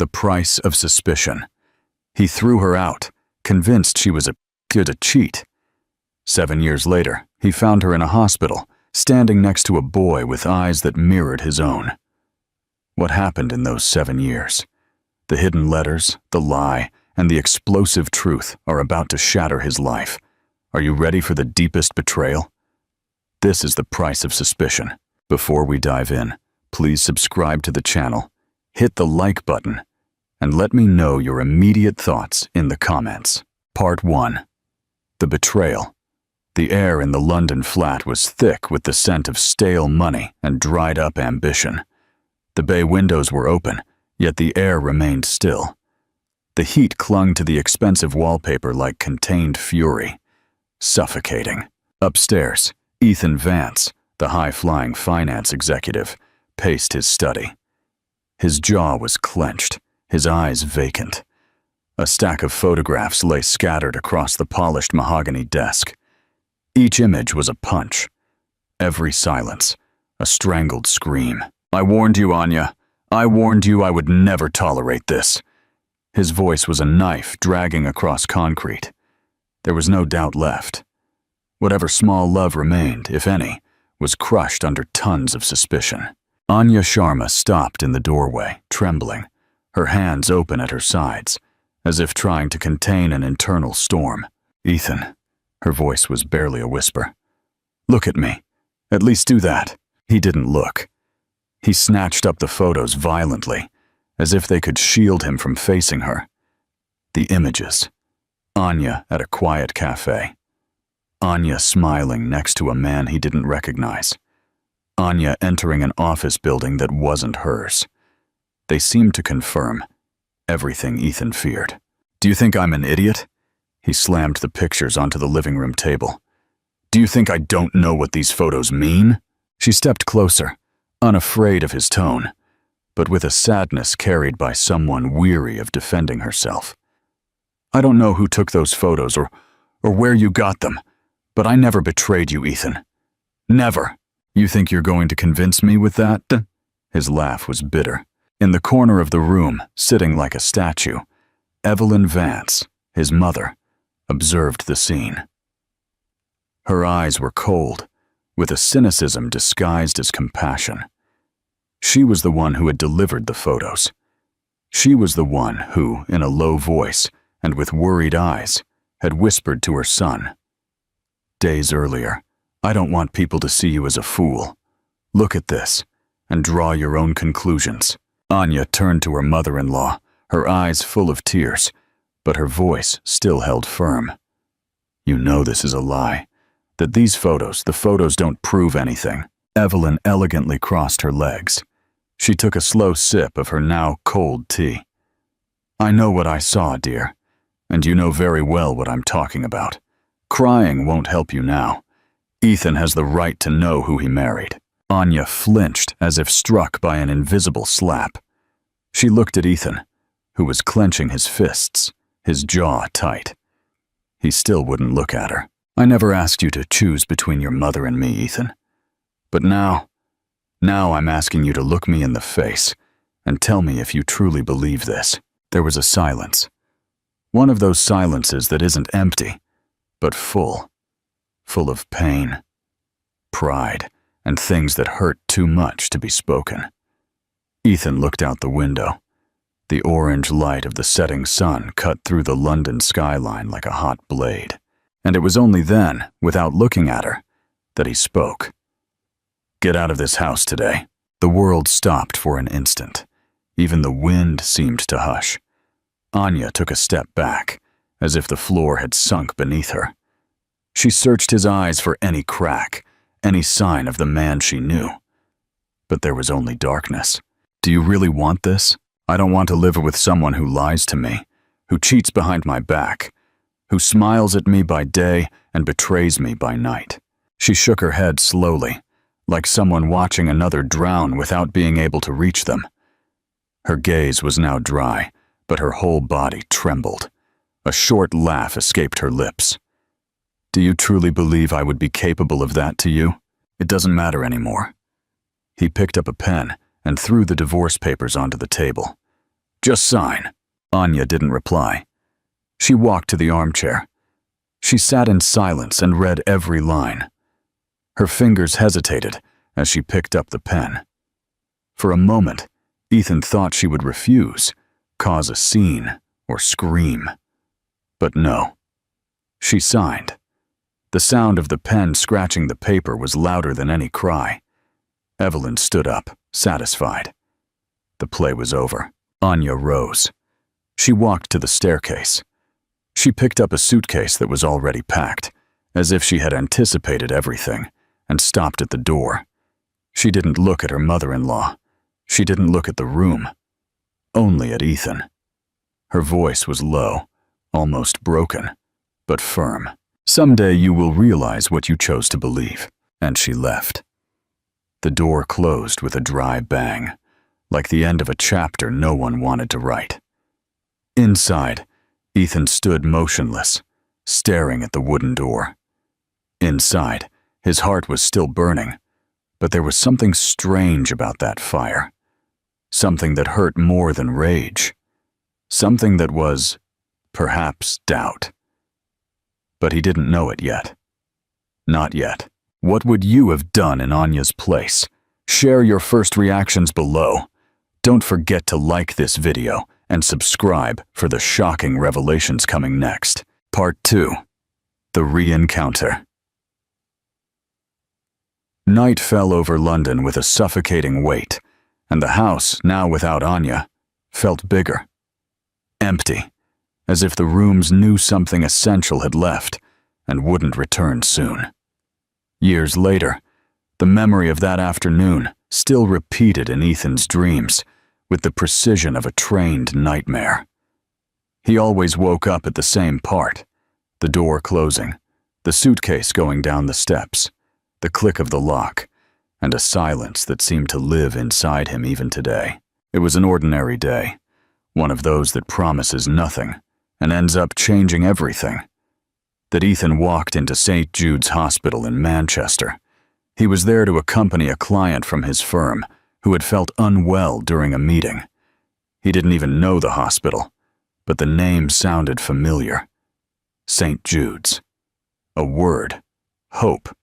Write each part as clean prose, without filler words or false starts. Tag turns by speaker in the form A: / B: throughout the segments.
A: The price of suspicion. He threw her out, convinced she was a cheat. 7 years later, he found her in a hospital, standing next to a boy with eyes that mirrored his own. What happened in those 7 years? The hidden letters, the lie, and the explosive truth are about to shatter his life. Are you ready for the deepest betrayal? This is the price of suspicion. Before we dive in, please subscribe to the channel, hit the like button, and let me know your immediate thoughts in the comments. Part 1. The betrayal. The air in the London flat was thick with the scent of stale money and dried-up ambition. The bay windows were open, yet the air remained still. The heat clung to the expensive wallpaper like contained fury, suffocating. Upstairs, Ethan Vance, the high-flying finance executive, paced his study. His jaw was clenched, his eyes vacant. A stack of photographs lay scattered across the polished mahogany desk. Each image was a punch. Every silence, a strangled scream. "I warned you, Anya. I warned you I would never tolerate this." His voice was a knife dragging across concrete. There was no doubt left. Whatever small love remained, if any, was crushed under tons of suspicion. Anya Sharma stopped in the doorway, trembling, her hands open at her sides, as if trying to contain an internal storm. "Ethan," her voice was barely a whisper. "Look at me. At least do that." He didn't look. He snatched up the photos violently, as if they could shield him from facing her. The images. Anya at a quiet cafe. Anya smiling next to a man he didn't recognize. Anya entering an office building that wasn't hers. They seemed to confirm everything Ethan feared. "Do you think I'm an idiot?" He slammed the pictures onto the living room table. "Do you think I don't know what these photos mean?" She stepped closer, unafraid of his tone, but with a sadness carried by someone weary of defending herself. "I don't know who took those photos or where you got them, but I never betrayed you, Ethan. Never." "You think you're going to convince me with that?" His laugh was bitter. In the corner of the room, sitting like a statue, Evelyn Vance, his mother, observed the scene. Her eyes were cold, with a cynicism disguised as compassion. She was the one who had delivered the photos. She was the one who, in a low voice and with worried eyes, had whispered to her son, days earlier, "I don't want people to see you as a fool. Look at this, and draw your own conclusions." Anya turned to her mother-in-law, her eyes full of tears, but her voice still held firm. "You know this is a lie, that these photos, the photos don't prove anything." Evelyn elegantly crossed her legs. She took a slow sip of her now cold tea. "I know what I saw, dear, and you know very well what I'm talking about. Crying won't help you now. Ethan has the right to know who he married." Anya flinched as if struck by an invisible slap. She looked at Ethan, who was clenching his fists, his jaw tight. He still wouldn't look at her. "I never asked you to choose between your mother and me, Ethan. But now I'm asking you to look me in the face and tell me if you truly believe this." There was a silence. One of those silences that isn't empty, but full of pain, pride, and things that hurt too much to be spoken. Ethan looked out the window. The orange light of the setting sun cut through the London skyline like a hot blade. And it was only then, without looking at her, that he spoke. "Get out of this house today." The world stopped for an instant. Even the wind seemed to hush. Anya took a step back, as if the floor had sunk beneath her. She searched his eyes for any crack, any sign of the man she knew. But there was only darkness. "Do you really want this? I don't want to live with someone who lies to me, who cheats behind my back, who smiles at me by day and betrays me by night." She shook her head slowly, like someone watching another drown without being able to reach them. Her gaze was now dry, but her whole body trembled. A short laugh escaped her lips. "Do you truly believe I would be capable of that to you? It doesn't matter anymore." He picked up a pen and threw the divorce papers onto the table. Just sign." Anya didn't reply. She walked to the armchair. She sat in silence and read every line. Her fingers hesitated as she picked up the pen. For a moment, Ethan thought she would refuse, cause a scene, or scream. But no. She signed. The sound of the pen scratching the paper was louder than any cry. Evelyn stood up, satisfied. The play was over. Anya rose. She walked to the staircase. She picked up a suitcase that was already packed, as if she had anticipated everything, and stopped at the door. She didn't look at her mother-in-law. She didn't look at the room. Only at Ethan. Her voice was low, almost broken, but firm. "Someday you will realize what you chose to believe." And she left. The door closed with a dry bang, like the end of a chapter no one wanted to write. Inside, Ethan stood motionless, staring at the wooden door. Inside, his heart was still burning, but there was something strange about that fire. Something that hurt more than rage. Something that was, perhaps, doubt. But he didn't know it yet. Not yet. What would you have done in Anya's place? Share your first reactions below. Don't forget to like this video and subscribe for the shocking revelations coming next. Part 2. The Re-Encounter. Night fell over London with a suffocating weight, and the house, now without Anya, felt bigger. Empty, as if the rooms knew something essential had left and wouldn't return soon. Years later, the memory of that afternoon still repeated in Ethan's dreams with the precision of a trained nightmare. He always woke up at the same part, the door closing, the suitcase going down the steps, the click of the lock, and a silence that seemed to live inside him even today. It was an ordinary day, one of those that promises nothing and ends up changing everything. That Ethan walked into St. Jude's Hospital in Manchester. He was there to accompany a client from his firm who had felt unwell during a meeting. He didn't even know the hospital, but the name sounded familiar. St. Jude's. A word. Hope.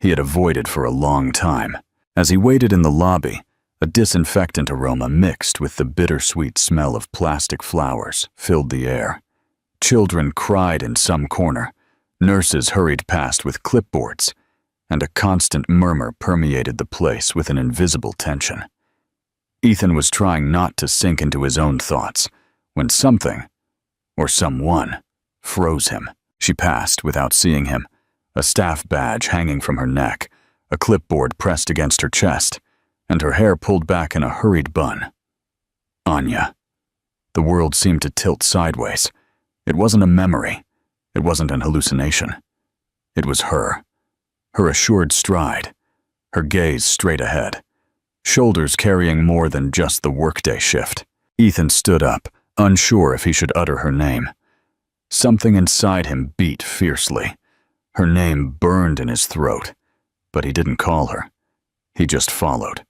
A: He had avoided for a long time. As he waited in the lobby, a disinfectant aroma mixed with the bittersweet smell of plastic flowers filled the air. Children cried in some corner, nurses hurried past with clipboards, and a constant murmur permeated the place with an invisible tension. Ethan was trying not to sink into his own thoughts when something, or someone, froze him. She passed without seeing him, a staff badge hanging from her neck, a clipboard pressed against her chest, and her hair pulled back in a hurried bun. Anya. The world seemed to tilt sideways. It wasn't a memory. It wasn't an hallucination. It was her. Her assured stride, her gaze straight ahead, shoulders carrying more than just the workday shift. Ethan stood up, unsure if he should utter her name. Something inside him beat fiercely. Her name burned in his throat, but he didn't call her. He just followed.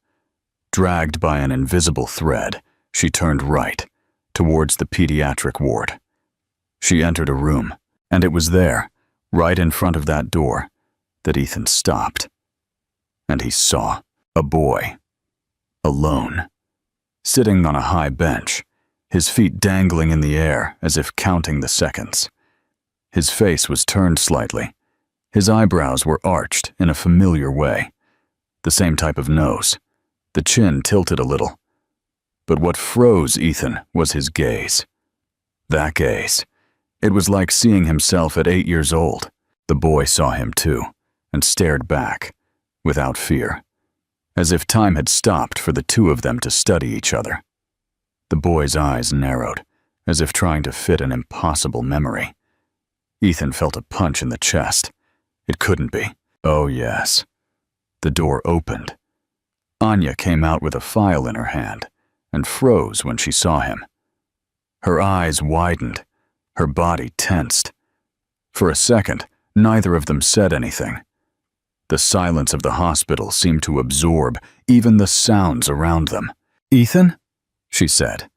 A: Dragged by an invisible thread, she turned right, towards the pediatric ward. She entered a room, and it was there, right in front of that door, that Ethan stopped. And he saw a boy, alone, sitting on a high bench, his feet dangling in the air as if counting the seconds. His face was turned slightly. His eyebrows were arched in a familiar way, the same type of nose, the chin tilted a little. But what froze Ethan was his gaze. That gaze. It was like seeing himself at 8 years old. The boy saw him too, and stared back, without fear, as if time had stopped for the two of them to study each other. The boy's eyes narrowed, as if trying to fit an impossible memory. Ethan felt a punch in the chest. It couldn't be. Oh yes. The door opened. Anya came out with a file in her hand, and froze when she saw him. Her eyes widened, her body tensed. For a second, neither of them said anything. The silence of the hospital seemed to absorb even the sounds around them. "Ethan?" she said.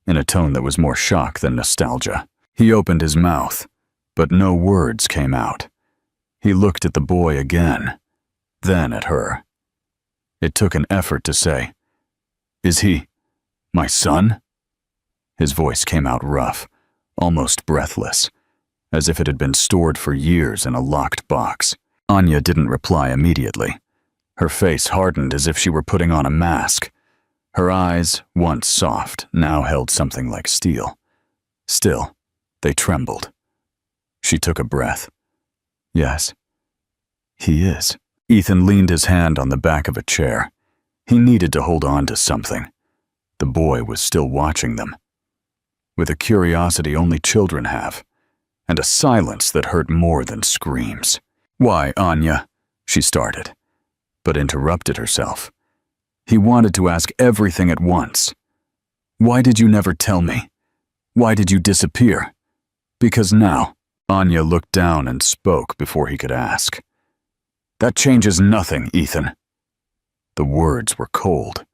A: in a tone that was more shock than nostalgia. He opened his mouth, but no words came out. He looked at the boy again, then at her. It took an effort to say, "Is he my son?" His voice came out rough, almost breathless, as if it had been stored for years in a locked box. Anya didn't reply immediately. Her face hardened as if she were putting on a mask. Her eyes, once soft, now held something like steel. Still, they trembled. She took a breath. "Yes, he is." Ethan leaned his hand on the back of a chair. He needed to hold on to something. The boy was still watching them, with a curiosity only children have, and a silence that hurt more than screams. "Why, Anya?" she started, but interrupted herself. He wanted to ask everything at once. "Why did you never tell me? Why did you disappear?" "Because now." Anya looked down and spoke before he could ask. "That changes nothing, Ethan." The words were cold,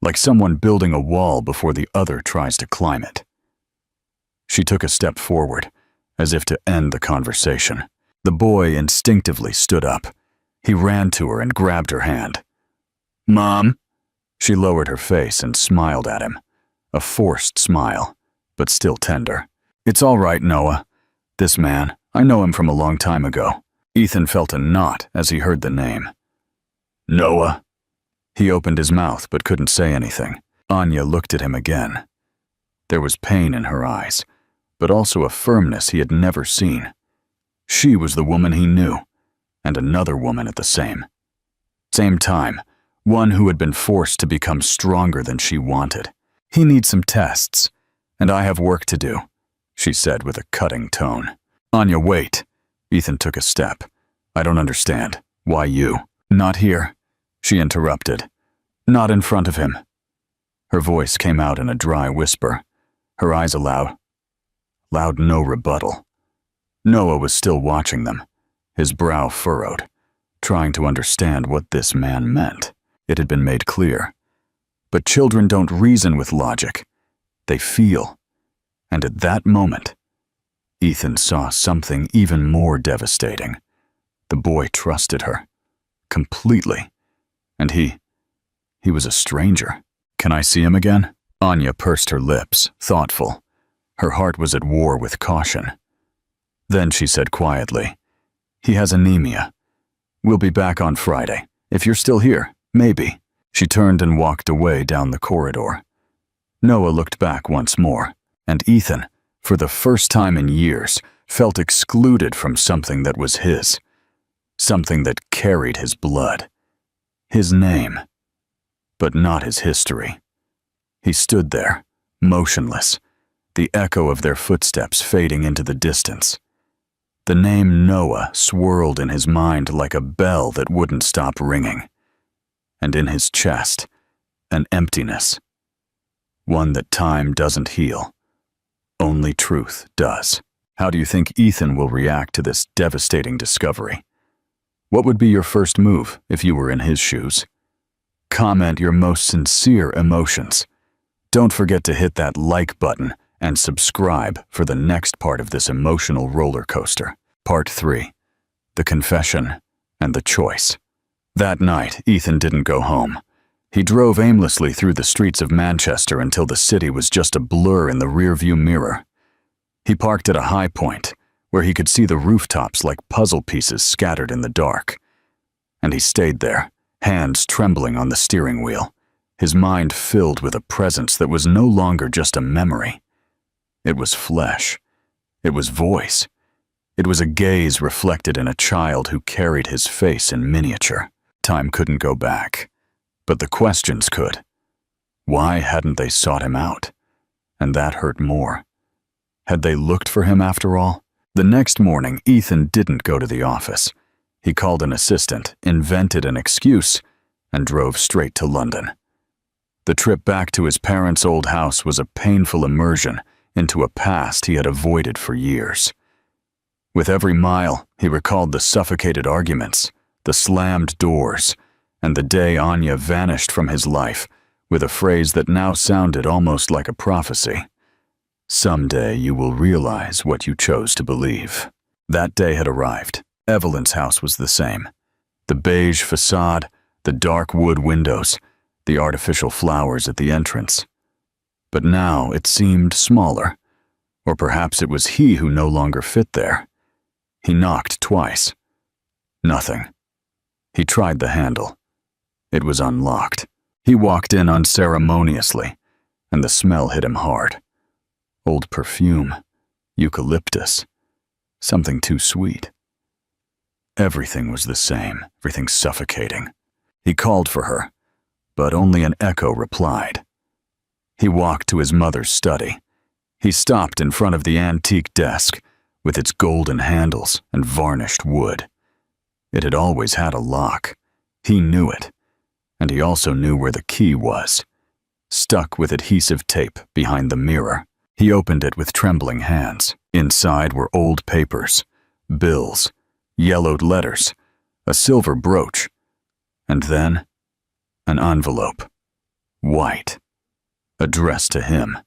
A: like someone building a wall before the other tries to climb it. She took a step forward, as if to end the conversation. The boy instinctively stood up. He ran to her and grabbed her hand. "Mom?" She lowered her face and smiled at him, a forced smile, but still tender. "It's all right, Noah. This man, I know him from a long time ago." Ethan felt a knot as he heard the name. "Noah?" He opened his mouth but couldn't say anything. Anya looked at him again. There was pain in her eyes, but also a firmness he had never seen. She was the woman he knew, and another woman at the same time, one who had been forced to become stronger than she wanted. "He needs some tests, and I have work to do," she said with a cutting tone. "Anya, wait." Ethan took a step. "I don't understand. Why you?" "Not here," she interrupted. "Not in front of him." Her voice came out in a dry whisper, her eyes allowed no rebuttal. Noah was still watching them, his brow furrowed, trying to understand what this man meant. It had been made clear. But children don't reason with logic. They feel. And at that moment, Ethan saw something even more devastating. The boy trusted her, completely. And he was a stranger. "Can I see him again?" Anya pursed her lips, thoughtful. Her heart was at war with caution. Then she said quietly, "He has anemia. We'll be back on Friday. If you're still here, maybe." She turned and walked away down the corridor. Noah looked back once more, and Ethan, for the first time in years, felt excluded from something that was his, something that carried his blood, his name, but not his history. He stood there, motionless, the echo of their footsteps fading into the distance. The name Noah swirled in his mind like a bell that wouldn't stop ringing. And in his chest, an emptiness, one that time doesn't heal. Only truth does. How do you think Ethan will react to this devastating discovery? What would be your first move if you were in his shoes? Comment your most sincere emotions. Don't forget to hit that like button and subscribe for the next part of this emotional roller coaster. Part 3. The Confession and the Choice. That night, Ethan didn't go home. He drove aimlessly through the streets of Manchester until the city was just a blur in the rearview mirror. He parked at a high point, where he could see the rooftops like puzzle pieces scattered in the dark. And he stayed there, hands trembling on the steering wheel, his mind filled with a presence that was no longer just a memory. It was flesh. It was voice. It was a gaze reflected in a child who carried his face in miniature. Time couldn't go back, but the questions could. Why hadn't they sought him out? And that hurt more. Had they looked for him after all? The next morning, Ethan didn't go to the office. He called an assistant, invented an excuse, and drove straight to London. The trip back to his parents' old house was a painful immersion into a past he had avoided for years. With every mile, he recalled the suffocated arguments, the slammed doors, and the day Anya vanished from his life with a phrase that now sounded almost like a prophecy. Someday you will realize what you chose to believe. That day had arrived. Evelyn's house was the same. The beige facade, the dark wood windows, the artificial flowers at the entrance. But now it seemed smaller. Or perhaps it was he who no longer fit there. He knocked twice. Nothing. He tried the handle. It was unlocked. He walked in unceremoniously, and the smell hit him hard. Old perfume, eucalyptus, something too sweet. Everything was the same, everything suffocating. He called for her, but only an echo replied. He walked to his mother's study. He stopped in front of the antique desk, with its golden handles and varnished wood. It had always had a lock. He knew it, and he also knew where the key was, stuck with adhesive tape behind the mirror. He opened it with trembling hands. Inside were old papers, bills, yellowed letters, a silver brooch, and then an envelope, white, addressed to him.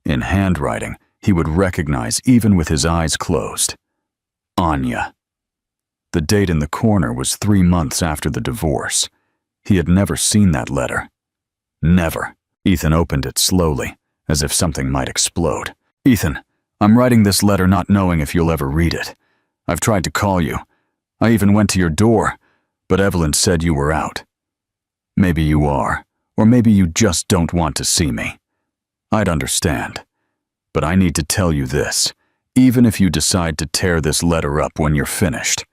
A: In handwriting he would recognize even with his eyes closed. Anya. The date in the corner was 3 months after the divorce. He had never seen that letter. Never. Ethan opened it slowly, as if something might explode. Ethan, I'm writing this letter not knowing if you'll ever read it. I've tried to call you. I even went to your door, but Evelyn said you were out. Maybe you are, or maybe you just don't want to see me. I'd understand. But I need to tell you this, even if you decide to tear this letter up when you're finished.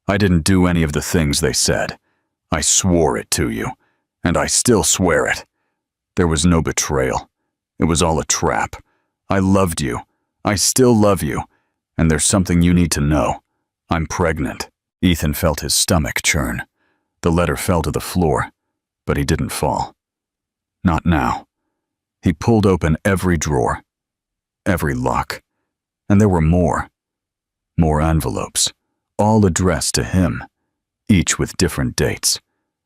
A: I didn't do any of the things they said. I swore it to you, and I still swear it. There was no betrayal. It was all a trap. I loved you. I still love you. And there's something you need to know. I'm pregnant. Ethan felt his stomach churn. The letter fell to the floor, but he didn't fall. Not now. He pulled open every drawer, every lock, and there were more. More envelopes, all addressed to him, each with different dates.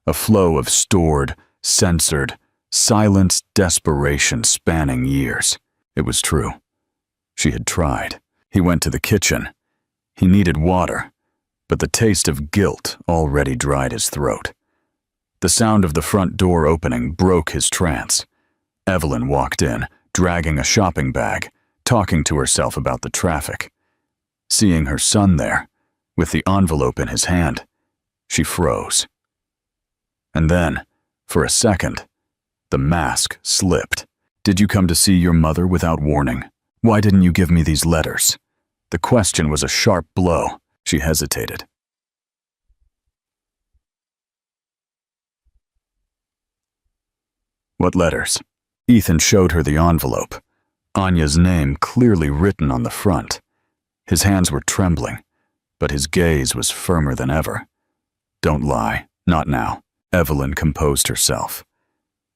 A: A flow of stored, censored, silenced desperation spanning years. It was true. She had tried. He went to the kitchen. He needed water, but the taste of guilt already dried his throat. The sound of the front door opening broke his trance. Evelyn walked in, dragging a shopping bag, talking to herself about the traffic. Seeing her son there, with the envelope in his hand, she froze. And then, for a second, the mask slipped. Did you come to see your mother without warning? Why didn't you give me these letters? The question was a sharp blow. She hesitated. What letters? Ethan showed her the envelope. Anya's name clearly written on the front. His hands were trembling, but his gaze was firmer than ever. Don't lie, not now. Evelyn composed herself.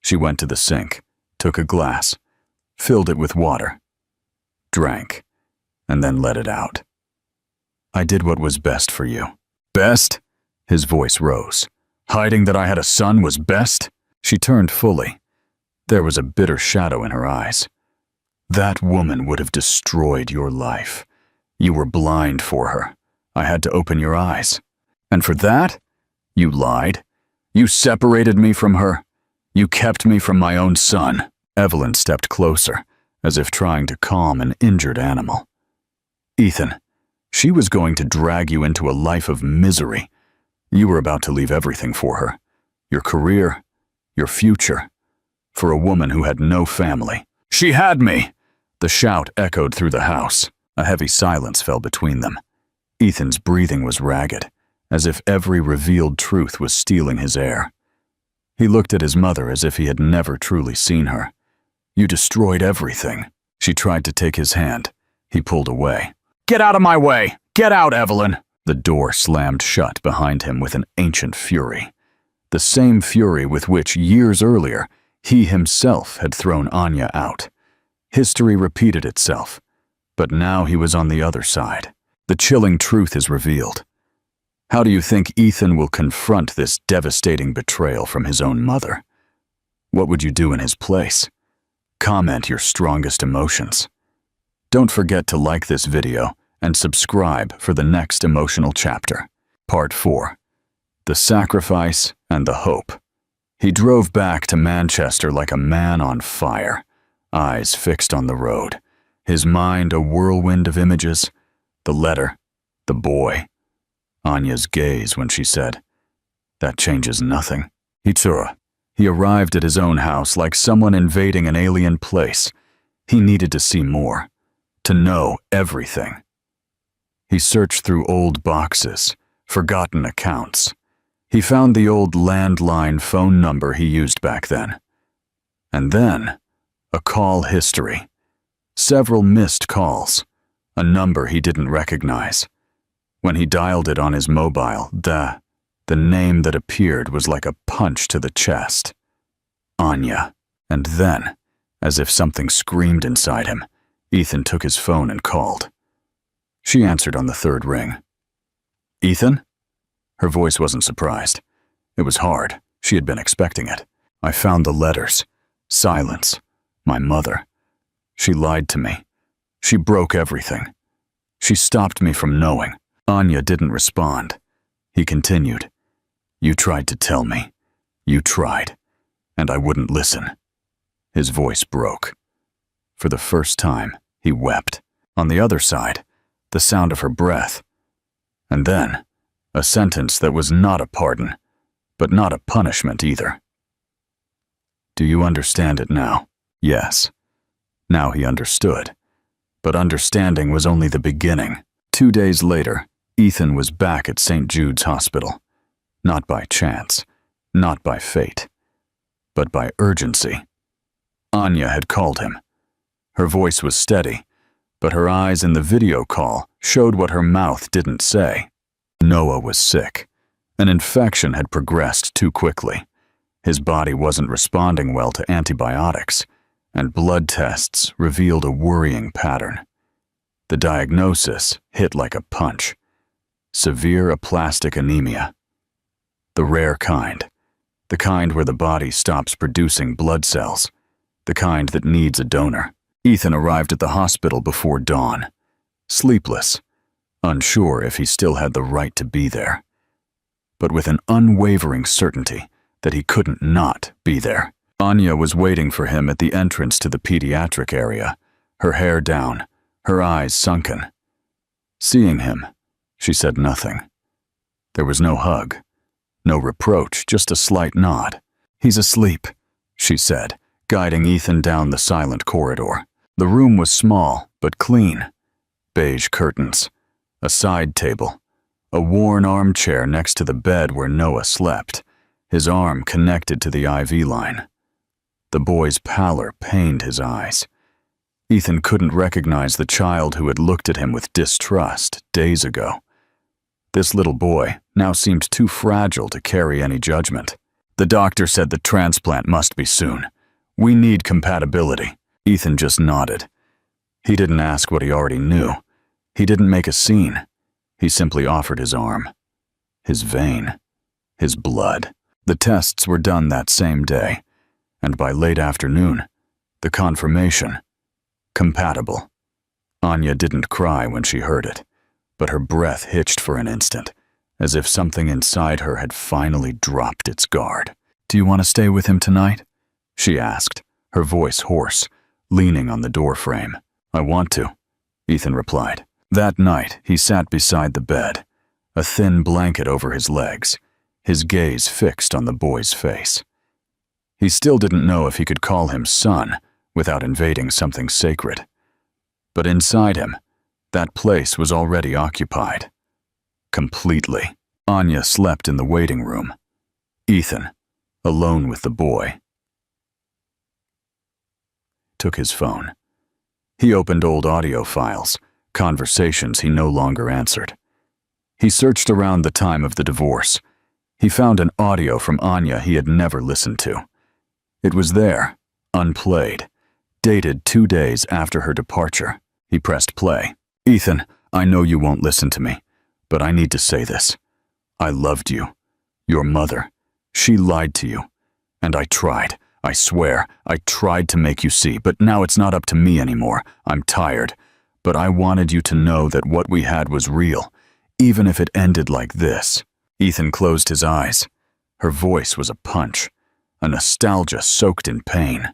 A: She went to the sink, took a glass, filled it with water, drank, and then let it out. I did what was best for you. Best? His voice rose. Hiding that I had a son was best? She turned fully. There was a bitter shadow in her eyes. That woman would have destroyed your life. You were blind for her. I had to open your eyes. And for that, you lied. You separated me from her. You kept me from my own son. Evelyn stepped closer, as if trying to calm an injured animal. Ethan, she was going to drag you into a life of misery. You were about to leave everything for her. Your career, your future, for a woman who had no family. She had me! The shout echoed through the house. A heavy silence fell between them. Ethan's breathing was ragged, as if every revealed truth was stealing his air. He looked at his mother as if he had never truly seen her. You destroyed everything. She tried to take his hand. He pulled away. Get out of my way! Get out, Evelyn! The door slammed shut behind him with an ancient fury. The same fury with which, years earlier, he himself had thrown Anya out. History repeated itself, but now he was on the other side. The chilling truth is revealed. How do you think Ethan will confront this devastating betrayal from his own mother? What would you do in his place? Comment your strongest emotions. Don't forget to like this video and subscribe for the next emotional chapter. Part 4. The Sacrifice and the Hope. He drove back to Manchester like a man on fire, eyes fixed on the road, his mind a whirlwind of images. The letter, the boy, Anya's gaze when she said, "That changes nothing." He arrived at his own house like someone invading an alien place. He needed to see more, to know everything. He searched through old boxes, forgotten accounts. He found the old landline phone number he used back then. And then, a call history. Several missed calls, a number he didn't recognize. When he dialed it on his mobile, the name that appeared was like a punch to the chest. Anya. And then, as if something screamed inside him, Ethan took his phone and called. She answered on the third ring. "Ethan?" Her voice wasn't surprised. It was hard. She had been expecting it. "I found the letters. Silence. My mother. She lied to me. She broke everything. She stopped me from knowing." Anya didn't respond. He continued. "You tried to tell me. You tried. And I wouldn't listen." His voice broke. For the first time, he wept. On the other side, the sound of her breath. And then, a sentence that was not a pardon, but not a punishment either. "Do you understand it now?" Yes. Now he understood. But understanding was only the beginning. 2 days later, Ethan was back at St. Jude's Hospital. Not by chance, not by fate, but by urgency. Anya had called him. Her voice was steady, but her eyes in the video call showed what her mouth didn't say. Noah was sick. An infection had progressed too quickly. His body wasn't responding well to antibiotics, and blood tests revealed a worrying pattern. The diagnosis hit like a punch. Severe aplastic anemia. The rare kind. The kind where the body stops producing blood cells. The kind that needs a donor. Ethan arrived at the hospital before dawn. Sleepless. Unsure if he still had the right to be there. But with an unwavering certainty that he couldn't not be there. Anya was waiting for him at the entrance to the pediatric area, her hair down, her eyes sunken. Seeing him, she said nothing. There was no hug, no reproach, just a slight nod. "He's asleep," she said, guiding Ethan down the silent corridor. The room was small, but clean. Beige curtains, a side table, a worn armchair next to the bed where Noah slept, his arm connected to the IV line. The boy's pallor pained his eyes. Ethan couldn't recognize the child who had looked at him with distrust days ago. This little boy now seemed too fragile to carry any judgment. "The doctor said the transplant must be soon. We need compatibility." Ethan just nodded. He didn't ask what he already knew. He didn't make a scene. He simply offered his arm, his vein, his blood. The tests were done that same day, and by late afternoon, the confirmation, compatible. Anya didn't cry when she heard it, but her breath hitched for an instant, as if something inside her had finally dropped its guard. "Do you want to stay with him tonight?" she asked, her voice hoarse, leaning on the doorframe. "I want to," Ethan replied. That night, he sat beside the bed, a thin blanket over his legs, his gaze fixed on the boy's face. He still didn't know if he could call him son without invading something sacred. But inside him, that place was already occupied. Completely. Anya slept in the waiting room. Ethan, alone with the boy, took his phone. He opened old audio files, conversations he no longer answered. He searched around the time of the divorce. He found an audio from Anya he had never listened to. It was there, unplayed, dated 2 days after her departure. He pressed play. "Ethan, I know you won't listen to me, but I need to say this. I loved you. Your mother. She lied to you. And I tried. I swear, I tried to make you see, but now it's not up to me anymore. I'm tired. But I wanted you to know that what we had was real, even if it ended like this." Ethan closed his eyes. Her voice was a punch, a nostalgia soaked in pain.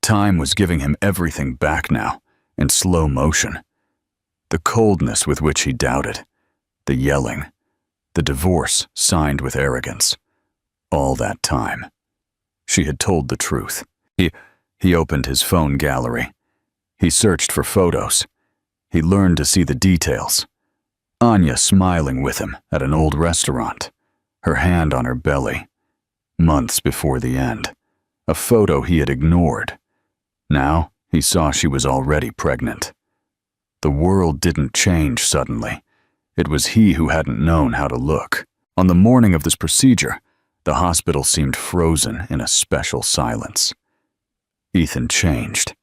A: Time was giving him everything back now, in slow motion. The coldness with which he doubted, the yelling, the divorce signed with arrogance. All that time. She had told the truth. He opened his phone gallery. He searched for photos. He learned to see the details. Anya smiling with him at an old restaurant, her hand on her belly. Months before the end. A photo he had ignored. Now he saw she was already pregnant. The world didn't change suddenly. It was he who hadn't known how to look. On the morning of this procedure, the hospital seemed frozen in a special silence. Ethan changed.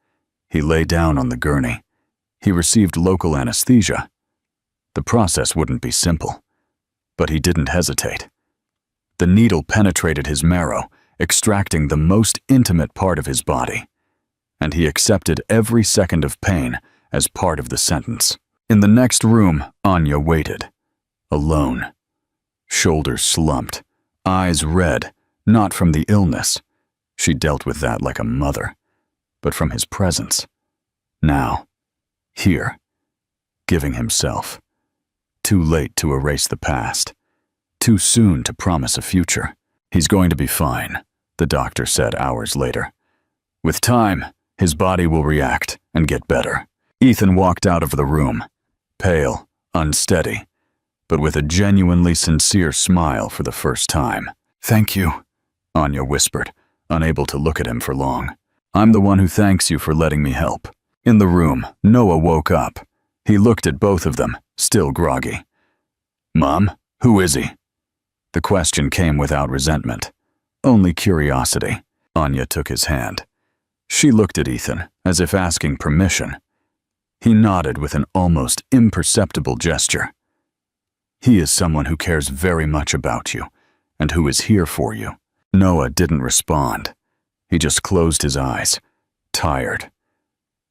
A: He lay down on the gurney. He received local anesthesia. The process wouldn't be simple, but he didn't hesitate. The needle penetrated his marrow, extracting the most intimate part of his body, and he accepted every second of pain as part of the sentence. In the next room, Anya waited, alone. Shoulders slumped, eyes red, not from the illness. She dealt with that like a mother, but from his presence. Now, here, giving himself. Too late to erase the past. Too soon to promise a future. "He's going to be fine," the doctor said hours later. "With time, his body will react and get better." Ethan walked out of the room, pale, unsteady, but with a genuinely sincere smile for the first time. "Thank you," Anya whispered, unable to look at him for long. "I'm the one who thanks you for letting me help." In the room, Noah woke up. He looked at both of them, still groggy. "Mom, who is he?" The question came without resentment, only curiosity. Anya took his hand. She looked at Ethan, as if asking permission. He nodded with an almost imperceptible gesture. "He is someone who cares very much about you, and who is here for you." Noah didn't respond. He just closed his eyes, tired.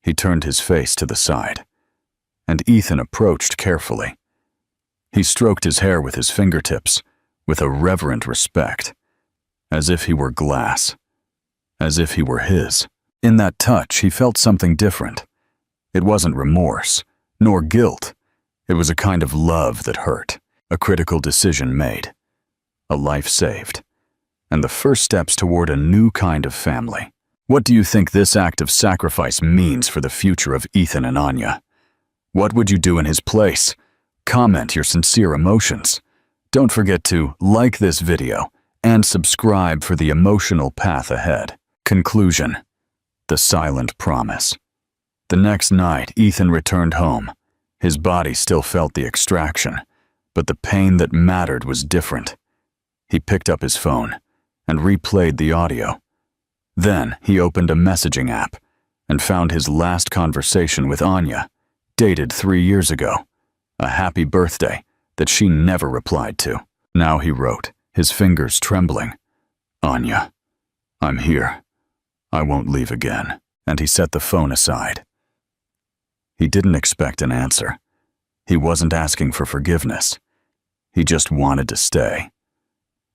A: He turned his face to the side, and Ethan approached carefully. He stroked his hair with his fingertips, with a reverent respect, as if he were glass, as if he were his. In that touch, he felt something different. It wasn't remorse, nor guilt. It was a kind of love that hurt, a critical decision made, a life saved, and the first steps toward a new kind of family. What do you think this act of sacrifice means for the future of Ethan and Anya? What would you do in his place? Comment your sincere emotions. Don't forget to like this video and subscribe for the emotional path ahead. Conclusion: the silent promise. The next night, Ethan returned home. His body still felt the extraction, but the pain that mattered was different. He picked up his phone and replayed the audio. Then he opened a messaging app and found his last conversation with Anya, dated 3 years ago. A happy birthday that she never replied to. Now he wrote, his fingers trembling. "Anya, I'm here. I won't leave again." And he set the phone aside. He didn't expect an answer. He wasn't asking for forgiveness. He just wanted to stay.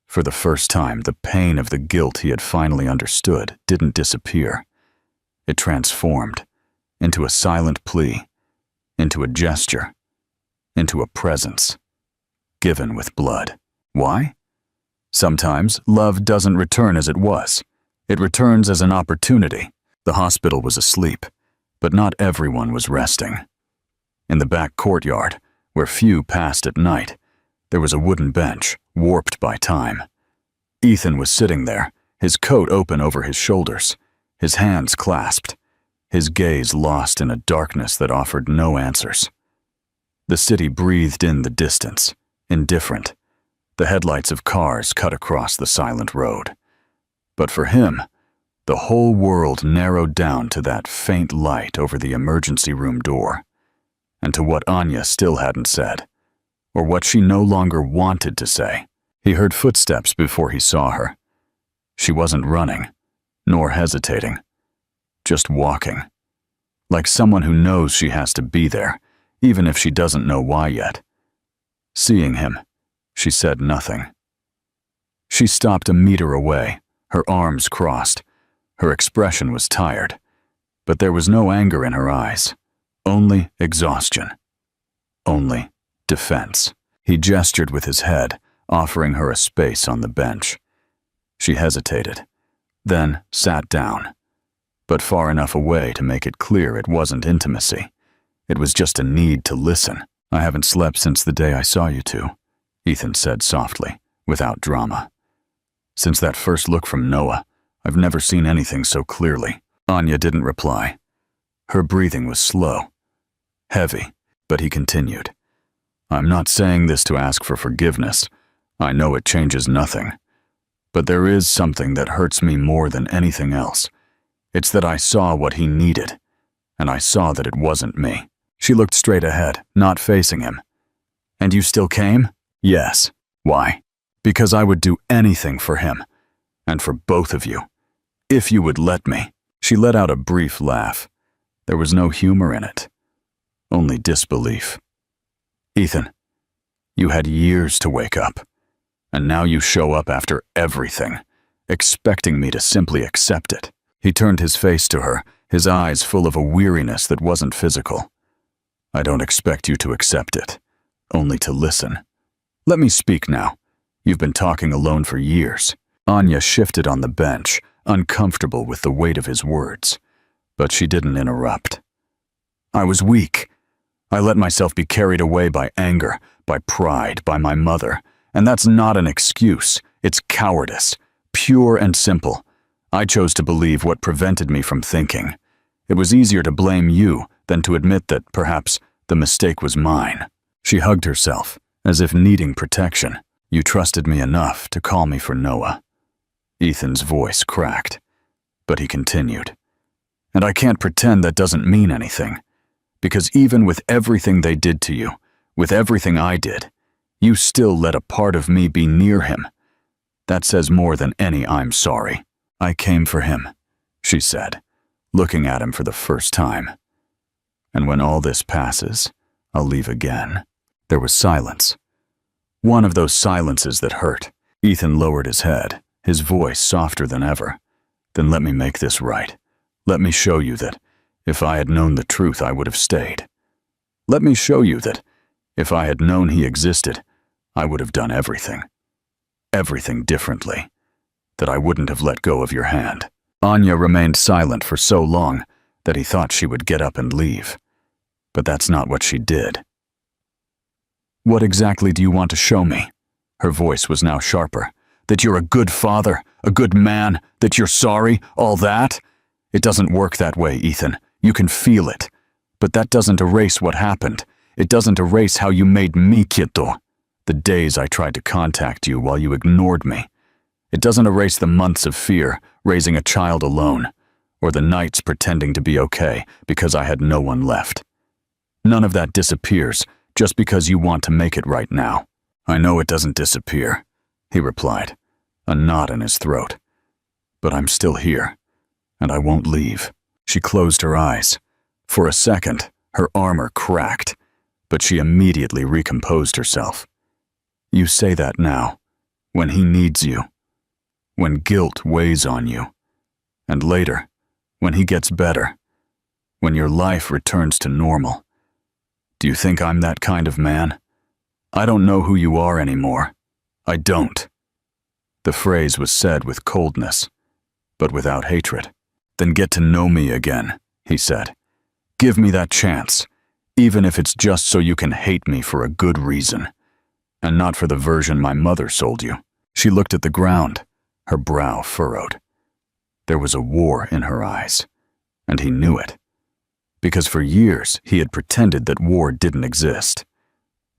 A: For the first time, the pain of the guilt he had finally understood didn't disappear. It transformed into a silent plea, into a gesture, into a presence, given with blood. Why? Sometimes love doesn't return as it was. It returns as an opportunity. The hospital was asleep, but not everyone was resting. In the back courtyard, where few passed at night, there was a wooden bench, warped by time. Ethan was sitting there, his coat open over his shoulders, his hands clasped, his gaze lost in a darkness that offered no answers. The city breathed in the distance, indifferent. The headlights of cars cut across the silent road. But for him, the whole world narrowed down to that faint light over the emergency room door, and to what Anya still hadn't said, or what she no longer wanted to say. He heard footsteps before he saw her. She wasn't running, nor hesitating, just walking. like someone who knows she has to be there, even if she doesn't know why yet. Seeing him, she said nothing. She stopped a meter away, her arms crossed. Her expression was tired, but there was no anger in her eyes, only exhaustion, only defense. He gestured with his head, offering her a space on the bench. She hesitated, then sat down, but far enough away to make it clear it wasn't intimacy. It was just a need to listen. "I haven't slept since the day I saw you two," Ethan said softly, without drama. "Since that first look from Noah, I've never seen anything so clearly." Anya didn't reply. Her breathing was slow, heavy, but he continued. "I'm not saying this to ask for forgiveness. I know it changes nothing. But there is something that hurts me more than anything else. It's that I saw what he needed, and I saw that it wasn't me." She looked straight ahead, not facing him. "And you still came?" "Yes." "Why?" "Because I would do anything for him, and for both of you, if you would let me." She let out a brief laugh. There was no humor in it, only disbelief. "Ethan, you had years to wake up, and now you show up after everything, expecting me to simply accept it." He turned his face to her, his eyes full of a weariness that wasn't physical. "I don't expect you to accept it, only to listen. Let me speak now. You've been talking alone for years." Anya shifted on the bench, uncomfortable with the weight of his words, but she didn't interrupt. "I was weak. I let myself be carried away by anger, by pride, by my mother, and that's not an excuse. It's cowardice, pure and simple. I chose to believe what prevented me from thinking. It was easier to blame you than to admit that perhaps the mistake was mine." She hugged herself, as if needing protection. "You trusted me enough to call me for Noah." Ethan's voice cracked, but he continued. "And I can't pretend that doesn't mean anything, because even with everything they did to you, with everything I did, you still let a part of me be near him. That says more than any 'I'm sorry.'" "I came for him," she said, looking at him for the first time. "And when all this passes, I'll leave again." There was silence. One of those silences that hurt. Ethan lowered his head, his voice softer than ever. "Then let me make this right. Let me show you that if I had known the truth, I would have stayed. Let me show you that if I had known he existed, I would have done everything differently, that I wouldn't have let go of your hand." Anya remained silent for so long that he thought she would get up and leave. But that's not what she did. "What exactly do you want to show me?" Her voice was now sharper. "That you're a good father, a good man, that you're sorry, all that? It doesn't work that way, Ethan. You can feel it. But that doesn't erase what happened. It doesn't erase how you made me quieto. The days I tried to contact you while you ignored me. It doesn't erase the months of fear, raising a child alone, or the nights pretending to be okay because I had no one left. None of that disappears just because you want to make it right now." "I know it doesn't disappear," he replied, a knot in his throat. "But I'm still here, and I won't leave." She closed her eyes. For a second, her armor cracked, but she immediately recomposed herself. "You say that now, when he needs you, when guilt weighs on you, and later, when he gets better, when your life returns to normal. Do you think I'm that kind of man? I don't know who you are anymore. I don't." The phrase was said with coldness, but without hatred. "Then get to know me again," he said. "Give me that chance, even if it's just so you can hate me for a good reason, and not for the version my mother sold you." She looked at the ground, her brow furrowed. There was a war in her eyes, and he knew it. Because for years he had pretended that war didn't exist.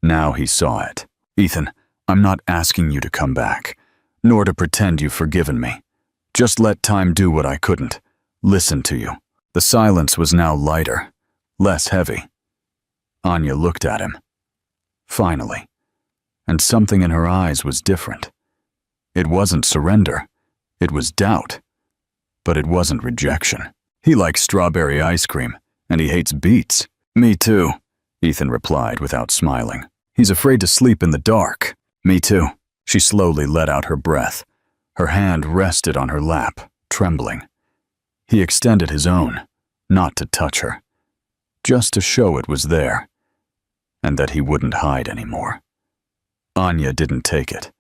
A: Now he saw it. "Ethan, I'm not asking you to come back, nor to pretend you've forgiven me. Just let time do what I couldn't. Listen to you." The silence was now lighter, less heavy. Anya looked at him. Finally. And something in her eyes was different. It wasn't surrender. It was doubt. But it wasn't rejection. "He likes strawberry ice cream, And he hates beets. Me too, Ethan replied without smiling. He's afraid to sleep in the dark. Me too. She slowly let out her breath. Her hand rested on her lap, trembling. He extended his own, not to touch her, just to show it was there, and that he wouldn't hide anymore. Anya didn't take it,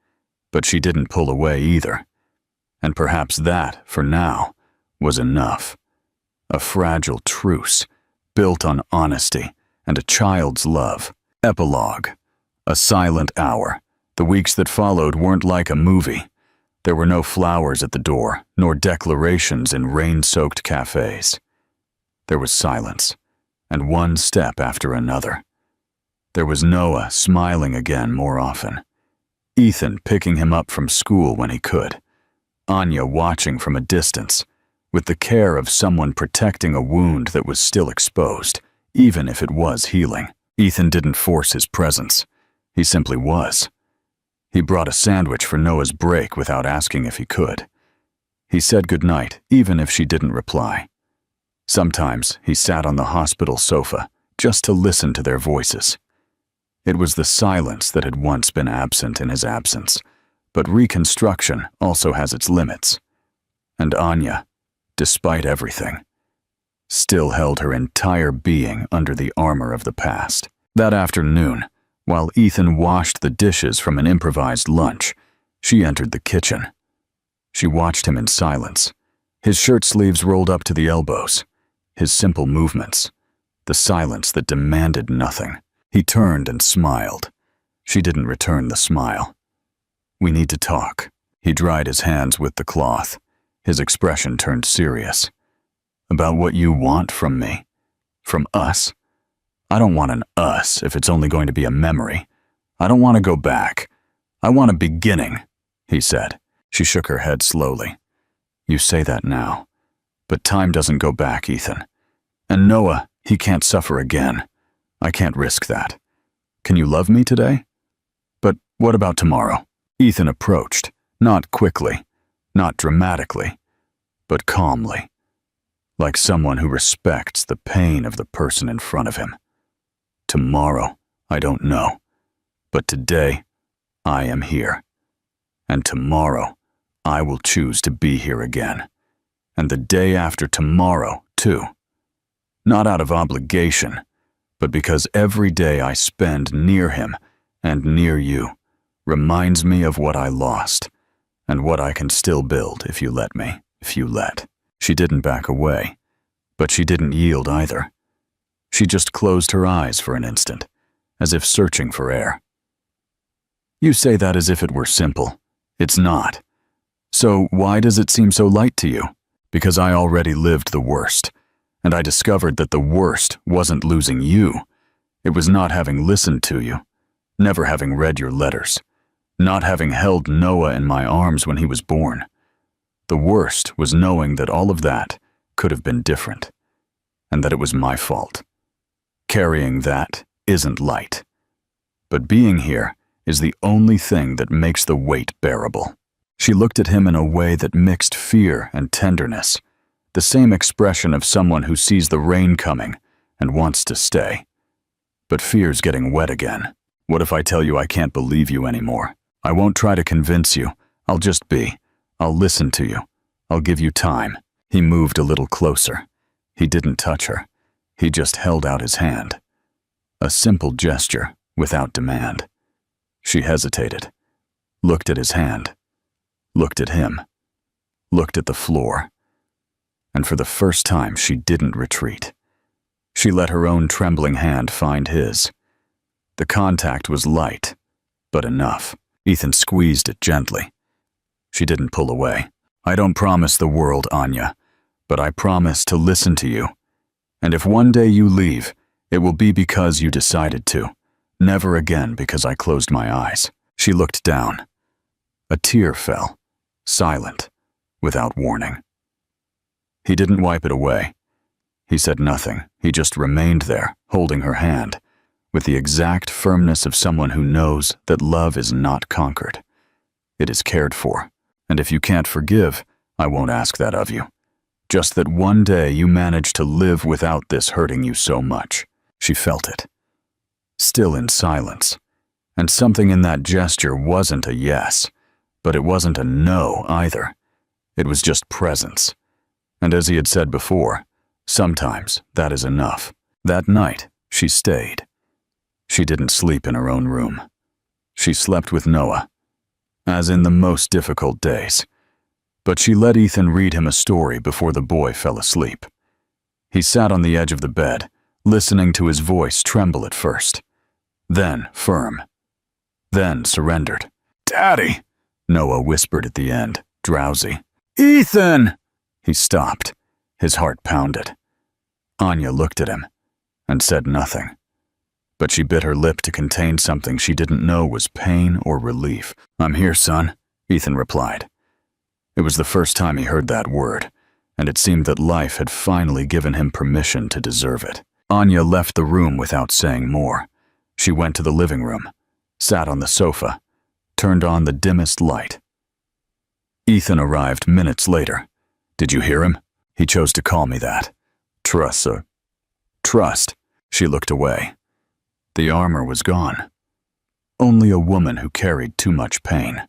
A: but she didn't pull away either. And perhaps that, for now, was enough. A fragile truce, built on honesty and a child's love. Epilogue. A silent hour. The weeks that followed weren't like a movie. There were no flowers at the door, nor declarations in rain-soaked cafes. There was silence, and one step after another. There was Noah smiling again more often. Ethan picking him up from school when he could. Anya watching from a distance, with the care of someone protecting a wound that was still exposed, even if it was healing. Ethan didn't force his presence. He simply was. He brought a sandwich for Noah's break without asking if he could. He said goodnight, even if she didn't reply. Sometimes he sat on the hospital sofa just to listen to their voices. It was the silence that had once been absent in his absence, but reconstruction also has its limits. And Anya, despite everything, still held her entire being under the armor of the past. That afternoon, while Ethan washed the dishes from an improvised lunch, she entered the kitchen. She watched him in silence, his shirt sleeves rolled up to the elbows, his simple movements, the silence that demanded nothing. He turned and smiled. She didn't return the smile. "We need to talk." He dried his hands with the cloth. His expression turned serious. "About what you want from me? From us? I don't want an us if it's only going to be a memory. I don't want to go back. I want a beginning," he said. She shook her head slowly. "You say that now, but time doesn't go back, Ethan. And Noah, he can't suffer again. I can't risk that. Can you love me today? But what about tomorrow?" Ethan approached, not quickly, not dramatically, but calmly, like someone who respects the pain of the person in front of him. "Tomorrow, I don't know, but today, I am here. And tomorrow, I will choose to be here again. And the day after tomorrow, too. Not out of obligation, but because every day I spend near him and near you reminds me of what I lost and what I can still build if you let me, if you let." She didn't back away, but she didn't yield either. She just closed her eyes for an instant, as if searching for air. "You say that as if it were simple. It's not. So why does it seem so light to you?" "Because I already lived the worst, and I discovered that the worst wasn't losing you. It was not having listened to you, never having read your letters, not having held Noah in my arms when he was born. The worst was knowing that all of that could have been different, and that it was my fault. Carrying that isn't light. But being here is the only thing that makes the weight bearable." She looked at him in a way that mixed fear and tenderness, the same expression of someone who sees the rain coming and wants to stay. But fear's getting wet again. "What if I tell you I can't believe you anymore? I won't try to convince you. I'll just be. I'll listen to you. I'll give you time." He moved a little closer. He didn't touch her. He just held out his hand. A simple gesture, without demand. She hesitated, looked at his hand, looked at him, looked at the floor. And for the first time, she didn't retreat. She let her own trembling hand find his. The contact was light, but enough. Ethan squeezed it gently. She didn't pull away. "I don't promise the world, Anya, but I promise to listen to you. And if one day you leave, it will be because you decided to. Never again because I closed my eyes." She looked down. A tear fell, silent, without warning. He didn't wipe it away. He said nothing. He just remained there, holding her hand, with the exact firmness of someone who knows that love is not conquered. It is cared for. And if you can't forgive, I won't ask that of you. Just that one day you managed to live without this hurting you so much. She felt it. Still in silence. And something in that gesture wasn't a yes, but it wasn't a no either. It was just presence. And as he had said before, sometimes that is enough. That night, she stayed. She didn't sleep in her own room. She slept with Noah, as in the most difficult days. But she let Ethan read him a story before the boy fell asleep. He sat on the edge of the bed, listening to his voice tremble at first, then firm, then surrendered. "Daddy," Noah whispered at the end, drowsy. "Ethan!" He stopped. His heart pounded. Anya looked at him and said nothing. But she bit her lip to contain something she didn't know was pain or relief. "I'm here, son," Ethan replied. It was the first time he heard that word, and it seemed that life had finally given him permission to deserve it. Anya left the room without saying more. She went to the living room, sat on the sofa, turned on the dimmest light. Ethan arrived minutes later. "Did you hear him?" He chose to call me that. "Trust, sir." "Trust." She looked away. The armor was gone. Only a woman who carried too much pain,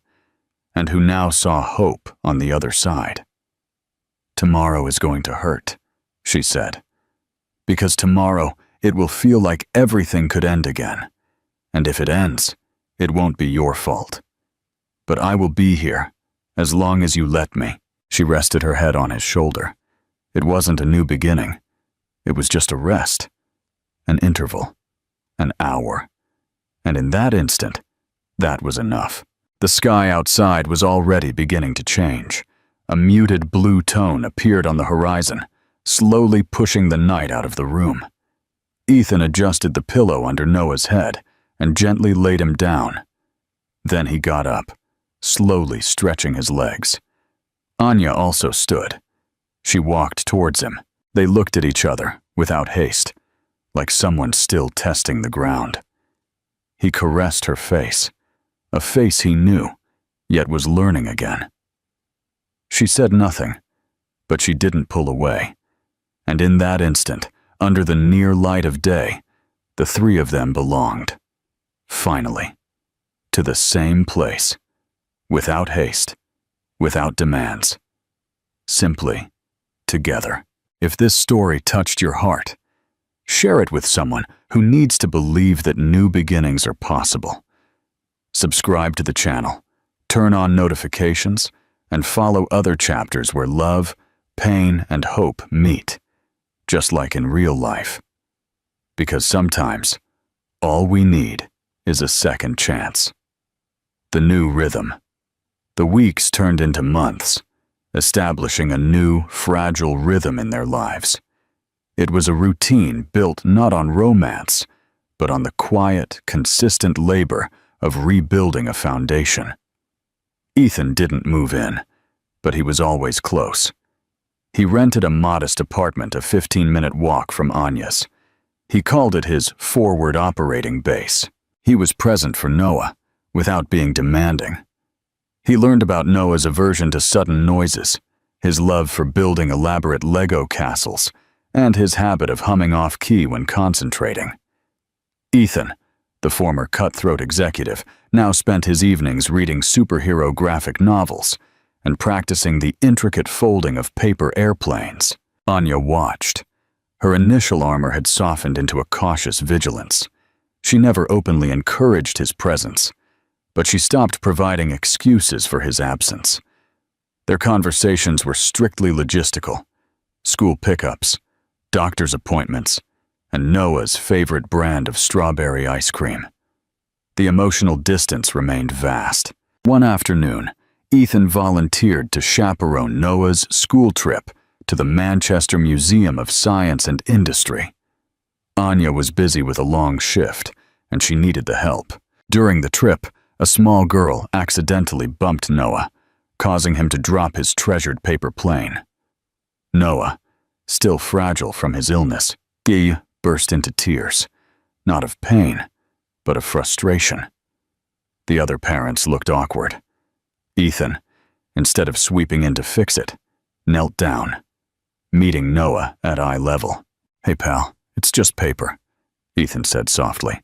A: and who now saw hope on the other side. "Tomorrow is going to hurt," she said. "Because tomorrow it will feel like everything could end again. And if it ends, it won't be your fault. But I will be here, as long as you let me." She rested her head on his shoulder. It wasn't a new beginning. It was just a rest, an interval, an hour. And in that instant, that was enough. The sky outside was already beginning to change. A muted blue tone appeared on the horizon, slowly pushing the night out of the room. Ethan adjusted the pillow under Noah's head and gently laid him down. Then he got up, slowly stretching his legs. Anya also stood. She walked towards him. They looked at each other, without haste, like someone still testing the ground. He caressed her face, a face he knew, yet was learning again. She said nothing, but she didn't pull away. And in that instant, under the near light of day, the three of them belonged, finally, to the same place, without haste, without demands, simply together. If this story touched your heart, share it with someone who needs to believe that new beginnings are possible. Subscribe to the channel, turn on notifications, and follow other chapters where love, pain, and hope meet, just like in real life. Because sometimes, all we need is a second chance. The new rhythm. The weeks turned into months, establishing a new, fragile rhythm in their lives. It was a routine built not on romance, but on the quiet, consistent labor of rebuilding a foundation. Ethan didn't move in, but he was always close. He rented a modest apartment a 15-minute walk from Anya's. He called it his forward operating base. He was present for Noah, without being demanding. He learned about Noah's aversion to sudden noises, his love for building elaborate Lego castles, and his habit of humming off-key when concentrating. Ethan, the former cutthroat executive, now spent his evenings reading superhero graphic novels and practicing the intricate folding of paper airplanes. Anya watched. Her initial armor had softened into a cautious vigilance. She never openly encouraged his presence, but she stopped providing excuses for his absence. Their conversations were strictly logistical: school pickups, doctor's appointments, and Noah's favorite brand of strawberry ice cream. The emotional distance remained vast. One afternoon, Ethan volunteered to chaperone Noah's school trip to the Manchester Museum of Science and Industry. Anya was busy with a long shift, and she needed the help. During the trip, a small girl accidentally bumped Noah, causing him to drop his treasured paper plane. Noah, still fragile from his illness, burst into tears, not of pain, but of frustration. The other parents looked awkward. Ethan, instead of sweeping in to fix it, knelt down, meeting Noah at eye level. "Hey pal, it's just paper," Ethan said softly.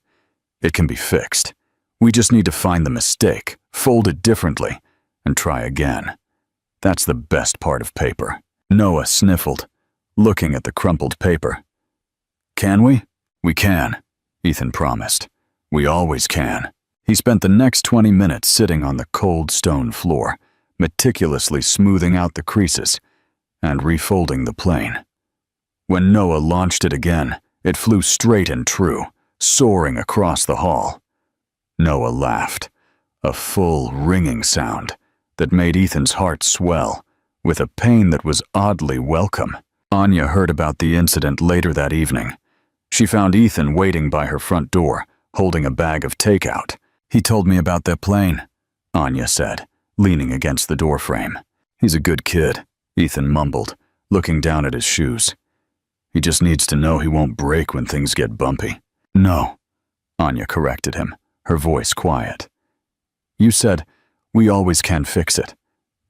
A: "It can be fixed. We just need to find the mistake, fold it differently, and try again. That's the best part of paper." Noah sniffled, looking at the crumpled paper. "Can we?" "We can," Ethan promised. "We always can." He spent the next 20 minutes sitting on the cold stone floor, meticulously smoothing out the creases and refolding the plane. When Noah launched it again, it flew straight and true, soaring across the hall. Noah laughed, a full, ringing sound that made Ethan's heart swell, with a pain that was oddly welcome. Anya heard about the incident later that evening. She found Ethan waiting by her front door, holding a bag of takeout. "He told me about that plane," Anya said, leaning against the doorframe. "He's a good kid," Ethan mumbled, looking down at his shoes. "He just needs to know he won't break when things get bumpy." "No," Anya corrected him, her voice quiet. "You said, 'We always can fix it.'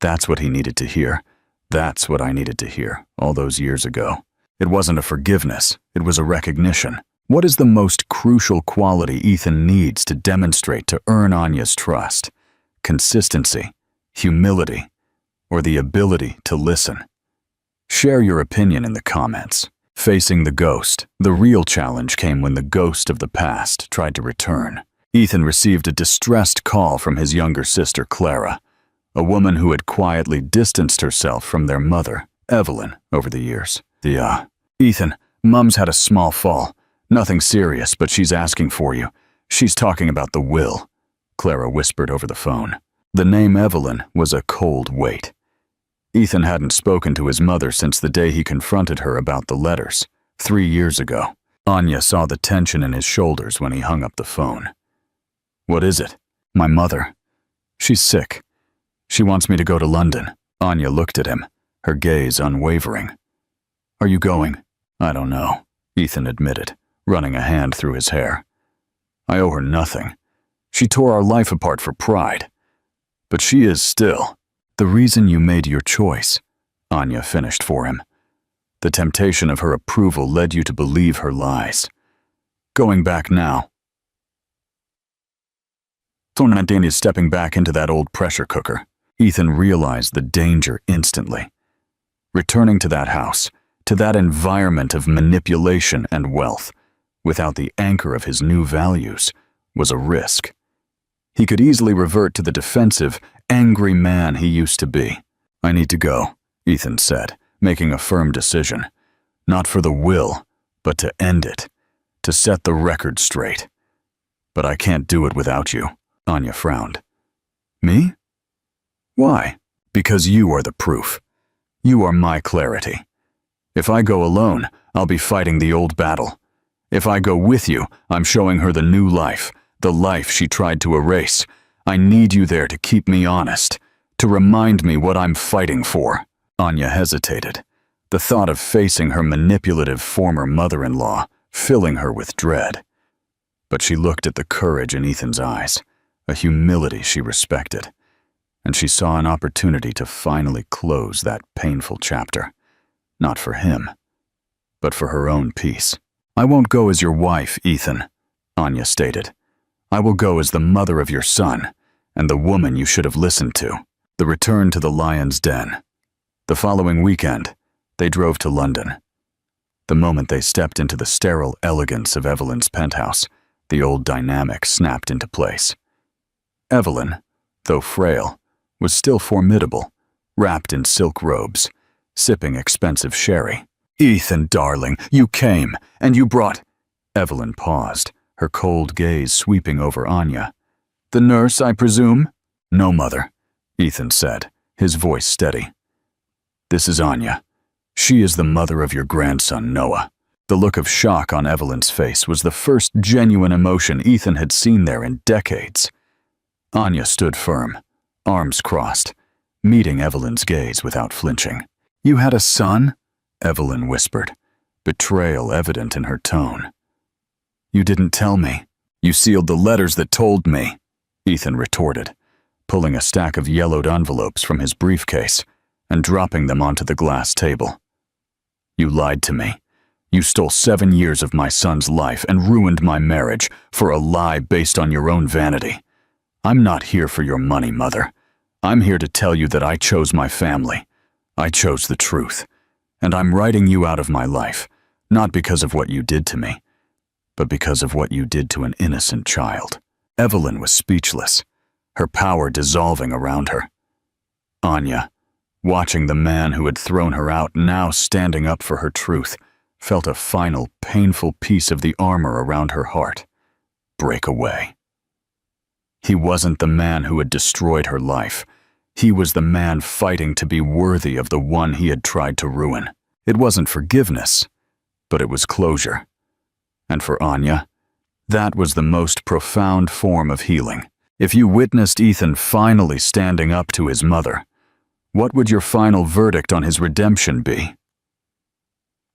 A: That's what he needed to hear. That's what I needed to hear all those years ago. It wasn't a forgiveness, it was a recognition. What is the most crucial quality Ethan needs to demonstrate to earn Anya's trust? Consistency, humility, or the ability to listen? Share your opinion in the comments. Facing the ghost, the real challenge came when the ghost of the past tried to return. Ethan received a distressed call from his younger sister, Clara, a woman who had quietly distanced herself from their mother, Evelyn, over the years. "Ethan, Mom's had a small fall. Nothing serious, but she's asking for you. She's talking about the will," Clara whispered over the phone. The name Evelyn was a cold weight. Ethan hadn't spoken to his mother since the day he confronted her about the letters, 3 years ago. Anya saw the tension in his shoulders when he hung up the phone. "What is it?" "My mother. She's sick. She wants me to go to London." Anya looked at him, her gaze unwavering. "Are you going?" "I don't know," Ethan admitted, running a hand through his hair. "I owe her nothing. She tore our life apart for pride. But she is still." "The reason you made your choice," Anya finished for him. "The temptation of her approval led you to believe her lies. Going back now." Tonantine is stepping back into that old pressure cooker. Ethan realized the danger instantly. Returning to that house, to that environment of manipulation and wealth, without the anchor of his new values, was a risk. He could easily revert to the defensive, angry man he used to be. "I need to go," Ethan said, making a firm decision. Not for the will, but to end it, to set the record straight. "But I can't do it without you," Anya frowned. "Me? Why?" "Because you are the proof. You are my clarity. If I go alone, I'll be fighting the old battle. If I go with you, I'm showing her the new life, the life she tried to erase. I need you there to keep me honest, to remind me what I'm fighting for." Anya hesitated, the thought of facing her manipulative former mother-in-law filling her with dread. But she looked at the courage in Ethan's eyes, a humility she respected, and she saw an opportunity to finally close that painful chapter. Not for him, but for her own peace. "I won't go as your wife, Ethan," Anya stated. "I will go as the mother of your son, and the woman you should have listened to." The return to the lion's den. The following weekend, they drove to London. The moment they stepped into the sterile elegance of Evelyn's penthouse, the old dynamic snapped into place. Evelyn, though frail, was still formidable, wrapped in silk robes, sipping expensive sherry. "Ethan, darling, you came, and you brought—" Evelyn paused, her cold gaze sweeping over Anya. "The nurse, I presume?" "No, mother," Ethan said, his voice steady. "This is Anya. She is the mother of your grandson, Noah." The look of shock on Evelyn's face was the first genuine emotion Ethan had seen there in decades. Anya stood firm, arms crossed, meeting Evelyn's gaze without flinching. "You had a son?" Evelyn whispered, betrayal evident in her tone. "You didn't tell me. You sealed the letters that told me," Ethan retorted, pulling a stack of yellowed envelopes from his briefcase and dropping them onto the glass table. You lied to me. You stole 7 years of my son's life and ruined my marriage for a lie based on your own vanity. I'm not here for your money, Mother. I'm here to tell you that I chose my family. I chose the truth. And I'm writing you out of my life, not because of what you did to me, but because of what you did to an innocent child." Evelyn was speechless, her power dissolving around her. Anya, watching the man who had thrown her out now standing up for her truth, felt a final, painful piece of the armor around her heart break away. He wasn't the man who had destroyed her life. He was the man fighting to be worthy of the one he had tried to ruin. It wasn't forgiveness, but it was closure. And for Anya, that was the most profound form of healing. If you witnessed Ethan finally standing up to his mother, what would your final verdict on his redemption be?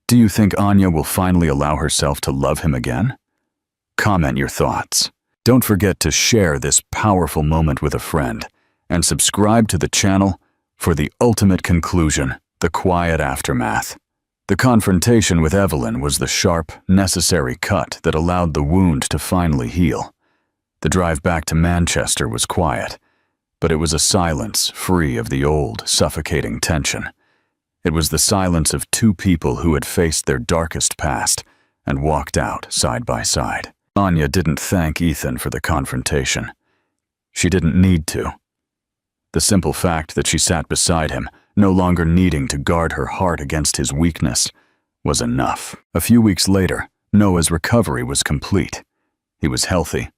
A: Do you think Anya will finally allow herself to love him again? Comment your thoughts. Don't forget to share this powerful moment with a friend, and subscribe to the channel for the ultimate conclusion, the quiet aftermath. The confrontation with Evelyn was the sharp, necessary cut that allowed the wound to finally heal. The drive back to Manchester was quiet, but it was a silence free of the old, suffocating tension. It was the silence of two people who had faced their darkest past and walked out side by side. Anya didn't thank Ethan for the confrontation. She didn't need to. The simple fact that she sat beside him, no longer needing to guard her heart against his weakness, was enough. A few weeks later, Noah's recovery was complete. He was healthy,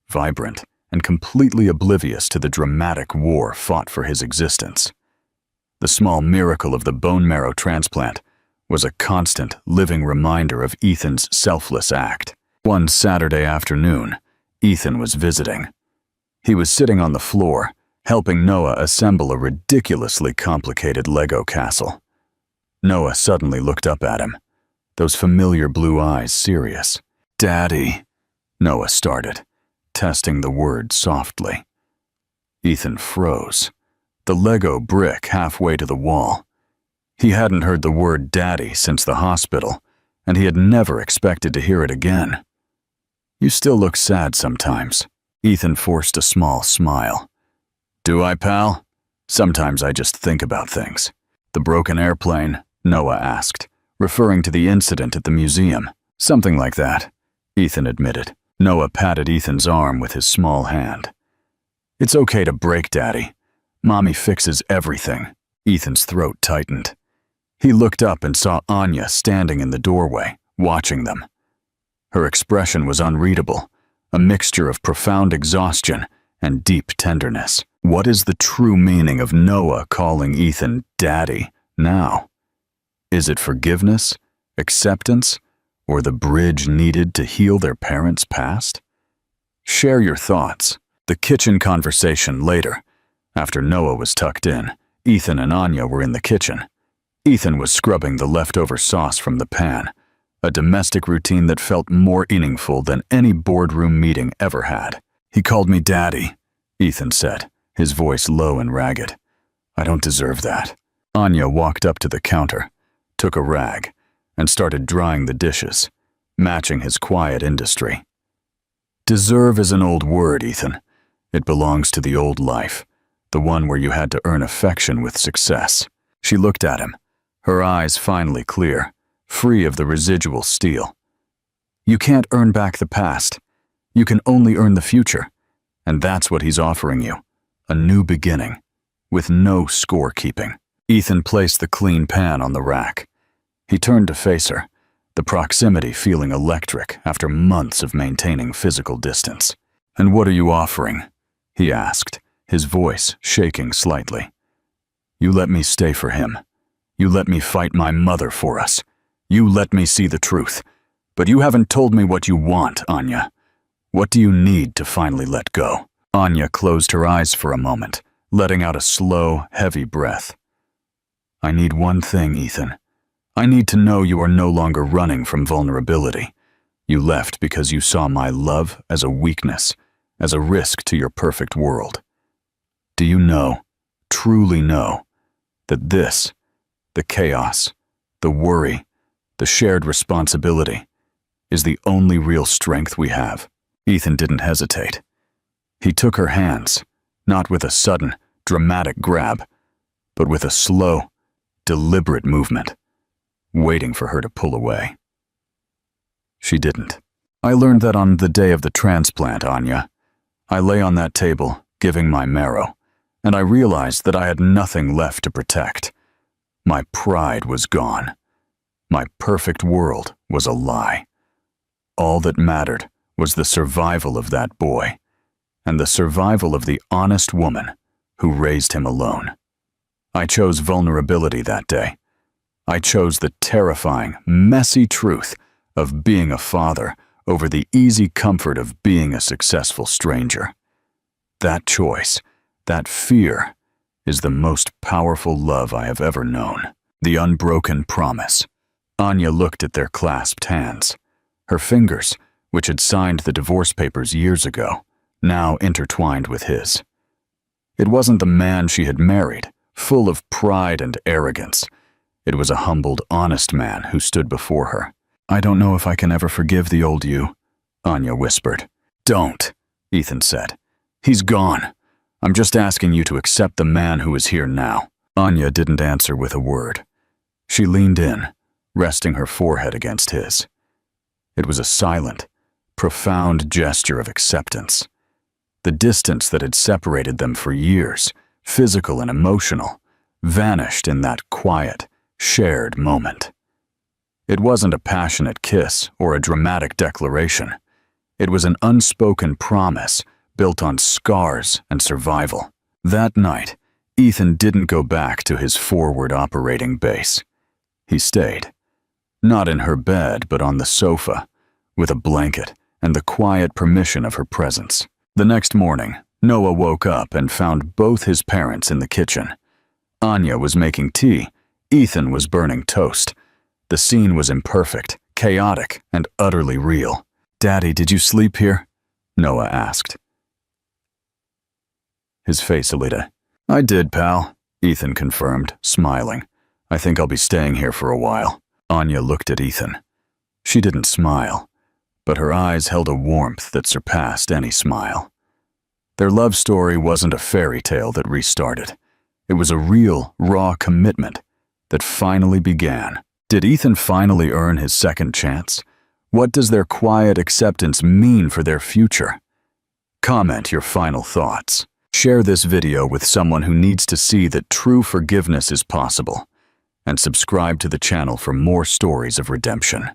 A: vibrant, and completely oblivious to the dramatic war fought for his existence. The small miracle of the bone marrow transplant was a constant, living reminder of Ethan's selfless act. One Saturday afternoon, Ethan was visiting. He was sitting on the floor, helping Noah assemble a ridiculously complicated Lego castle. Noah suddenly looked up at him, those familiar blue eyes serious. "Daddy," Noah started, testing the word softly. Ethan froze, the Lego brick halfway to the wall. He hadn't heard the word daddy since the hospital, and he had never expected to hear it again. "You still look sad sometimes." Ethan forced a small smile. "Do I, pal? Sometimes I just think about things." "The broken airplane?" Noah asked, referring to the incident at the museum. "Something like that," Ethan admitted. Noah patted Ethan's arm with his small hand. "It's okay to break, Daddy. Mommy fixes everything." Ethan's throat tightened. He looked up and saw Anya standing in the doorway, watching them. Her expression was unreadable, a mixture of profound exhaustion and deep tenderness. What is the true meaning of Noah calling Ethan Daddy now? Is it forgiveness, acceptance, or the bridge needed to heal their parents' past? Share your thoughts. The kitchen conversation later. After Noah was tucked in, Ethan and Anya were in the kitchen. Ethan was scrubbing the leftover sauce from the pan, a domestic routine that felt more meaningful than any boardroom meeting ever had. "He called me Daddy," Ethan said, his voice low and ragged. "I don't deserve that." Anya walked up to the counter, took a rag, and started drying the dishes, matching his quiet industry. "Deserve is an old word, Ethan. It belongs to the old life, the one where you had to earn affection with success." She looked at him, her eyes finally clear, free of the residual steel. "You can't earn back the past. You can only earn the future. And that's what he's offering you, a new beginning, with no scorekeeping." Ethan placed the clean pan on the rack. He turned to face her, the proximity feeling electric after months of maintaining physical distance. "And what are you offering?" he asked, his voice shaking slightly. "You let me stay for him. You let me fight my mother for us. You let me see the truth. But you haven't told me what you want, Anya. What do you need to finally let go?" Anya closed her eyes for a moment, letting out a slow, heavy breath. "I need one thing, Ethan. I need to know you are no longer running from vulnerability. You left because you saw my love as a weakness, as a risk to your perfect world. Do you know, truly know, that this the chaos, the worry, the shared responsibility, is the only real strength we have. Ethan didn't hesitate. He took her hands, not with a sudden, dramatic grab, but with a slow, deliberate movement, waiting for her to pull away. She didn't. I learned that on the day of the transplant, Anya. I lay on that table, giving my marrow, and I realized that I had nothing left to protect. My pride was gone. My perfect world was a lie. All that mattered was the survival of that boy, and the survival of the honest woman who raised him alone. I chose vulnerability that day. I chose the terrifying, messy truth of being a father over the easy comfort of being a successful stranger. That choice, that fear, is the most powerful love I have ever known. The unbroken promise. Anya looked at their clasped hands. Her fingers, which had signed the divorce papers years ago, now intertwined with his. It wasn't the man she had married, full of pride and arrogance. It was a humbled, honest man who stood before her. "I don't know if I can ever forgive the old you," Anya whispered. "Don't," Ethan said. "He's gone. I'm just asking you to accept the man who is here now." Anya didn't answer with a word. She leaned in, resting her forehead against his. It was a silent, profound gesture of acceptance. The distance that had separated them for years, physical and emotional, vanished in that quiet, shared moment. It wasn't a passionate kiss or a dramatic declaration. It was an unspoken promise built on scars and survival. That night, Ethan didn't go back to his forward operating base. He stayed. Not in her bed, but on the sofa, with a blanket and the quiet permission of her presence. The next morning, Noah woke up and found both his parents in the kitchen. Anya was making tea. Ethan was burning toast. The scene was imperfect, chaotic, and utterly real. "Daddy, did you sleep here?" Noah asked. His face lit up. "I did, pal," Ethan confirmed, smiling. "I think I'll be staying here for a while." Anya looked at Ethan. She didn't smile, but her eyes held a warmth that surpassed any smile. Their love story wasn't a fairy tale that restarted. It was a real, raw commitment that finally began. Did Ethan finally earn his second chance? What does their quiet acceptance mean for their future? Comment your final thoughts. Share this video with someone who needs to see that true forgiveness is possible. And subscribe to the channel for more stories of redemption.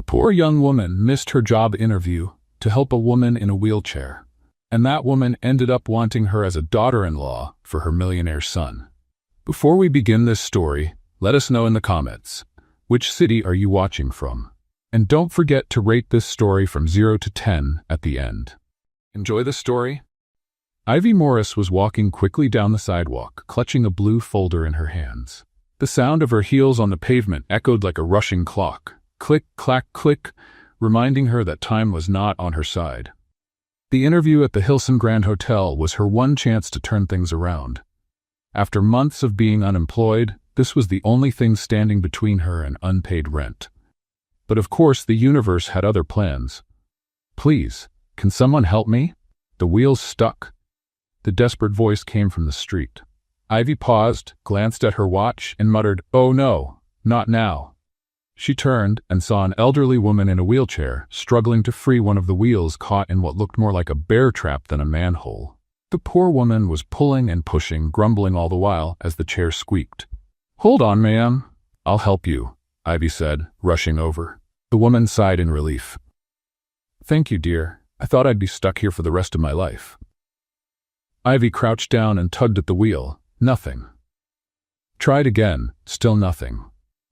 B: A poor young woman missed her job interview to help a woman in a wheelchair, and that woman ended up wanting her as a daughter-in-law for her millionaire son. Before we begin this story, let us know in the comments, which city are you watching from? And don't forget to rate this story from 0 to 10 at the end. Enjoy the story? Ivy Morris was walking quickly down the sidewalk, clutching a blue folder in her hands. The sound of her heels on the pavement echoed like a rushing clock. Click, clack, click, reminding her that time was not on her side. The interview at the Hilton Grand Hotel was her one chance to turn things around. After months of being unemployed, this was the only thing standing between her and unpaid rent. But of course, the universe had other plans. "Please, can someone help me? The wheel's stuck." The desperate voice came from the street. Ivy paused, glanced at her watch, and muttered, "Oh no, not now." She turned and saw an elderly woman in a wheelchair, struggling to free one of the wheels caught in what looked more like a bear trap than a manhole. The poor woman was pulling and pushing, grumbling all the while as the chair squeaked. "Hold on, ma'am. I'll help you," Ivy said, rushing over. The woman sighed in relief. "Thank you, dear. I thought I'd be stuck here for the rest of my life." Ivy crouched down and tugged at the wheel. Nothing. Tried again. Still nothing.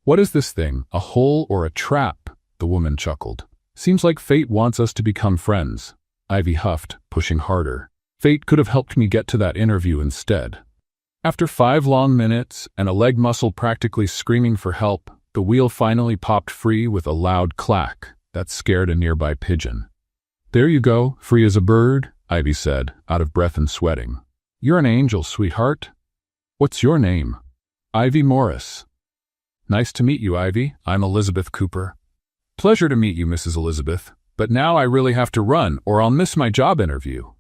B: "What is this thing, a hole or a trap?" the woman chuckled. "Seems like fate wants us to become friends." Ivy huffed, pushing harder. Fate could have helped me get to that interview instead. After 5 long minutes and a leg muscle practically screaming for help, the wheel finally popped free with a loud clack that scared a nearby pigeon. "There you go, free as a bird," Ivy said, out of breath and sweating. "You're an angel, sweetheart. What's your name?" "Ivy Morris." "Nice to meet you, Ivy. I'm Elizabeth Cooper." "Pleasure to meet you, Mrs. Elizabeth. But now I really have to run or I'll miss my job interview."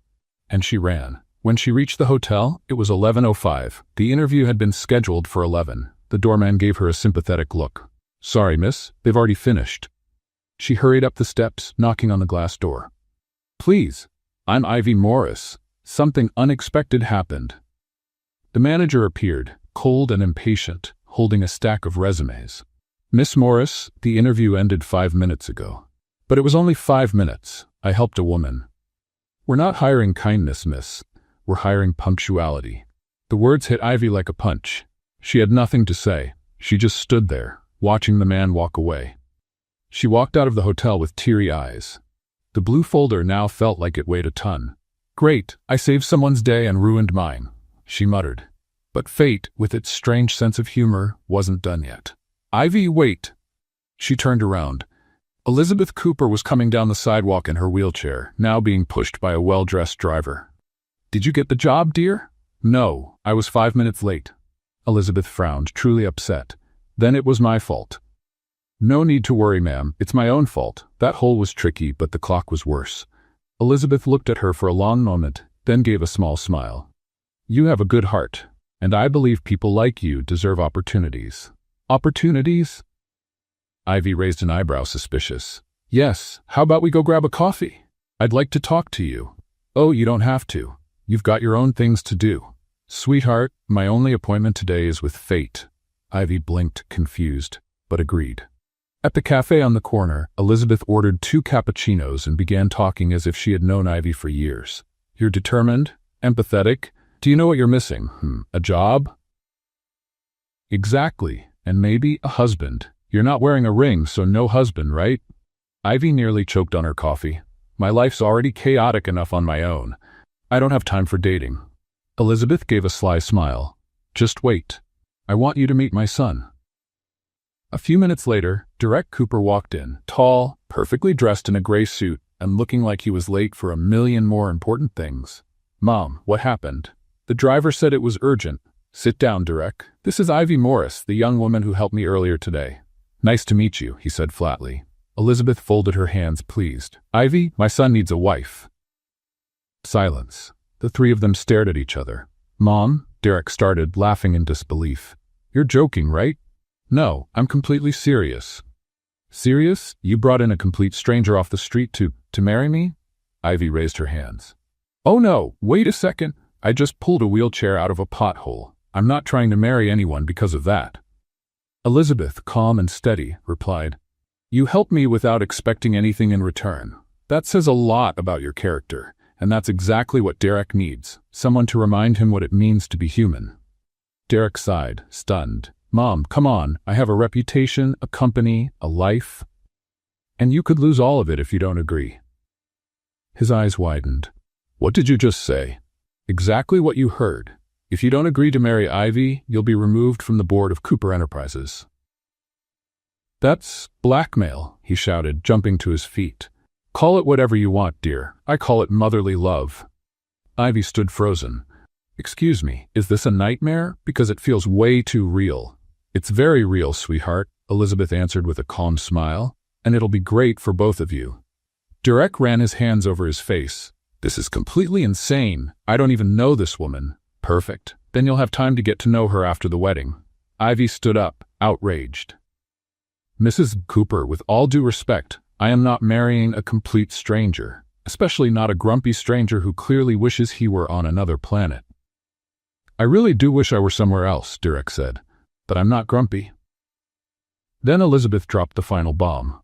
B: And she ran. When she reached the hotel, it was 11:05. The interview had been scheduled for 11. The doorman gave her a sympathetic look. "Sorry, miss, they've already finished." She hurried up the steps, knocking on the glass door. "Please, I'm Ivy Morris. Something unexpected happened." The manager appeared, cold and impatient, holding a stack of resumes. "Miss Morris, the interview ended 5 minutes ago." "But it was only 5 minutes. I helped a woman." "We're not hiring kindness, miss. We're hiring punctuality." The words hit Ivy like a punch. She had nothing to say. She just stood there, watching the man walk away. She walked out of the hotel with teary eyes. The blue folder now felt like it weighed a ton. "Great, I saved someone's day and ruined mine," she muttered. But fate, with its strange sense of humor, wasn't done yet. "Ivy, wait." She turned around. Elizabeth Cooper was coming down the sidewalk in her wheelchair, now being pushed by a well-dressed driver. "Did you get the job, dear?" "No, I was 5 minutes late." Elizabeth frowned, truly upset. "Then it was my fault." "No need to worry, ma'am. It's my own fault. That hole was tricky, but the clock was worse." Elizabeth looked at her for a long moment, then gave a small smile. "You have a good heart, and I believe people like you deserve opportunities." "Opportunities?" Ivy raised an eyebrow, suspicious. "Yes, how about we go grab a coffee? I'd like to talk to you." "Oh, you don't have to. You've got your own things to do." "Sweetheart, my only appointment today is with fate." Ivy blinked, confused, but agreed. At the cafe on the corner, Elizabeth ordered 2 cappuccinos and began talking as if she had known Ivy for years. "You're determined, empathetic. Do you know what you're missing? A job?" "Exactly, and maybe a husband. You're not wearing a ring, so no husband, right?" Ivy nearly choked on her coffee. "My life's already chaotic enough on my own. I don't have time for dating." Elizabeth gave a sly smile. "Just wait. I want you to meet my son." A few minutes later, Derek Cooper walked in, tall, perfectly dressed in a gray suit, and looking like he was late for a million more important things. "Mom, what happened?" The driver said it was urgent. "Sit down, Derek. This is Ivy Morris, the young woman who helped me earlier today." "Nice to meet you," he said flatly. Elizabeth folded her hands, pleased. "Ivy, my son needs a wife." Silence. The 3 of them stared at each other. "Mom," Derek started, laughing in disbelief. "You're joking, right?" "No, I'm completely serious." "Serious? You brought in a complete stranger off the street to marry me?" Ivy raised her hands. "Oh no, wait a second. I just pulled a wheelchair out of a pothole. I'm not trying to marry anyone because of that." Elizabeth, calm and steady, replied, You help me without expecting anything in return. That says a lot about your character, and that's exactly what Derek needs, someone to remind him what it means to be human. Derek sighed, stunned. Mom, come on, I have a reputation, a company, a life. And you could lose all of it if you don't agree. His eyes widened. What did you just say? Exactly what you heard. If you don't agree to marry Ivy, you'll be removed from the board of Cooper Enterprises. That's blackmail, he shouted, jumping to his feet. Call it whatever you want, dear. I call it motherly love. Ivy stood frozen. Excuse me, is this a nightmare? Because it feels way too real. It's very real, sweetheart, Elizabeth answered with a calm smile, and it'll be great for both of you. Derek ran his hands over his face. This is completely insane. I don't even know this woman. Perfect. Then you'll have time to get to know her after the wedding. Ivy stood up, outraged. Mrs. Cooper, with all due respect, I am not marrying a complete stranger, especially not a grumpy stranger who clearly wishes he were on another planet. I really do wish I were somewhere else, Derek said, but I'm not grumpy. Then Elizabeth dropped the final bomb.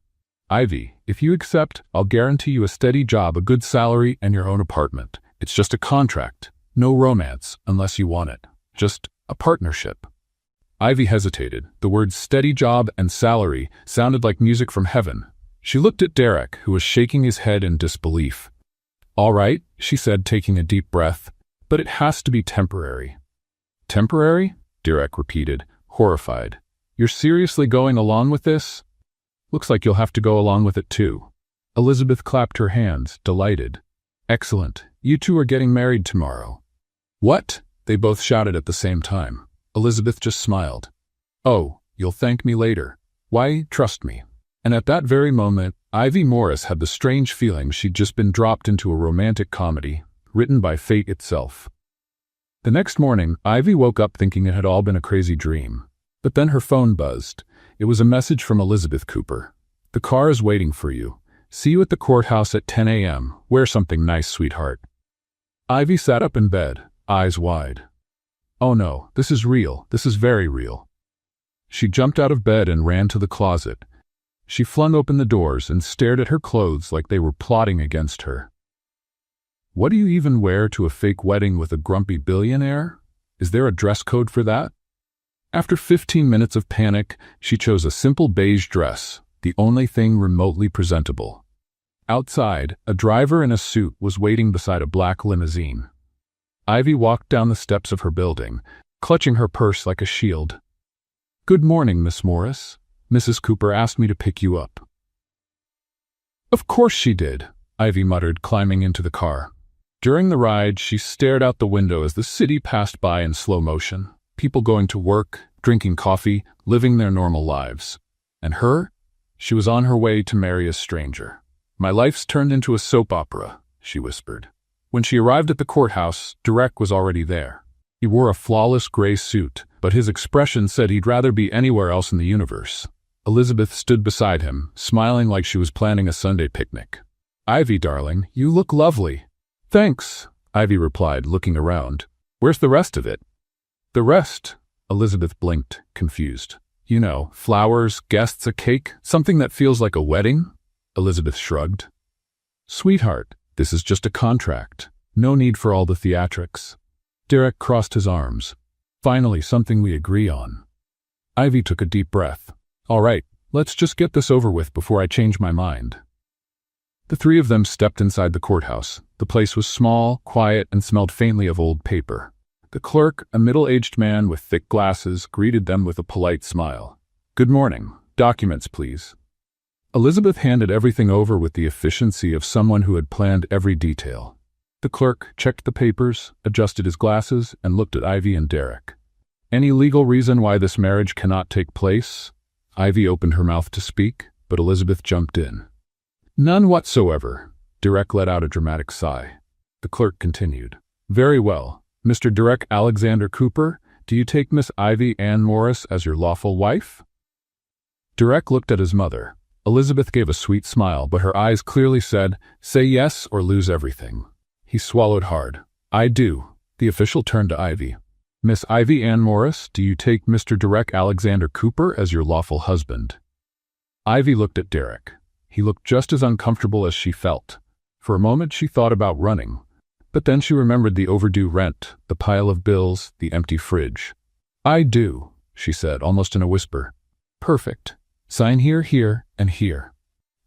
B: Ivy, if you accept, I'll guarantee you a steady job, a good salary, and your own apartment. It's just a contract. No romance, unless you want it. Just a partnership. Ivy hesitated. The words steady job and salary sounded like music from heaven. She looked at Derek, who was shaking his head in disbelief. All right, she said, taking a deep breath, but it has to be temporary. Temporary? Derek repeated, horrified. You're seriously going along with this? Looks like you'll have to go along with it too. Elizabeth clapped her hands, delighted. Excellent. You two are getting married tomorrow. What? They both shouted at the same time. Elizabeth just smiled. Oh, you'll thank me later. Why, trust me. And at that very moment, Ivy Morris had the strange feeling she'd just been dropped into a romantic comedy, written by fate itself. The next morning, Ivy woke up thinking it had all been a crazy dream. But then her phone buzzed. It was a message from Elizabeth Cooper. The car is waiting for you. See you at the courthouse at 10 a.m. Wear something nice, sweetheart. Ivy sat up in bed, eyes wide. Oh no, this is real. This is very real. She jumped out of bed and ran to the closet. She flung open the doors and stared at her clothes like they were plotting against her. What do you even wear to a fake wedding with a grumpy billionaire? Is there a dress code for that? After 15 minutes of panic, she chose a simple beige dress, the only thing remotely presentable. Outside, a driver in a suit was waiting beside a black limousine. Ivy walked down the steps of her building, clutching her purse like a shield. Good morning, Miss Morris. Mrs. Cooper asked me to pick you up. Of course she did, Ivy muttered, climbing into the car. During the ride, she stared out the window as the city passed by in slow motion. People going to work, drinking coffee, living their normal lives. And her? She was on her way to marry a stranger. My life's turned into a soap opera, she whispered. When she arrived at the courthouse, Derek was already there. He wore a flawless gray suit, but his expression said he'd rather be anywhere else in the universe. Elizabeth stood beside him, smiling like she was planning a Sunday picnic. Ivy, darling, you look lovely. Thanks, Ivy replied, looking around. Where's the rest of it? The rest? Elizabeth blinked, confused. You know, flowers, guests, a cake, something that feels like a wedding? Elizabeth shrugged. Sweetheart, this is just a contract. No need for all the theatrics. Derek crossed his arms. Finally, something we agree on. Ivy took a deep breath. All right, let's just get this over with before I change my mind. The three of them stepped inside the courthouse. The place was small, quiet, and smelled faintly of old paper. The clerk, a middle-aged man with thick glasses, greeted them with a polite smile. Good morning. Documents, please. Elizabeth handed everything over with the efficiency of someone who had planned every detail. The clerk checked the papers, adjusted his glasses, and looked at Ivy and Derek. Any legal reason why this marriage cannot take place? Ivy opened her mouth to speak, but Elizabeth jumped in. None whatsoever. Derek let out a dramatic sigh. The clerk continued. Very well. Mr. Derek Alexander Cooper, do you take Miss Ivy Ann Morris as your lawful wife? Derek looked at his mother. Elizabeth gave a sweet smile, but her eyes clearly said, say yes or lose everything. He swallowed hard. I do. The official turned to Ivy. Miss Ivy Ann Morris, do you take Mr. Derek Alexander Cooper as your lawful husband? Ivy looked at Derek. He looked just as uncomfortable as she felt. For a moment she thought about running, but then she remembered the overdue rent, the pile of bills, the empty fridge. "I do," she said, almost in a whisper. "Perfect. Sign here, here, and here."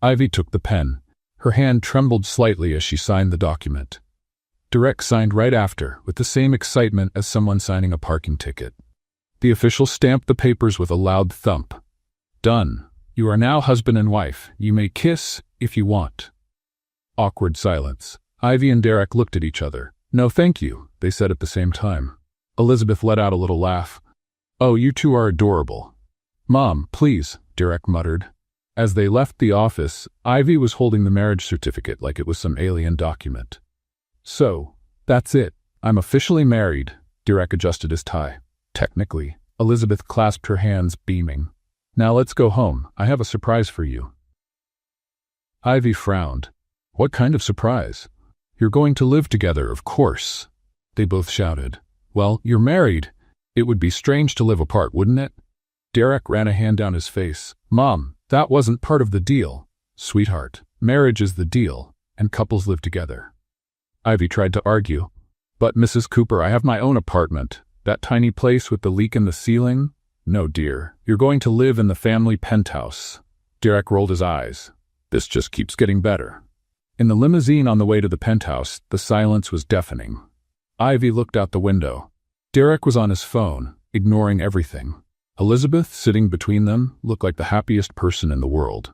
B: Ivy took the pen. Her hand trembled slightly as she signed the document. Derek signed right after, with the same excitement as someone signing a parking ticket. The official stamped the papers with a loud thump. "Done. You are now husband and wife. You may kiss if you want." Awkward silence. Ivy and Derek looked at each other. "No, thank you," they said at the same time. Elizabeth let out a little laugh. "Oh, you two are adorable." "Mom, please," Derek muttered. As they left the office, Ivy was holding the marriage certificate like it was some alien document. "So, that's it. I'm officially married." Derek adjusted his tie. "Technically." Elizabeth clasped her hands, beaming. "Now let's go home. I have a surprise for you." Ivy frowned. "What kind of surprise?" "You're going to live together, of course," they both shouted. "Well, you're married. It would be strange to live apart, wouldn't it?" Derek ran a hand down his face. "Mom, that wasn't part of the deal." "Sweetheart, marriage is the deal, and couples live together." Ivy tried to argue. "But Mrs. Cooper, I have my own apartment. That tiny place with the leak in the ceiling? No, dear. You're going to live in the family penthouse." Derek rolled his eyes. This just keeps getting better. In the limousine on the way to the penthouse, the silence was deafening. Ivy looked out the window. Derek was on his phone, ignoring everything. Elizabeth, sitting between them, looked like the happiest person in the world.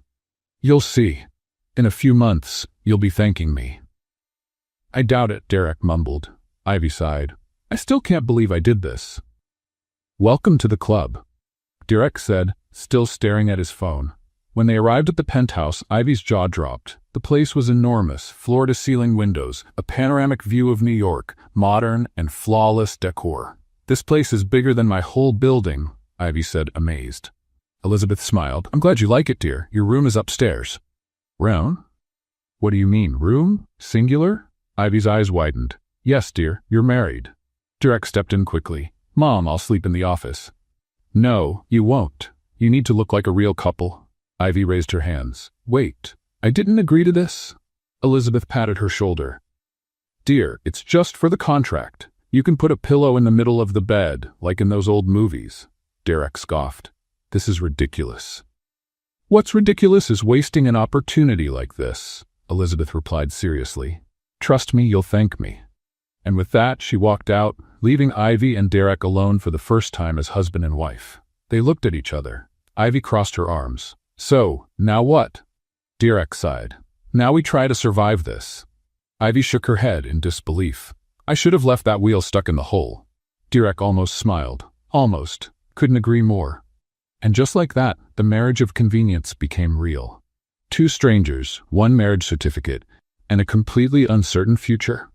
B: "You'll see. In a few months, you'll be thanking me." "I doubt it," Derek mumbled. Ivy sighed. "I still can't believe I did this." "Welcome to the club," Derek said, still staring at his phone. When they arrived at the penthouse, Ivy's jaw dropped. The place was enormous, floor-to-ceiling windows, a panoramic view of New York, modern and flawless decor. "This place is bigger than my whole building," Ivy said, amazed. Elizabeth smiled. "I'm glad you like it, dear. Your room is upstairs." "Room? What do you mean, room? Singular?" Ivy's eyes widened. "Yes, dear, you're married." Derek stepped in quickly. "Mom, I'll sleep in the office." "No, you won't. You need to look like a real couple." Ivy raised her hands. "Wait, I didn't agree to this." Elizabeth patted her shoulder. "Dear, it's just for the contract. You can put a pillow in the middle of the bed, like in those old movies." Derek scoffed. "This is ridiculous." "What's ridiculous is wasting an opportunity like this," Elizabeth replied seriously. "Trust me, you'll thank me." And with that, she walked out, leaving Ivy and Derek alone for the first time as husband and wife. They looked at each other. Ivy crossed her arms. "So, now what?" Derek sighed. "Now we try to survive this." Ivy shook her head in disbelief. "I should have left that wheel stuck in the hole." Derek almost smiled. Almost. Couldn't agree more. And just like that, the marriage of convenience became real. Two strangers, one marriage certificate, and a completely uncertain future.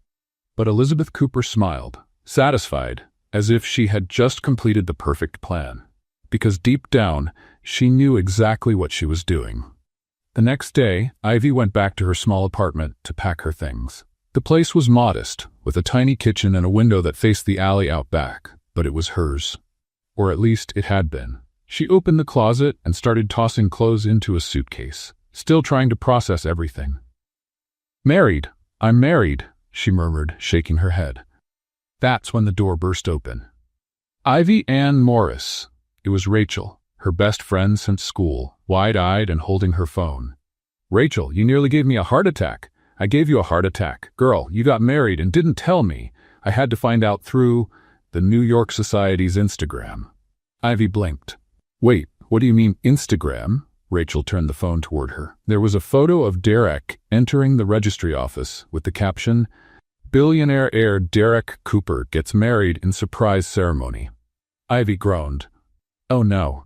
B: But Elizabeth Cooper smiled, satisfied, as if she had just completed the perfect plan. Because deep down, she knew exactly what she was doing. The next day, Ivy went back to her small apartment to pack her things. The place was modest, with a tiny kitchen and a window that faced the alley out back, but it was hers. Or at least it had been. She opened the closet and started tossing clothes into a suitcase, still trying to process everything. "Married. I'm married," she murmured, shaking her head. That's when the door burst open. Ivy Ann Morris. It was Rachel, her best friend since school, wide-eyed and holding her phone. "Rachel, you nearly gave me a heart attack." "I gave you a heart attack. Girl, you got married and didn't tell me. I had to find out through the New York Society's Instagram." Ivy blinked. "Wait, what do you mean Instagram?" Rachel turned the phone toward her. There was a photo of Derek entering the registry office with the caption, "Billionaire heir Derek Cooper gets married in surprise ceremony." Ivy groaned. "Oh no."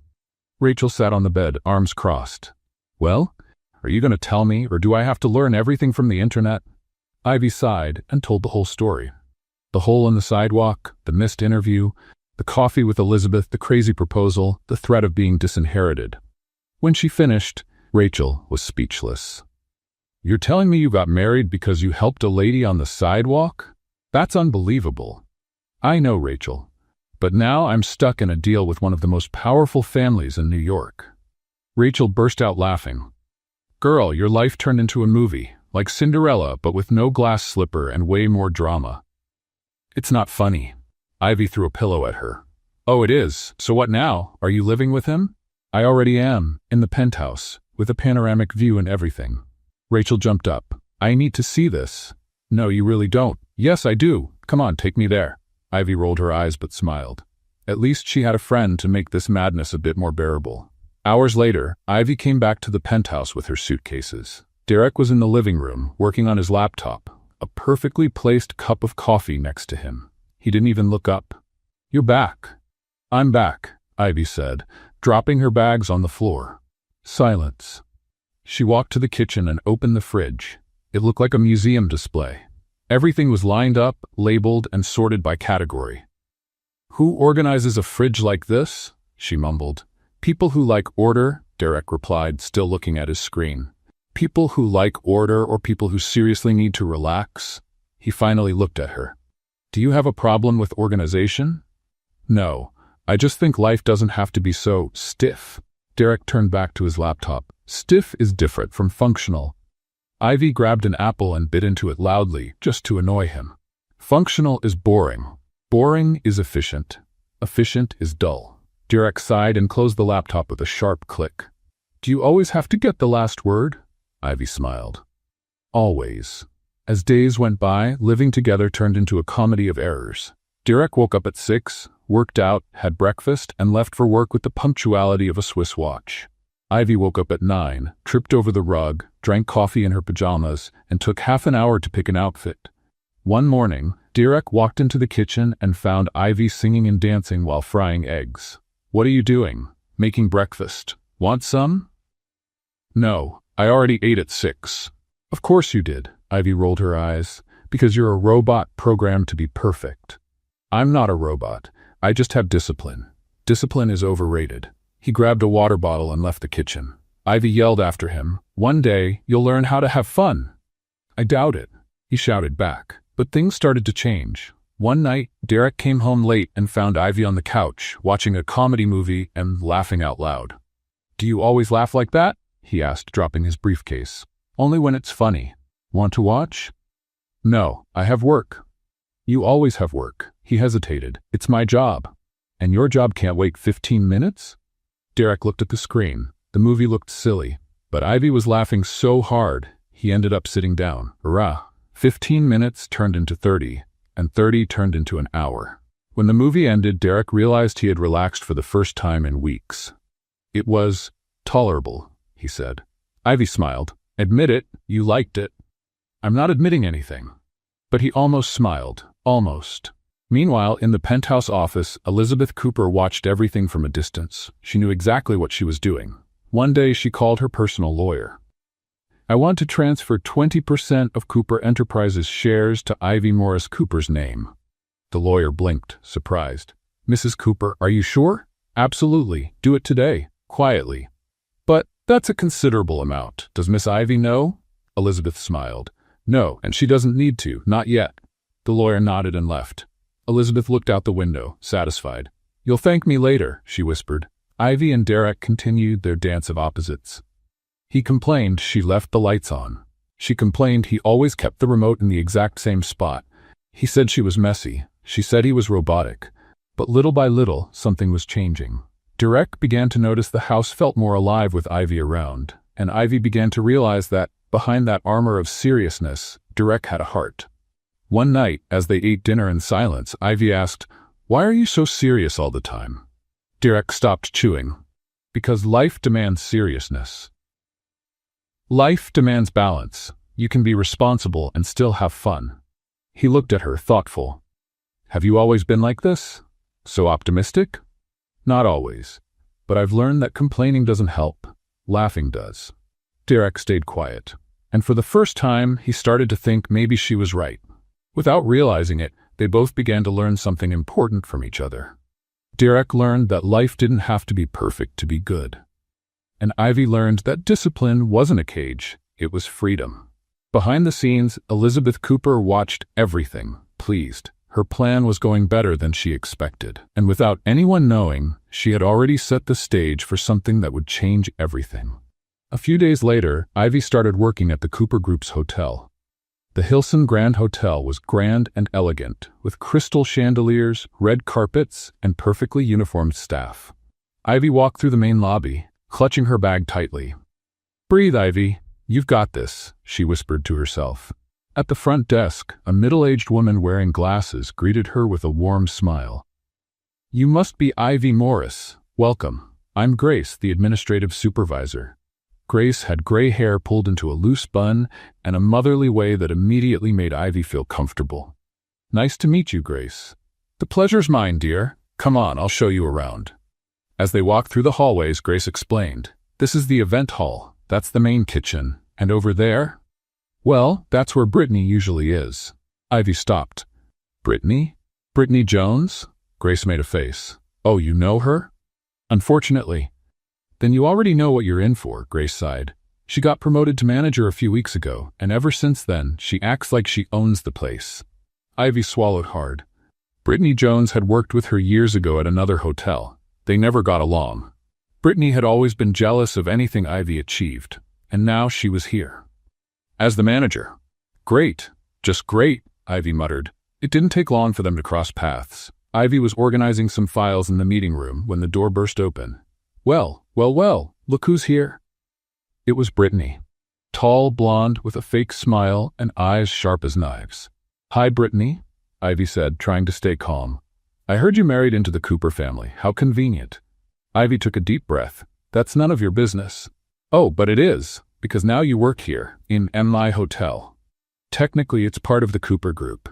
B: Rachel sat on the bed, arms crossed. "Well, are you going to tell me, or do I have to learn everything from the internet?" Ivy sighed and told the whole story. The hole in the sidewalk, the missed interview, the coffee with Elizabeth, the crazy proposal, the threat of being disinherited. When she finished, Rachel was speechless. "You're telling me you got married because you helped a lady on the sidewalk? That's unbelievable." "I know, Rachel. But now I'm stuck in a deal with one of the most powerful families in New York." Rachel burst out laughing. Girl, your life turned into a movie, like Cinderella, but with no glass slipper and way more drama. It's not funny. Ivy threw a pillow at her. Oh, it is. So what now? Are you living with him? I already am, in the penthouse, with a panoramic view and everything. Rachel jumped up. I need to see this. No, you really don't. Yes, I do. Come on, take me there. Ivy rolled her eyes but smiled. At least she had a friend to make this madness a bit more bearable. Hours later, Ivy came back to the penthouse with her suitcases. Derek was in the living room, working on his laptop, a perfectly placed cup of coffee next to him. He didn't even look up. You're back. I'm back, Ivy said, dropping her bags on the floor. Silence. She walked to the kitchen and opened the fridge. It looked like a museum display. Everything was lined up, labeled, and sorted by category. Who organizes a fridge like this? She mumbled. People who like order, Derek replied, still looking at his screen. People who like order or people who seriously need to relax? He finally looked at her. Do you have a problem with organization? No, I just think life doesn't have to be so stiff. Derek turned back to his laptop. Stiff is different from functional. Ivy grabbed an apple and bit into it loudly, just to annoy him. Functional is boring. Boring is efficient. Efficient is dull. Derek sighed and closed the laptop with a sharp click. Do you always have to get the last word? Ivy smiled. Always. As days went by, living together turned into a comedy of errors. Derek woke up at 6, worked out, had breakfast, and left for work with the punctuality of a Swiss watch. Ivy woke up at 9, tripped over the rug, drank coffee in her pajamas, and took half an hour to pick an outfit. One morning, Derek walked into the kitchen and found Ivy singing and dancing while frying eggs. What are you doing? Making breakfast. Want some? No, I already ate at 6. Of course you did, Ivy rolled her eyes, because you're a robot programmed to be perfect. I'm not a robot. I just have discipline. Discipline is overrated. He grabbed a water bottle and left the kitchen. Ivy yelled after him, One day, you'll learn how to have fun. I doubt it, he shouted back. But things started to change. One night, Derek came home late and found Ivy on the couch, watching a comedy movie and laughing out loud. Do you always laugh like that? He asked, dropping his briefcase. Only when it's funny. Want to watch? No, I have work. You always have work. He hesitated. It's my job. And your job can't wait 15 minutes? Derek looked at the screen. The movie looked silly, but Ivy was laughing so hard, he ended up sitting down. Hurrah! 15 minutes turned into 30, and 30 turned into an hour. When the movie ended, Derek realized he had relaxed for the first time in weeks. It was tolerable, he said. Ivy smiled. Admit it, you liked it. I'm not admitting anything. But he almost smiled. Almost. Meanwhile, in the penthouse office, Elizabeth Cooper watched everything from a distance. She knew exactly what she was doing. One day, she called her personal lawyer. I want to transfer 20% of Cooper Enterprises shares to Ivy Morris Cooper's name. The lawyer blinked, surprised. Mrs. Cooper, are you sure? Absolutely. Do it today, quietly. But that's a considerable amount. Does Miss Ivy know? Elizabeth smiled. No, and she doesn't need to, not yet. The lawyer nodded and left. Elizabeth looked out the window, satisfied. You'll thank me later, she whispered. Ivy and Derek continued their dance of opposites. He complained she left the lights on. She complained he always kept the remote in the exact same spot. He said she was messy. She said he was robotic. But little by little, something was changing. Derek began to notice the house felt more alive with Ivy around, and Ivy began to realize that, behind that armor of seriousness, Derek had a heart. One night, as they ate dinner in silence, Ivy asked, Why are you so serious all the time? Derek stopped chewing. Because life demands seriousness. Life demands balance. You can be responsible and still have fun. He looked at her, thoughtful. Have you always been like this? So optimistic? Not always. But I've learned that complaining doesn't help. Laughing does. Derek stayed quiet. And for the first time, he started to think maybe she was right. Without realizing it, they both began to learn something important from each other. Derek learned that life didn't have to be perfect to be good. And Ivy learned that discipline wasn't a cage, it was freedom. Behind the scenes, Elizabeth Cooper watched everything, pleased. Her plan was going better than she expected, and without anyone knowing, she had already set the stage for something that would change everything. A few days later, Ivy started working at the Cooper Group's hotel. The Hilson Grand Hotel was grand and elegant, with crystal chandeliers, red carpets, and perfectly uniformed staff. Ivy walked through the main lobby, clutching her bag tightly. "Breathe, Ivy. You've got this," she whispered to herself. At the front desk, a middle-aged woman wearing glasses greeted her with a warm smile. "You must be Ivy Morris. Welcome. I'm Grace, the administrative supervisor." Grace had gray hair pulled into a loose bun and a motherly way that immediately made Ivy feel comfortable. "Nice to meet you, Grace." "The pleasure's mine, dear. Come on, I'll show you around." As they walked through the hallways, Grace explained, "This is the event hall. That's the main kitchen. And over there? Well, that's where Brittany usually is." Ivy stopped. "Brittany? Brittany Jones?" Grace made a face. "Oh, you know her?" "Unfortunately." "Then you already know what you're in for," Grace sighed. "She got promoted to manager a few weeks ago, and ever since then, she acts like she owns the place." Ivy swallowed hard. Brittany Jones had worked with her years ago at another hotel. They never got along. Brittany had always been jealous of anything Ivy achieved, and now she was here. As the manager. "Great, just great," Ivy muttered. It didn't take long for them to cross paths. Ivy was organizing some files in the meeting room when the door burst open. Well, look who's here." It was Brittany. Tall, blonde, with a fake smile and eyes sharp as knives. "Hi, Brittany," Ivy said, trying to stay calm. "I heard you married into the Cooper family. How convenient." Ivy took a deep breath. "That's none of your business." "Oh, but it is, because now you work here, in MI Hotel. Technically, it's part of the Cooper Group."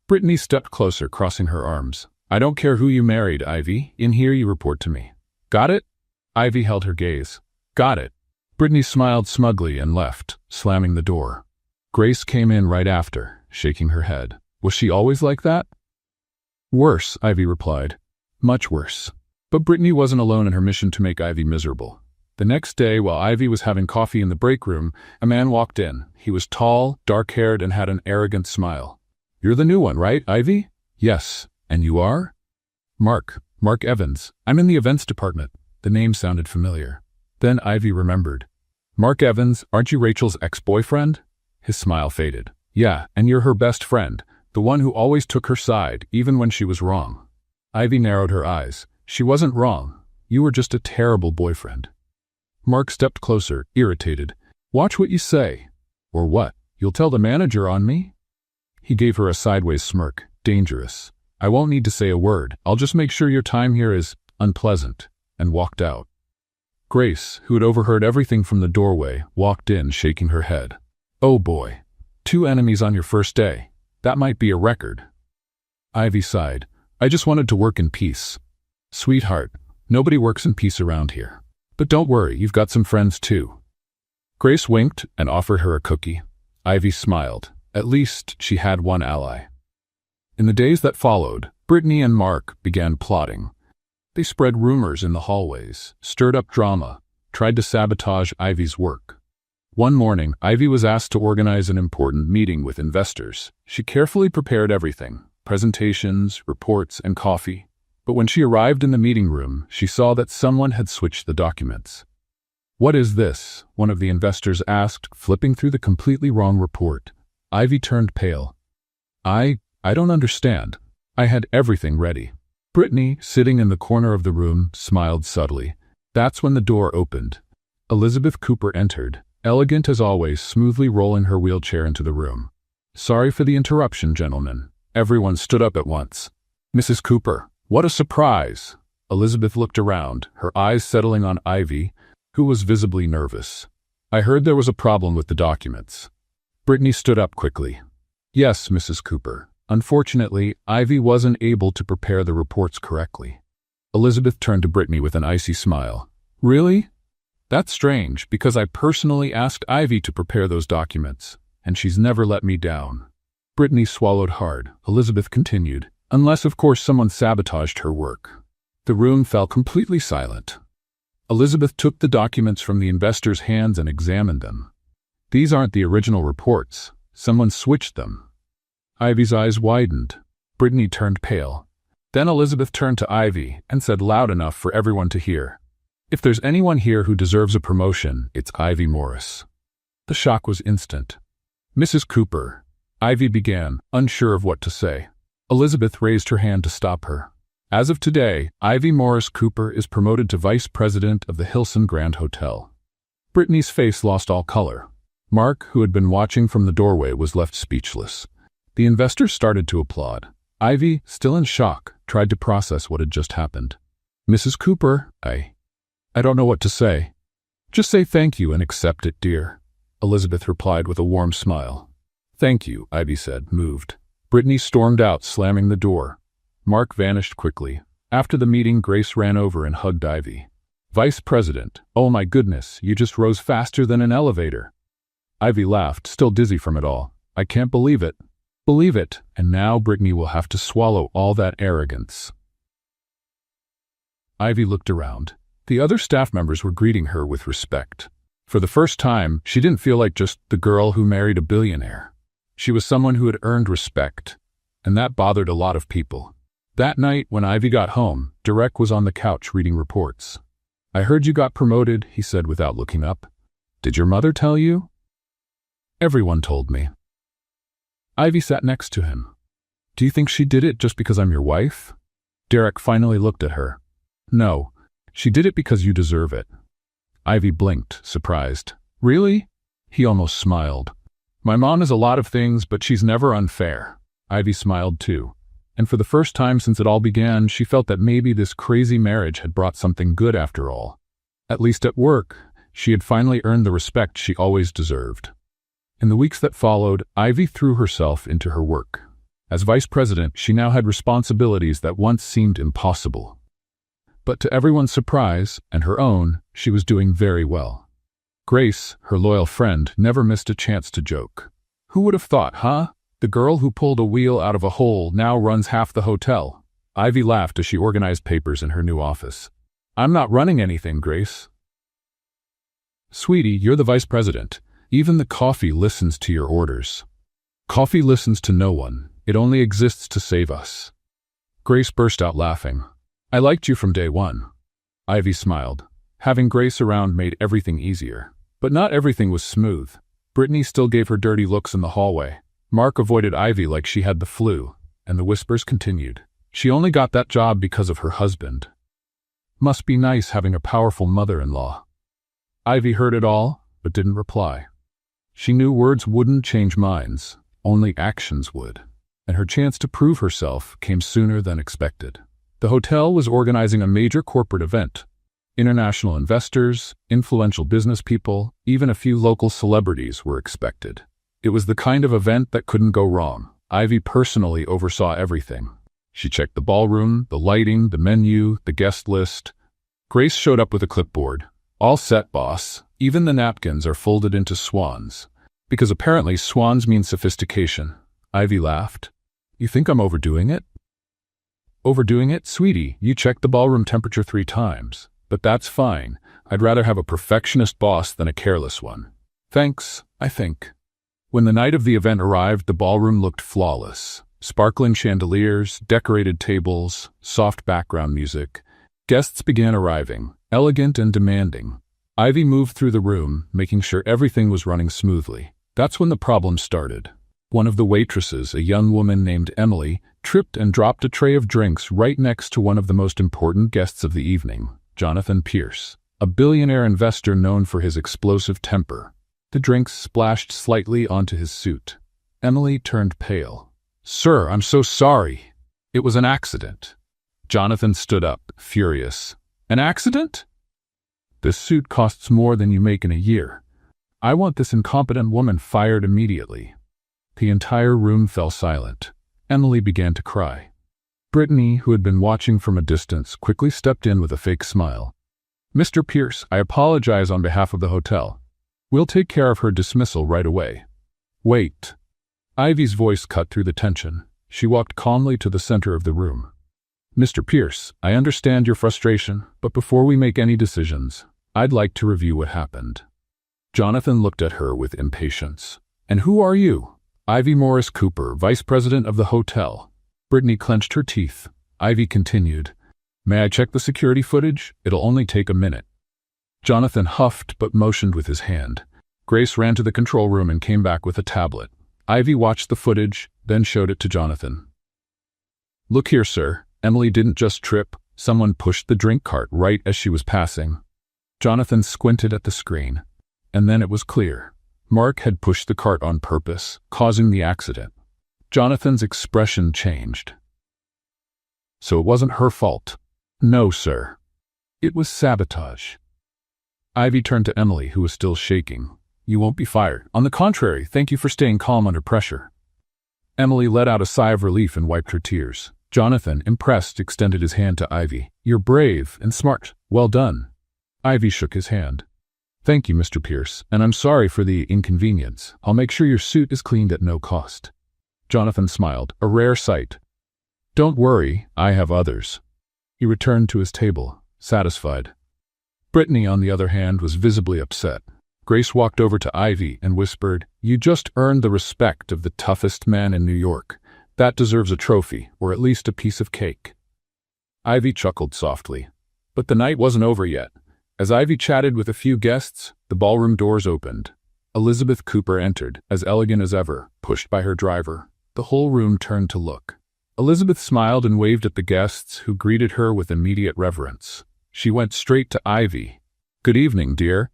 B: Brittany stepped closer, crossing her arms. "I don't care who you married, Ivy. In here you report to me. Got it?" Ivy held her gaze. "Got it." Brittany smiled smugly and left, slamming the door. Grace came in right after, shaking her head. "Was she always like that?" "Worse," Ivy replied. "Much worse." But Brittany wasn't alone in her mission to make Ivy miserable. The next day, while Ivy was having coffee in the break room, a man walked in. He was tall, dark-haired, and had an arrogant smile. "You're the new one, right, Ivy?" "Yes. And you are?" Mark Evans. I'm in the events department." The name sounded familiar. Then Ivy remembered. "Mark Evans, aren't you Rachel's ex-boyfriend?" His smile faded. "Yeah, and you're her best friend, the one who always took her side, even when she was wrong." Ivy narrowed her eyes. "She wasn't wrong. You were just a terrible boyfriend." Mark stepped closer, irritated. "Watch what you say." "Or what? You'll tell the manager on me?" He gave her a sideways smirk. "Dangerous. I won't need to say a word. I'll just make sure your time here is unpleasant," and walked out. Grace, who had overheard everything from the doorway, walked in, shaking her head. "Oh boy. 2 enemies on your first day. That might be a record." Ivy sighed. "I just wanted to work in peace." "Sweetheart, nobody works in peace around here. But don't worry, you've got some friends too." Grace winked and offered her a cookie. Ivy smiled. At least she had one ally. In the days that followed, Brittany and Mark began plotting. They spread rumors in the hallways, stirred up drama, tried to sabotage Ivy's work. One morning, Ivy was asked to organize an important meeting with investors. She carefully prepared everything: presentations, reports, and coffee. But when she arrived in the meeting room, she saw that someone had switched the documents. "What is this?" one of the investors asked, flipping through the completely wrong report. Ivy turned pale. I don't understand. I had everything ready." Brittany, sitting in the corner of the room, smiled subtly. That's when the door opened. Elizabeth Cooper entered, elegant as always, smoothly rolling her wheelchair into the room. "Sorry for the interruption, gentlemen." Everyone stood up at once. "Mrs. Cooper, what a surprise!" Elizabeth looked around, her eyes settling on Ivy, who was visibly nervous. "I heard there was a problem with the documents." Brittany stood up quickly. "Yes, Mrs. Cooper. Unfortunately, Ivy wasn't able to prepare the reports correctly." Elizabeth turned to Brittany with an icy smile. "Really? That's strange, because I personally asked Ivy to prepare those documents, and she's never let me down." Brittany swallowed hard. Elizabeth continued, "Unless, of course, someone sabotaged her work." The room fell completely silent. Elizabeth took the documents from the investors' hands and examined them. "These aren't the original reports. Someone switched them." Ivy's eyes widened. Brittany turned pale. Then Elizabeth turned to Ivy and said loud enough for everyone to hear, "If there's anyone here who deserves a promotion, it's Ivy Morris." The shock was instant. "Mrs. Cooper," Ivy began, unsure of what to say. Elizabeth raised her hand to stop her. "As of today, Ivy Morris Cooper is promoted to vice president of the Hilson Grand Hotel." Brittany's face lost all color. Mark, who had been watching from the doorway, was left speechless. The investors started to applaud. Ivy, still in shock, tried to process what had just happened. "Mrs. Cooper, I don't know what to say." "Just say thank you and accept it, dear," Elizabeth replied with a warm smile. "Thank you," Ivy said, moved. Brittany stormed out, slamming the door. Mark vanished quickly. After the meeting, Grace ran over and hugged Ivy. "Vice President, oh my goodness, you just rose faster than an elevator." Ivy laughed, still dizzy from it all. "I can't believe it." "Believe it, and now Brittany will have to swallow all that arrogance." Ivy looked around. The other staff members were greeting her with respect. For the first time, she didn't feel like just the girl who married a billionaire. She was someone who had earned respect, and that bothered a lot of people. That night, when Ivy got home, Derek was on the couch reading reports. "I heard you got promoted," he said without looking up. "Did your mother tell you?" "Everyone told me." Ivy sat next to him. "Do you think she did it just because I'm your wife?" Derek finally looked at her. "No, she did it because you deserve it." Ivy blinked, surprised. "Really?" He almost smiled. "My mom is a lot of things, but she's never unfair." Ivy smiled too. And for the first time since it all began, she felt that maybe this crazy marriage had brought something good after all. At least at work, she had finally earned the respect she always deserved. In the weeks that followed, Ivy threw herself into her work. As vice president, she now had responsibilities that once seemed impossible. But to everyone's surprise, and her own, she was doing very well. Grace, her loyal friend, never missed a chance to joke. "Who would have thought, huh? The girl who pulled a wheel out of a hole now runs half the hotel." Ivy laughed as she organized papers in her new office. "I'm not running anything, Grace." "Sweetie, you're the vice president. Even the coffee listens to your orders." "Coffee listens to no one. It only exists to save us." Grace burst out laughing. "I liked you from day one." Ivy smiled. Having Grace around made everything easier. But not everything was smooth. Brittany still gave her dirty looks in the hallway. Mark avoided Ivy like she had the flu, and the whispers continued. She only got that job because of her husband. Must be nice having a powerful mother-in-law. Ivy heard it all, but didn't reply. She knew words wouldn't change minds, only actions would. And her chance to prove herself came sooner than expected. The hotel was organizing a major corporate event. International investors, influential business people, even a few local celebrities were expected. It was the kind of event that couldn't go wrong. Ivy personally oversaw everything. She checked the ballroom, the lighting, the menu, the guest list. Grace showed up with a clipboard. "All set, boss. Even the napkins are folded into swans." Because apparently swans mean sophistication. Ivy laughed. "You think I'm overdoing it?" "Overdoing it? Sweetie, you checked the ballroom temperature 3 times. But that's fine. I'd rather have a perfectionist boss than a careless one." "Thanks, I think." When the night of the event arrived, the ballroom looked flawless. Sparkling chandeliers, decorated tables, soft background music. Guests began arriving, elegant and demanding. Ivy moved through the room, making sure everything was running smoothly. That's when the problem started. One of the waitresses, a young woman named Emily, tripped and dropped a tray of drinks right next to one of the most important guests of the evening, Jonathan Pierce, a billionaire investor known for his explosive temper. The drinks splashed slightly onto his suit. Emily turned pale. "Sir, I'm so sorry. It was an accident." Jonathan stood up, furious. "An accident? This suit costs more than you make in a year. I want this incompetent woman fired immediately." The entire room fell silent. Emily began to cry. Brittany, who had been watching from a distance, quickly stepped in with a fake smile. "Mr. Pierce, I apologize on behalf of the hotel. We'll take care of her dismissal right away." "Wait." Ivy's voice cut through the tension. She walked calmly to the center of the room. "Mr. Pierce, I understand your frustration, but before we make any decisions, I'd like to review what happened." Jonathan looked at her with impatience. "And who are you?" "Ivy Morris Cooper, vice president of the hotel." Brittany clenched her teeth. Ivy continued, "May I check the security footage? It'll only take a minute." Jonathan huffed but motioned with his hand. Grace ran to the control room and came back with a tablet. Ivy watched the footage, then showed it to Jonathan. "Look here, sir. Emily didn't just trip. Someone pushed the drink cart right as she was passing." Jonathan squinted at the screen, and then it was clear. Mark had pushed the cart on purpose, causing the accident. Jonathan's expression changed. "So it wasn't her fault?" "No, sir. It was sabotage." Ivy turned to Emily, who was still shaking. "You won't be fired. On the contrary, thank you for staying calm under pressure." Emily let out a sigh of relief and wiped her tears. Jonathan, impressed, extended his hand to Ivy. "You're brave and smart. Well done." Ivy shook his hand. "Thank you, Mr. Pierce, and I'm sorry for the inconvenience. I'll make sure your suit is cleaned at no cost." Jonathan smiled, a rare sight. "Don't worry, I have others." He returned to his table, satisfied. Brittany, on the other hand, was visibly upset. Grace walked over to Ivy and whispered, "You just earned the respect of the toughest man in New York. That deserves a trophy, or at least a piece of cake." Ivy chuckled softly. But the night wasn't over yet. As Ivy chatted with a few guests, the ballroom doors opened. Elizabeth Cooper entered, as elegant as ever, pushed by her driver. The whole room turned to look. Elizabeth smiled and waved at the guests, who greeted her with immediate reverence. She went straight to Ivy. "Good evening, dear."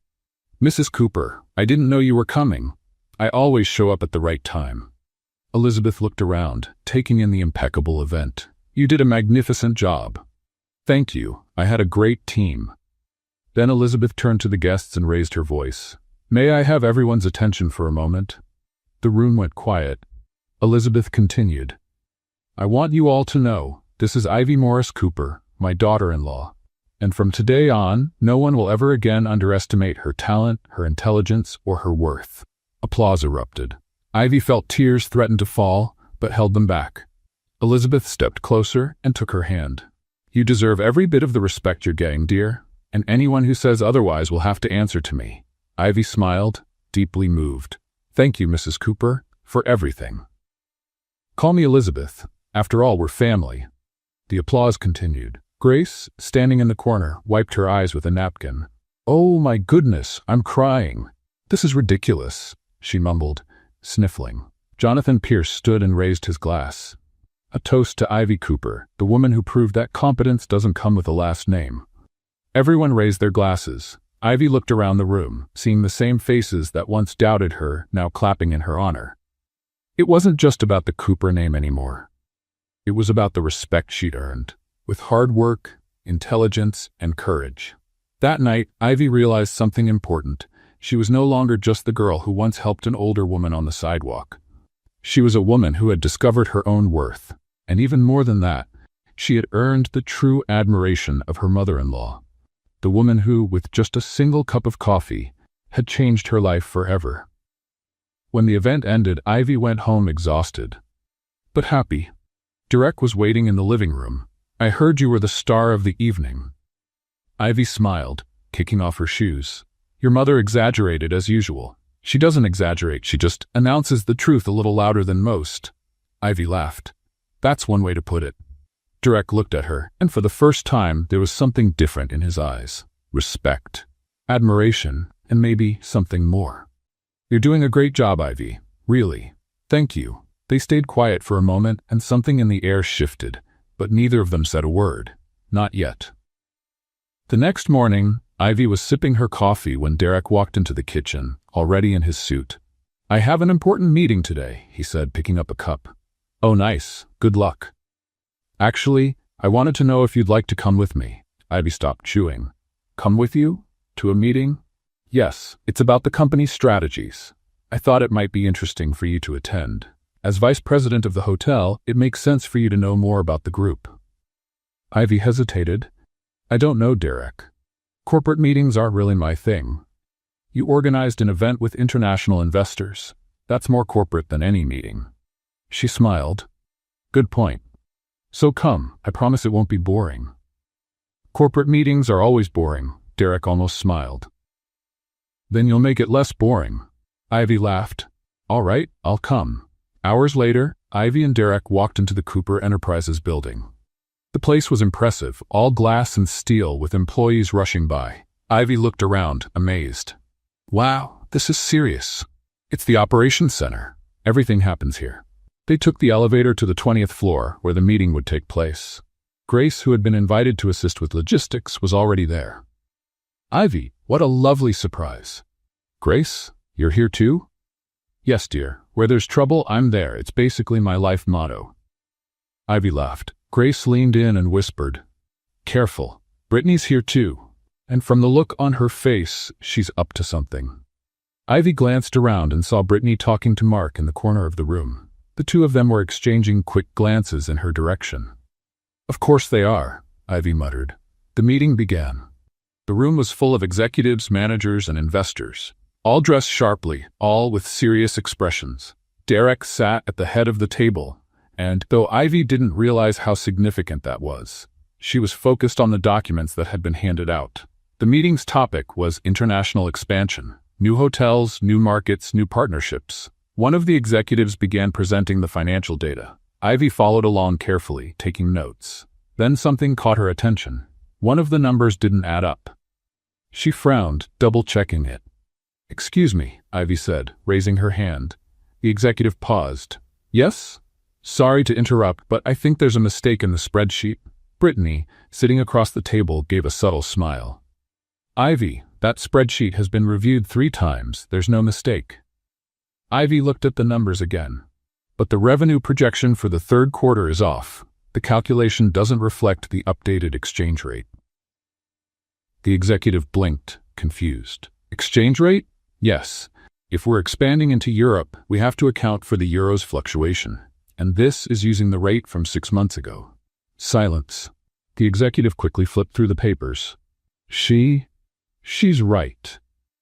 B: "Mrs. Cooper, I didn't know you were coming. I always show up at the right time." Elizabeth looked around, taking in the impeccable event. "You did a magnificent job." "Thank you. I had a great team." Then Elizabeth turned to the guests and raised her voice. "May I have everyone's attention for a moment?" The room went quiet. Elizabeth continued. "I want you all to know, this is Ivy Morris Cooper, my daughter-in-law. And from today on, no one will ever again underestimate her talent, her intelligence, or her worth." Applause erupted. Ivy felt tears threaten to fall, but held them back. Elizabeth stepped closer and took her hand. "You deserve every bit of the respect you're getting, dear, and anyone who says otherwise will have to answer to me." Ivy smiled, deeply moved. "Thank you, Mrs. Cooper, for everything." "Call me Elizabeth. After all, we're family." The applause continued. Grace, standing in the corner, wiped her eyes with a napkin. "Oh my goodness, I'm crying. This is ridiculous," she mumbled, sniffling. Jonathan Pierce stood and raised his glass. "A toast to Ivy Cooper, the woman who proved that competence doesn't come with a last name." Everyone raised their glasses. Ivy looked around the room, seeing the same faces that once doubted her, now clapping in her honor. It wasn't just about the Cooper name anymore. It was about the respect she'd earned, with hard work, intelligence, and courage. That night, Ivy realized something important. She was no longer just the girl who once helped an older woman on the sidewalk. She was a woman who had discovered her own worth, and even more than that, she had earned the true admiration of her mother-in-law. The woman who, with just a single cup of coffee, had changed her life forever. When the event ended, Ivy went home exhausted, but happy. Derek was waiting in the living room. "I heard you were the star of the evening." Ivy smiled, kicking off her shoes. "Your mother exaggerated as usual." "She doesn't exaggerate, she just announces the truth a little louder than most." Ivy laughed. "That's one way to put it." Derek looked at her, and for the first time there was something different in his eyes. Respect, admiration, and maybe something more. "You're doing a great job, Ivy. Really. Thank you." They stayed quiet for a moment, and something in the air shifted, but neither of them said a word. Not yet. The next morning, Ivy was sipping her coffee when Derek walked into the kitchen, already in his suit. "I have an important meeting today," he said, picking up a cup. "Oh, nice. Good luck." "Actually, I wanted to know if you'd like to come with me." Ivy stopped chewing. "Come with you? To a meeting?" "Yes, it's about the company's strategies. I thought it might be interesting for you to attend. As vice president of the hotel, it makes sense for you to know more about the group." Ivy hesitated. "I don't know, Derek. Corporate meetings aren't really my thing. You organized an event with international investors. That's more corporate than any meeting." She smiled. "Good point. So come, I promise it won't be boring." "Corporate meetings are always boring," Derek almost smiled. "Then you'll make it less boring." Ivy laughed. "All right, I'll come." Hours later, Ivy and Derek walked into the Cooper Enterprises building. The place was impressive, all glass and steel with employees rushing by. Ivy looked around, amazed. Wow, this is serious. It's the operations center. Everything happens here. They took the elevator to the 20th floor, where the meeting would take place. Grace, who had been invited to assist with logistics, was already there. Ivy, what a lovely surprise. Grace, you're here too? Yes, dear. Where there's trouble, I'm there. It's basically my life motto. Ivy laughed. Grace leaned in and whispered, Careful, Brittany's here too. And from the look on her face, she's up to something. Ivy glanced around and saw Brittany talking to Mark in the corner of the room. The two of them were exchanging quick glances in her direction. Of course they are, Ivy muttered. The meeting began. The room was full of executives, managers, and investors, all dressed sharply, all with serious expressions. Derek sat at the head of the table, and, though Ivy didn't realize how significant that was, she was focused on the documents that had been handed out. The meeting's topic was international expansion, new hotels, new markets, new partnerships. One of the executives began presenting the financial data. Ivy followed along carefully, taking notes. Then something caught her attention. One of the numbers didn't add up. She frowned, double-checking it. Excuse me, Ivy said, raising her hand. The executive paused. Yes? Sorry to interrupt, but I think there's a mistake in the spreadsheet. Brittany, sitting across the table, gave a subtle smile. Ivy, that spreadsheet has been reviewed 3 times. There's no mistake. Ivy looked at the numbers again. But the revenue projection for the 3rd quarter is off. The calculation doesn't reflect the updated exchange rate. The executive blinked, confused. Exchange rate? Yes. If we're expanding into Europe, we have to account for the euro's fluctuation. And this is using the rate from 6 months ago. Silence. The executive quickly flipped through the papers. She's right.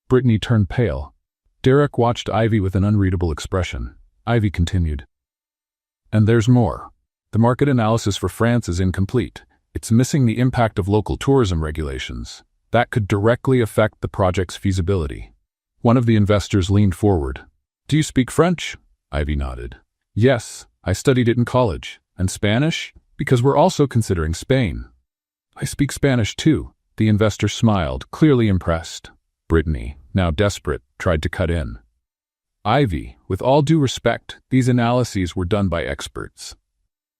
B: Brittany turned pale. Derek watched Ivy with an unreadable expression. Ivy continued. And there's more. The market analysis for France is incomplete. It's missing the impact of local tourism regulations. That could directly affect the project's feasibility. One of the investors leaned forward. Do you speak French? Ivy nodded. Yes, I studied it in college. And Spanish? Because we're also considering Spain. I speak Spanish too. The investor smiled, clearly impressed. Brittany, now desperate, tried to cut in. Ivy, with all due respect, these analyses were done by experts.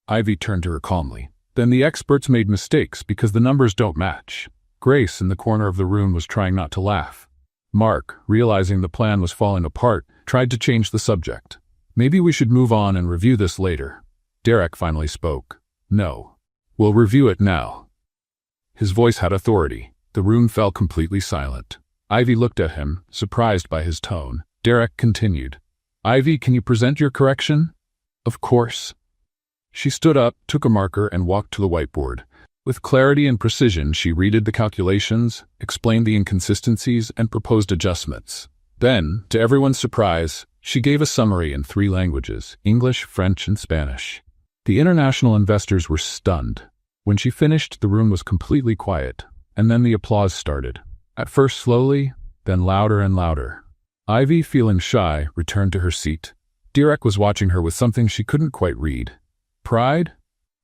B: Ivy turned to her calmly. Then the experts made mistakes because the numbers don't match. Grace, in the corner of the room, was trying not to laugh. Mark, realizing the plan was falling apart, tried to change the subject. Maybe we should move on and review this later. Derek finally spoke. No. We'll review it now. His voice had authority. The room fell completely silent. Ivy looked at him, surprised by his tone. Derek continued. Ivy, can you present your correction? Of course. She stood up, took a marker, and walked to the whiteboard. With clarity and precision, she read the calculations, explained the inconsistencies, and proposed adjustments. Then, to everyone's surprise, she gave a summary in 3 languages, English, French, and Spanish. The international investors were stunned. When she finished, the room was completely quiet, and then the applause started. At first slowly, then louder and louder. Ivy, feeling shy, returned to her seat. Derek was watching her with something she couldn't quite read. Pride?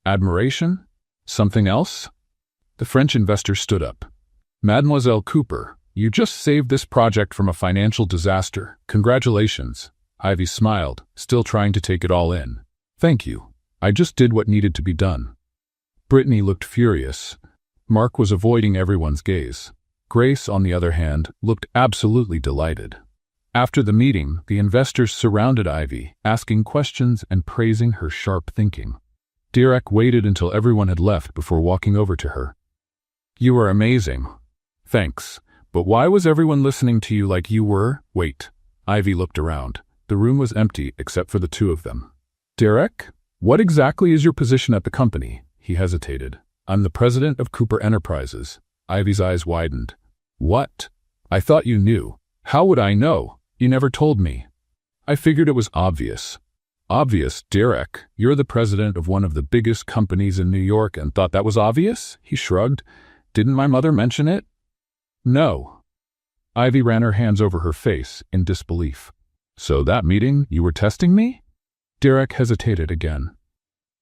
B: Admiration? Something else? The French investor stood up. Mademoiselle Cooper, you just saved this project from a financial disaster. Congratulations. Ivy smiled, still trying to take it all in. Thank you. I just did what needed to be done. Brittany looked furious. Mark was avoiding everyone's gaze. Grace, on the other hand, looked absolutely delighted. After the meeting, the investors surrounded Ivy, asking questions and praising her sharp thinking. Derek waited until everyone had left before walking over to her. You are amazing. Thanks. But why was everyone listening to you like you were? Wait. Ivy looked around. The room was empty except for the 2 of them. Derek? What exactly is your position at the company? He hesitated. I'm the president of Cooper Enterprises. Ivy's eyes widened. What? I thought you knew. How would I know? You never told me. I figured it was obvious. Obvious, Derek? You're the president of one of the biggest companies in New York and thought that was obvious? He shrugged. Didn't my mother mention it? No. Ivy ran her hands over her face in disbelief. So that meeting, you were testing me? Derek hesitated again.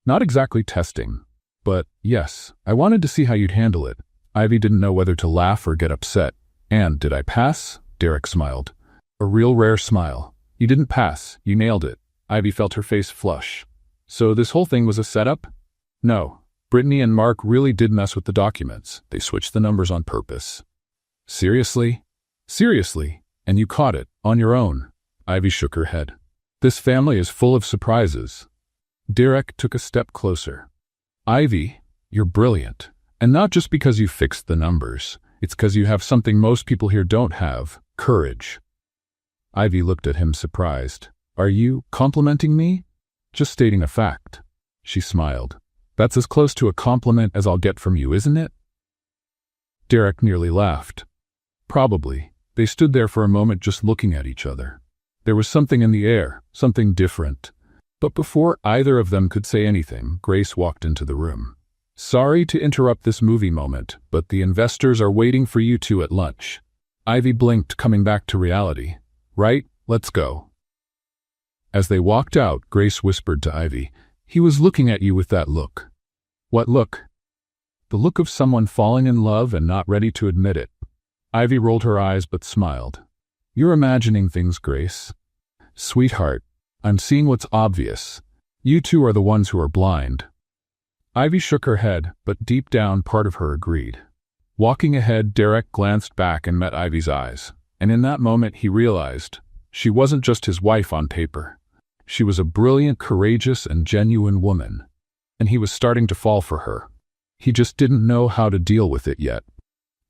B: Not exactly testing, but yes, I wanted to see how you'd handle it. Ivy didn't know whether to laugh or get upset. And did I pass? Derek smiled. A real rare smile. You didn't pass, you nailed it. Ivy felt her face flush. So this whole thing was a setup? No. Brittany and Mark really did mess with the documents. They switched the numbers on purpose. Seriously? Seriously? And you caught it, on your own? Ivy shook her head. This family is full of surprises. Derek took a step closer. Ivy, you're brilliant. And not just because you fixed the numbers. It's because you have something most people here don't have, courage. Ivy looked at him surprised. Are you complimenting me? Just stating a fact. She smiled. That's as close to a compliment as I'll get from you, isn't it? Derek nearly laughed. Probably. They stood there for a moment just looking at each other. There was something in the air, something different. But before either of them could say anything, Grace walked into the room. Sorry to interrupt this movie moment, but the investors are waiting for you two at lunch. Ivy blinked, coming back to reality. Right, let's go. As they walked out, Grace whispered to Ivy, he was looking at you with that look. What look? The look of someone falling in love and not ready to admit it. Ivy rolled her eyes but smiled. You're imagining things, Grace. Sweetheart, I'm seeing what's obvious. You two are the ones who are blind. Ivy shook her head, but deep down part of her agreed. Walking ahead, Derek glanced back and met Ivy's eyes, and in that moment he realized she wasn't just his wife on paper. She was a brilliant, courageous, and genuine woman, and he was starting to fall for her. He just didn't know how to deal with it yet.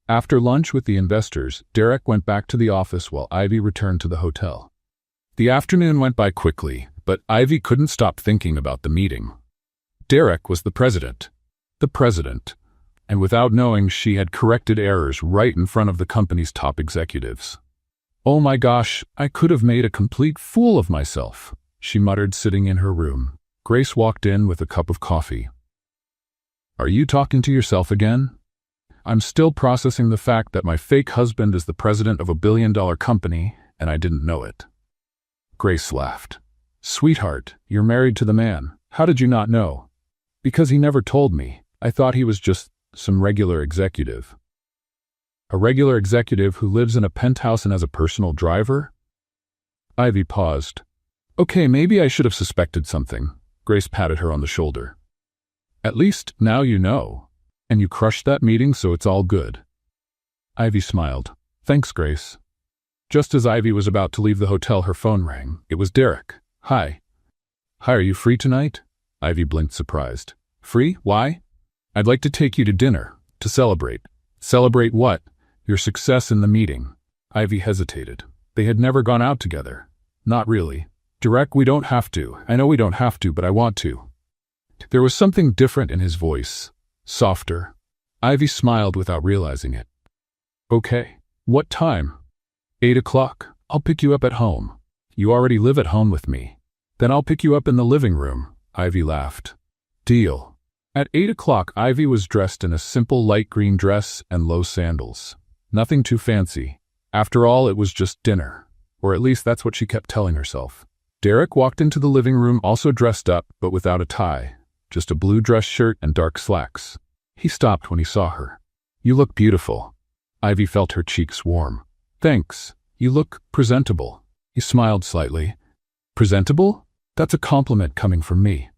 B: After lunch with the investors, Derek went back to the office while Ivy returned to the hotel. The afternoon went by quickly, but Ivy couldn't stop thinking about the meeting. Derek was the president. And without knowing, she had corrected errors right in front of the company's top executives. Oh my gosh, I could have made a complete fool of myself, she muttered sitting in her room. Grace walked in with a cup of coffee. Are you talking to yourself again? I'm still processing the fact that my fake husband is the president of a billion-dollar company, and I didn't know it. Grace laughed. Sweetheart, you're married to the man. How did you not know? Because he never told me. I thought he was just some regular executive. A regular executive who lives in a penthouse and has a personal driver? Ivy paused. Okay, maybe I should have suspected something. Grace patted her on the shoulder. At least now you know. And you crushed that meeting, so it's all good. Ivy smiled. Thanks, Grace. Just as Ivy was about to leave the hotel, her phone rang. It was Derek. Hi. Hi, are you free tonight? Ivy blinked, surprised. Free? Why? I'd like to take you to dinner, to celebrate. Celebrate what? Your success in the meeting. Ivy hesitated. They had never gone out together. Not really. Derek, we don't have to. I know we don't have to, but I want to. There was something different in his voice. Softer. Ivy smiled without realizing it. Okay. What time? 8 o'clock. I'll pick you up at home. You already live at home with me. Then I'll pick you up in the living room. Ivy laughed. Deal. At 8 o'clock, Ivy was dressed in a simple light green dress and low sandals. Nothing too fancy. After all, it was just dinner. Or at least that's what she kept telling herself. Derek walked into the living room also dressed up, but without a tie. Just a blue dress shirt and dark slacks. He stopped when he saw her. You look beautiful. Ivy felt her cheeks warm. Thanks. You look presentable. He smiled slightly. Presentable? That's a compliment coming from me.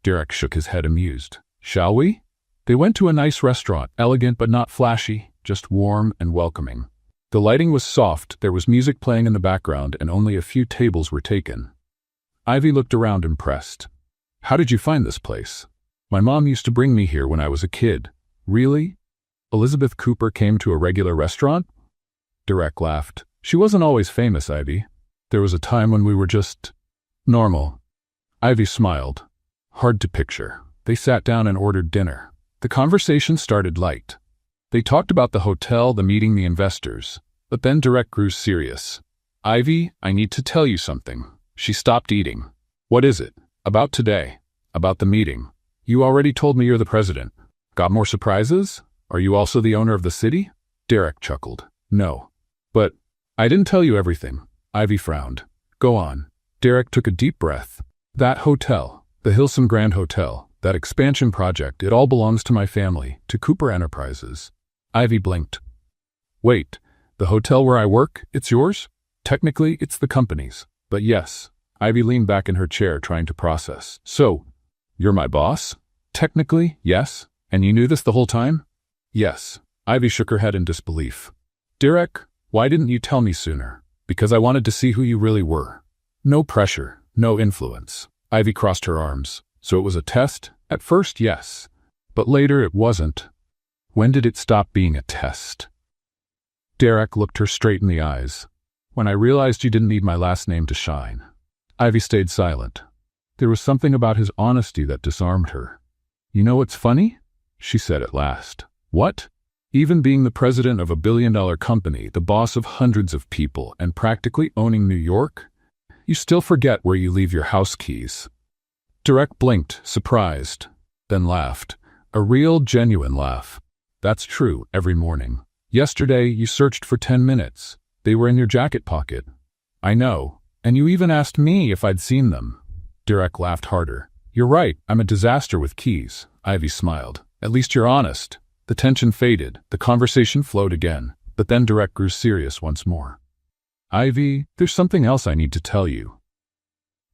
B: Derek shook his head, amused. Shall we? They went to a nice restaurant, elegant but not flashy, just warm and welcoming. The lighting was soft, there was music playing in the background, and only a few tables were taken. Ivy looked around, impressed. How did you find this place? My mom used to bring me here when I was a kid. Really? Elizabeth Cooper came to a regular restaurant? Derek laughed. She wasn't always famous, Ivy. There was a time when we were just normal. Ivy smiled. Hard to picture. They sat down and ordered dinner. The conversation started light. They talked about the hotel, the meeting, the investors. But then Derek grew serious. Ivy, I need to tell you something. She stopped eating. What is it? About today. About the meeting. You already told me you're the president. Got more surprises? Are you also the owner of the city? Derek chuckled. No. But I didn't tell you everything. Ivy frowned. Go on. Derek took a deep breath. That hotel, the Hilson Grand Hotel, that expansion project, it all belongs to my family, to Cooper Enterprises. Ivy blinked. Wait, the hotel where I work, it's yours? Technically, it's the company's. But yes. Ivy leaned back in her chair, trying to process. So, you're my boss? Technically, yes. And you knew this the whole time? Yes. Ivy shook her head in disbelief. Derek, why didn't you tell me sooner? Because I wanted to see who you really were. No pressure, no influence. Ivy crossed her arms. So it was a test? At first, yes. But later it wasn't. When did it stop being a test? Derek looked her straight in the eyes. When I realized you didn't need my last name to shine. Ivy stayed silent. There was something about his honesty that disarmed her. You know what's funny? She said at last. What? Even being the president of a billion-dollar company, the boss of hundreds of people, and practically owning New York, you still forget where you leave your house keys. Derek blinked, surprised, then laughed. A real, genuine laugh. That's true, every morning. Yesterday, you searched for 10 minutes. They were in your jacket pocket. I know. And you even asked me if I'd seen them. Derek laughed harder. You're right, I'm a disaster with keys. Ivy smiled. At least you're honest. The tension faded. The conversation flowed again. But then Derek grew serious once more. Ivy, there's something else I need to tell you.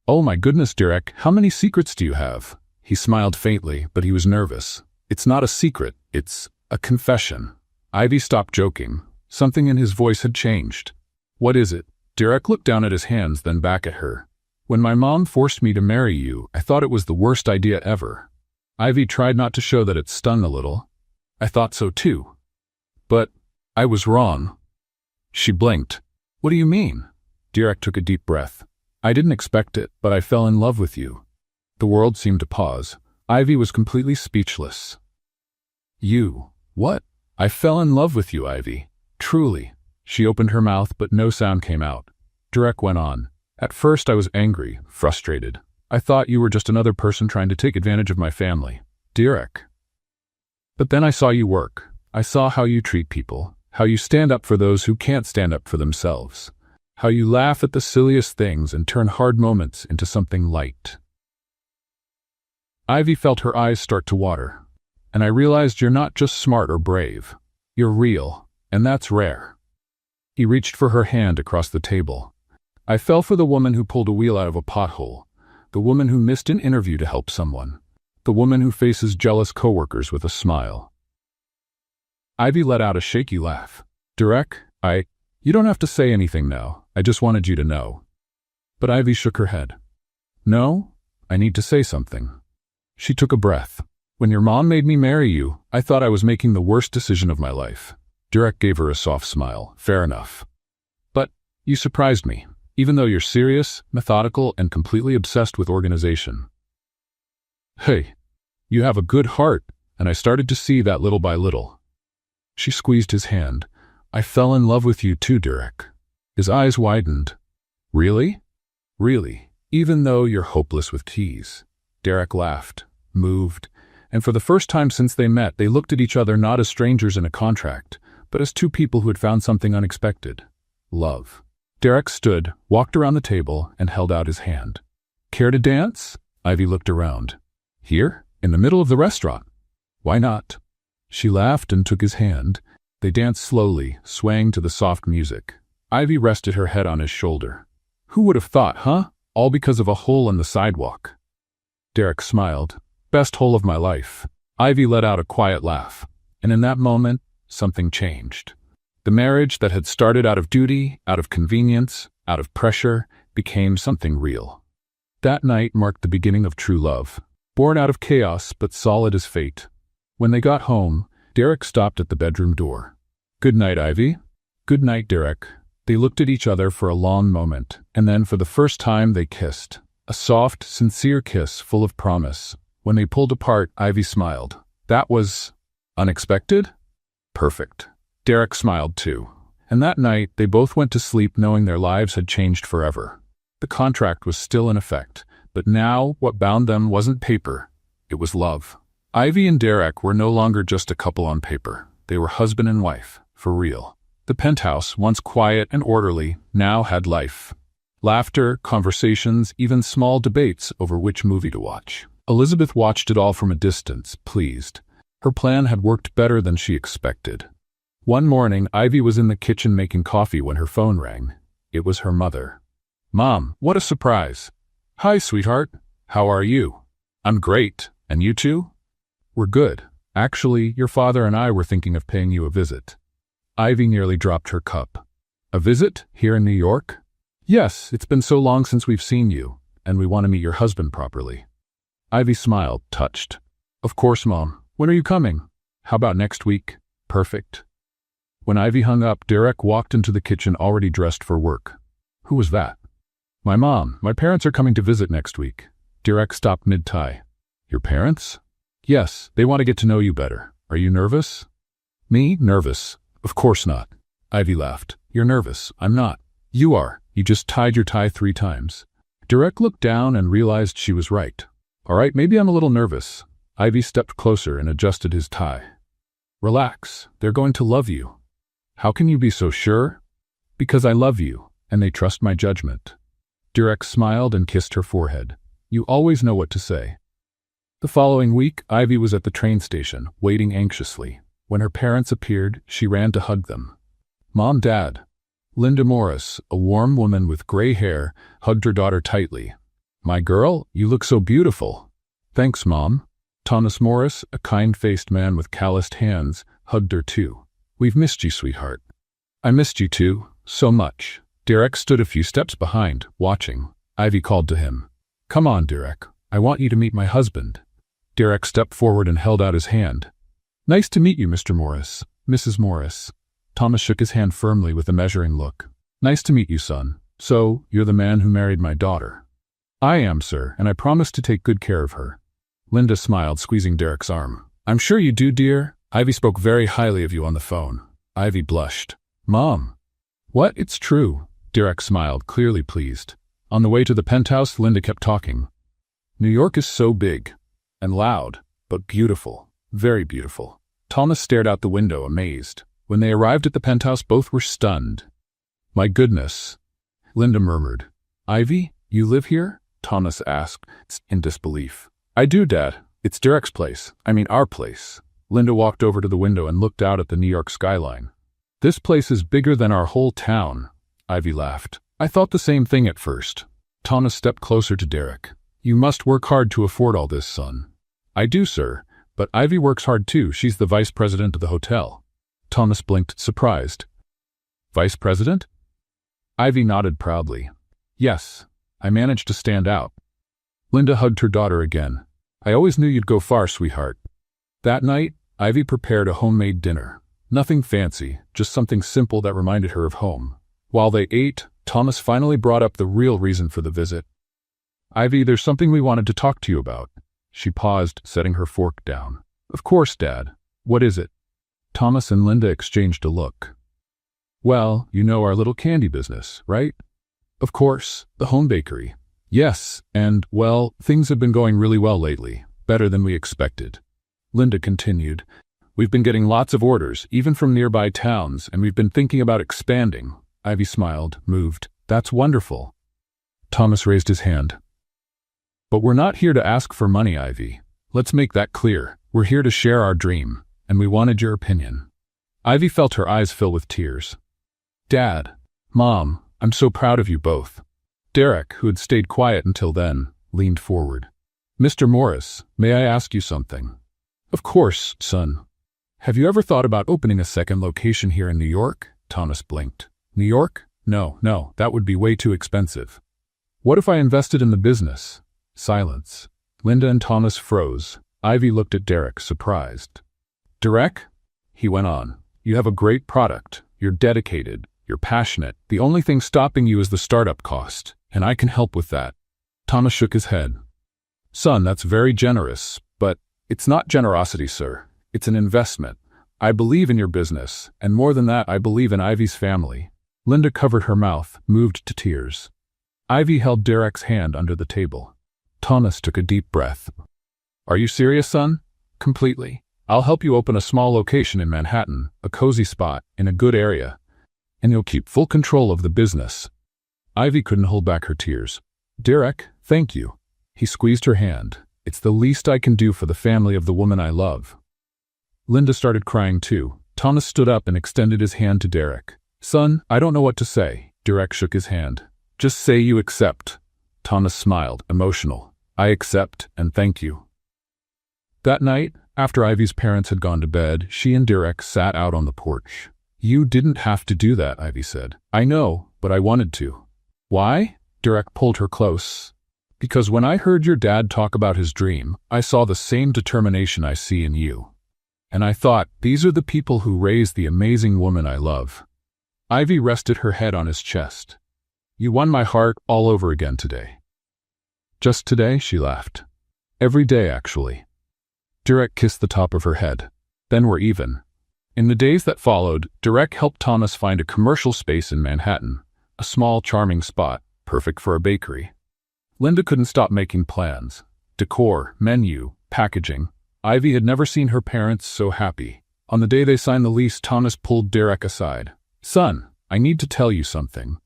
B: Oh my goodness, Derek, how many secrets do you have? He smiled faintly, but he was nervous. It's not a secret, it's a confession. Ivy stopped joking. Something in his voice had changed. What is it? Derek looked down at his hands, then back at her. When my mom forced me to marry you, I thought it was the worst idea ever. Ivy tried not to show that it stung a little. I thought so too. But I was wrong. She blinked. What do you mean? Derek took a deep breath. I didn't expect it, but I fell in love with you. The world seemed to pause. Ivy was completely speechless. You? What? I fell in love with you, Ivy. Truly. She opened her mouth, but no sound came out. Derek went on. At first I was angry, frustrated. I thought you were just another person trying to take advantage of my family. Derek. But then I saw you work. I saw how you treat people, how you stand up for those who can't stand up for themselves, how you laugh at the silliest things and turn hard moments into something light. Ivy felt her eyes start to water. And I realized you're not just smart or brave. You're real, and that's rare. He reached for her hand across the table. I fell for the woman who pulled a wheel out of a pothole, the woman who missed an interview to help someone, the woman who faces jealous coworkers with a smile. Ivy let out a shaky laugh. Derek, you don't have to say anything now. I just wanted you to know. But Ivy shook her head. No, I need to say something. She took a breath. When your mom made me marry you, I thought I was making the worst decision of my life. Derek gave her a soft smile. Fair enough. But you surprised me, even though you're serious, methodical, and completely obsessed with organization. Hey, you have a good heart, and I started to see that little by little. She squeezed his hand. I fell in love with you too, Derek. His eyes widened. Really? Really? Even though you're hopeless with keys. Derek laughed, moved, and for the first time since they met, they looked at each other not as strangers in a contract, but as two people who had found something unexpected. Love. Derek stood, walked around the table, and held out his hand. Care to dance? Ivy looked around. Here? In the middle of the restaurant? Why not? She laughed and took his hand. They danced slowly, swaying to the soft music. Ivy rested her head on his shoulder. Who would have thought, huh? All because of a hole in the sidewalk. Derek smiled. Best hole of my life. Ivy let out a quiet laugh. And in that moment, something changed. The marriage that had started out of duty, out of convenience, out of pressure, became something real. That night marked the beginning of true love, born out of chaos but solid as fate. When they got home, Derek stopped at the bedroom door. Good night, Ivy. Good night, Derek. They looked at each other for a long moment, and then for the first time they kissed. A soft, sincere kiss full of promise. When they pulled apart, Ivy smiled. That was unexpected? Perfect. Derek smiled too. And that night, they both went to sleep knowing their lives had changed forever. The contract was still in effect, but now what bound them wasn't paper. It was love. Ivy and Derek were no longer just a couple on paper. They were husband and wife, for real. The penthouse, once quiet and orderly, now had life. Laughter, conversations, even small debates over which movie to watch. Elizabeth watched it all from a distance, pleased. Her plan had worked better than she expected. One morning, Ivy was in the kitchen making coffee when her phone rang. It was her mother. "Mom, what a surprise." "Hi, sweetheart. How are you?" "I'm great. And you two?" "We're good. Actually, your father and I were thinking of paying you a visit." Ivy nearly dropped her cup. "A visit? Here in New York?" "Yes, it's been so long since we've seen you, and we want to meet your husband properly." Ivy smiled, touched. "Of course, Mom. When are you coming?" "How about next week?" "Perfect." When Ivy hung up, Derek walked into the kitchen already dressed for work. "Who was that?" "My mom. My parents are coming to visit next week." Derek stopped mid-tie. "Your parents?" "Yes, they want to get to know you better. Are you nervous?" "Me? Nervous? Of course not." Ivy laughed. "You're nervous. I'm not." "You are. You just tied your tie 3 times. Derek looked down and realized she was right. "All right, maybe I'm a little nervous." Ivy stepped closer and adjusted his tie. "Relax. They're going to love you." "How can you be so sure?" "Because I love you, and they trust my judgment." Derek smiled and kissed her forehead. "You always know what to say." The following week, Ivy was at the train station, waiting anxiously. When her parents appeared, she ran to hug them. "Mom, Dad." Linda Morris, a warm woman with gray hair, hugged her daughter tightly. "My girl, you look so beautiful." "Thanks, Mom." Thomas Morris, a kind-faced man with calloused hands, hugged her too. "We've missed you, sweetheart." "I missed you too, so much." Derek stood a few steps behind, watching. Ivy called to him. "Come on, Derek. I want you to meet my husband." Derek stepped forward and held out his hand. "Nice to meet you, Mr. Morris, Mrs. Morris." Thomas shook his hand firmly with a measuring look. "Nice to meet you, son. So, you're the man who married my daughter." "I am, sir, and I promise to take good care of her." Linda smiled, squeezing Derek's arm. "I'm sure you do, dear. Ivy spoke very highly of you on the phone." Ivy blushed. "Mom." "What? It's true." Derek smiled, clearly pleased. On the way to the penthouse, Linda kept talking. "New York is so big and loud, but beautiful, very beautiful." Thomas stared out the window, amazed. When they arrived at the penthouse, both were stunned. "My goodness," Linda murmured. "Ivy, you live here?" Thomas asked, in disbelief. "I do, Dad. It's Derek's place. I mean our place." Linda walked over to the window and looked out at the New York skyline. "This place is bigger than our whole town." Ivy laughed. "I thought the same thing at first." Thomas stepped closer to Derek. "You must work hard to afford all this, son." "I do, sir, but Ivy works hard too. She's the vice president of the hotel." Thomas blinked, surprised. "Vice president?" Ivy nodded proudly. "Yes, I managed to stand out." Linda hugged her daughter again. "I always knew you'd go far, sweetheart." That night, Ivy prepared a homemade dinner. Nothing fancy, just something simple that reminded her of home. While they ate, Thomas finally brought up the real reason for the visit. "Ivy, there's something we wanted to talk to you about." She paused, setting her fork down. "Of course, Dad. What is it?" Thomas and Linda exchanged a look. "Well, you know our little candy business, right?" "Of course, the home bakery." "Yes, and, well, things have been going really well lately, better than we expected." Linda continued. "We've been getting lots of orders, even from nearby towns, and we've been thinking about expanding." Ivy smiled, moved. "That's wonderful." Thomas raised his hand. "But we're not here to ask for money, Ivy. Let's make that clear. We're here to share our dream, and we wanted your opinion." Ivy felt her eyes fill with tears. "Dad, Mom, I'm so proud of you both." Derek, who had stayed quiet until then, leaned forward. "Mr. Morris, may I ask you something?" "Of course, son." "Have you ever thought about opening a second location here in New York?" Thomas blinked. "New York? No, that would be way too expensive." "What if I invested in the business?" Silence. Linda and Thomas froze. Ivy looked at Derek, surprised. "Derek," he went on, "you have a great product. You're dedicated. You're passionate. The only thing stopping you is the startup cost, and I can help with that." Thomas shook his head. "Son, that's very generous, but it's not generosity, sir. It's an investment. I believe in your business, and more than that, I believe in Ivy's family." Linda covered her mouth, moved to tears. Ivy held Derek's hand under the table. Thomas took a deep breath. "Are you serious, son?" "Completely. I'll help you open a small location in Manhattan, a cozy spot, in a good area, and you'll keep full control of the business." Ivy couldn't hold back her tears. Derek, thank you. He squeezed her hand. It's the least I can do for the family of the woman I love. Linda started crying too. Thomas stood up and extended his hand to Derek. Son, I don't know what to say. Derek shook his hand. Just say you accept. Thomas smiled, emotional. I accept and thank you. That night, after Ivy's parents had gone to bed, she and Derek sat out on the porch. You didn't have to do that, Ivy said. I know, but I wanted to. Why? Derek pulled her close. Because when I heard your dad talk about his dream, I saw the same determination I see in you. And I thought, these are the people who raised the amazing woman I love. Ivy rested her head on his chest. You won my heart all over again today. Just today, she laughed. Every day, actually. Derek kissed the top of her head. Then we're even. In the days that followed, Derek helped Thomas find a commercial space in Manhattan, a small, charming spot, perfect for a bakery. Linda couldn't stop making plans. Decor, menu, packaging. Ivy had never seen her parents so happy. On the day they signed the lease, Thomas pulled Derek aside. Son, I need to tell you something.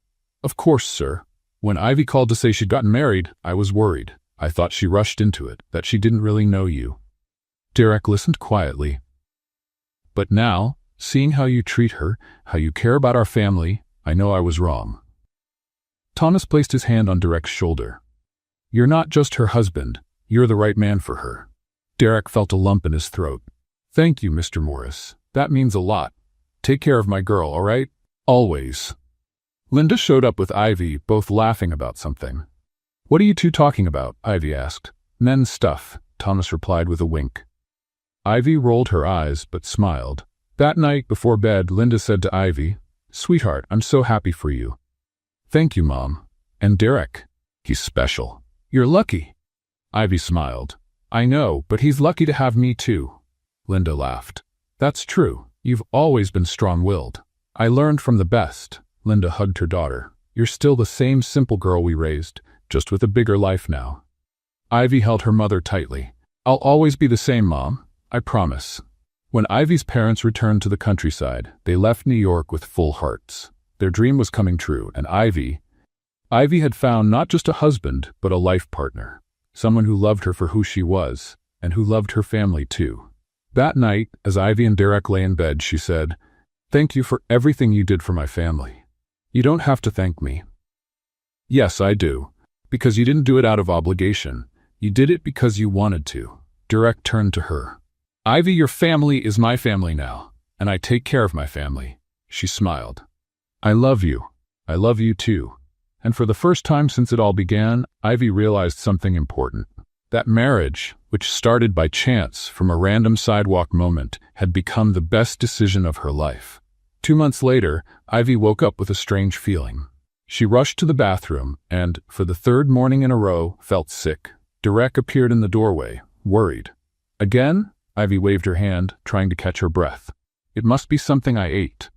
B: Of course, sir. When Ivy called to say she'd gotten married, I was worried. I thought she rushed into it, that she didn't really know you. Derek listened quietly. But now, seeing how you treat her, how you care about our family, I know I was wrong. Thomas placed his hand on Derek's shoulder. You're not just her husband, you're the right man for her. Derek felt a lump in his throat. Thank you, Mr. Morris. That means a lot. Take care of my girl, all right? Always. Linda showed up with Ivy, both laughing about something. What are you two talking about? Ivy asked. Men's stuff, Thomas replied with a wink. Ivy rolled her eyes, but smiled. That night, before bed, Linda said to Ivy, Sweetheart, I'm so happy for you. Thank you, Mom. And Derek? He's special. You're lucky. Ivy smiled. I know, but he's lucky to have me too. Linda laughed. That's true. You've always been strong-willed. I learned from the best. Linda hugged her daughter. You're still the same simple girl we raised, just with a bigger life now. Ivy held her mother tightly. I'll always be the same, Mom. I promise. When Ivy's parents returned to the countryside, they left New York with full hearts. Their dream was coming true, and Ivy had found not just a husband, but a life partner. Someone who loved her for who she was, and who loved her family too. That night, as Ivy and Derek lay in bed, she said, Thank you for everything you did for my family. You don't have to thank me. Yes, I do. Because you didn't do it out of obligation. You did it because you wanted to. Derek turned to her. Ivy, your family is my family now, and I take care of my family. She smiled. I love you. I love you too. And for the first time since it all began, Ivy realized something important. That marriage, which started by chance from a random sidewalk moment, had become the best decision of her life. 2 months later, Ivy woke up with a strange feeling. She rushed to the bathroom and, for the third morning in a row, felt sick. Derek appeared in the doorway, worried. Again? Ivy waved her hand, trying to catch her breath. It must be something I ate.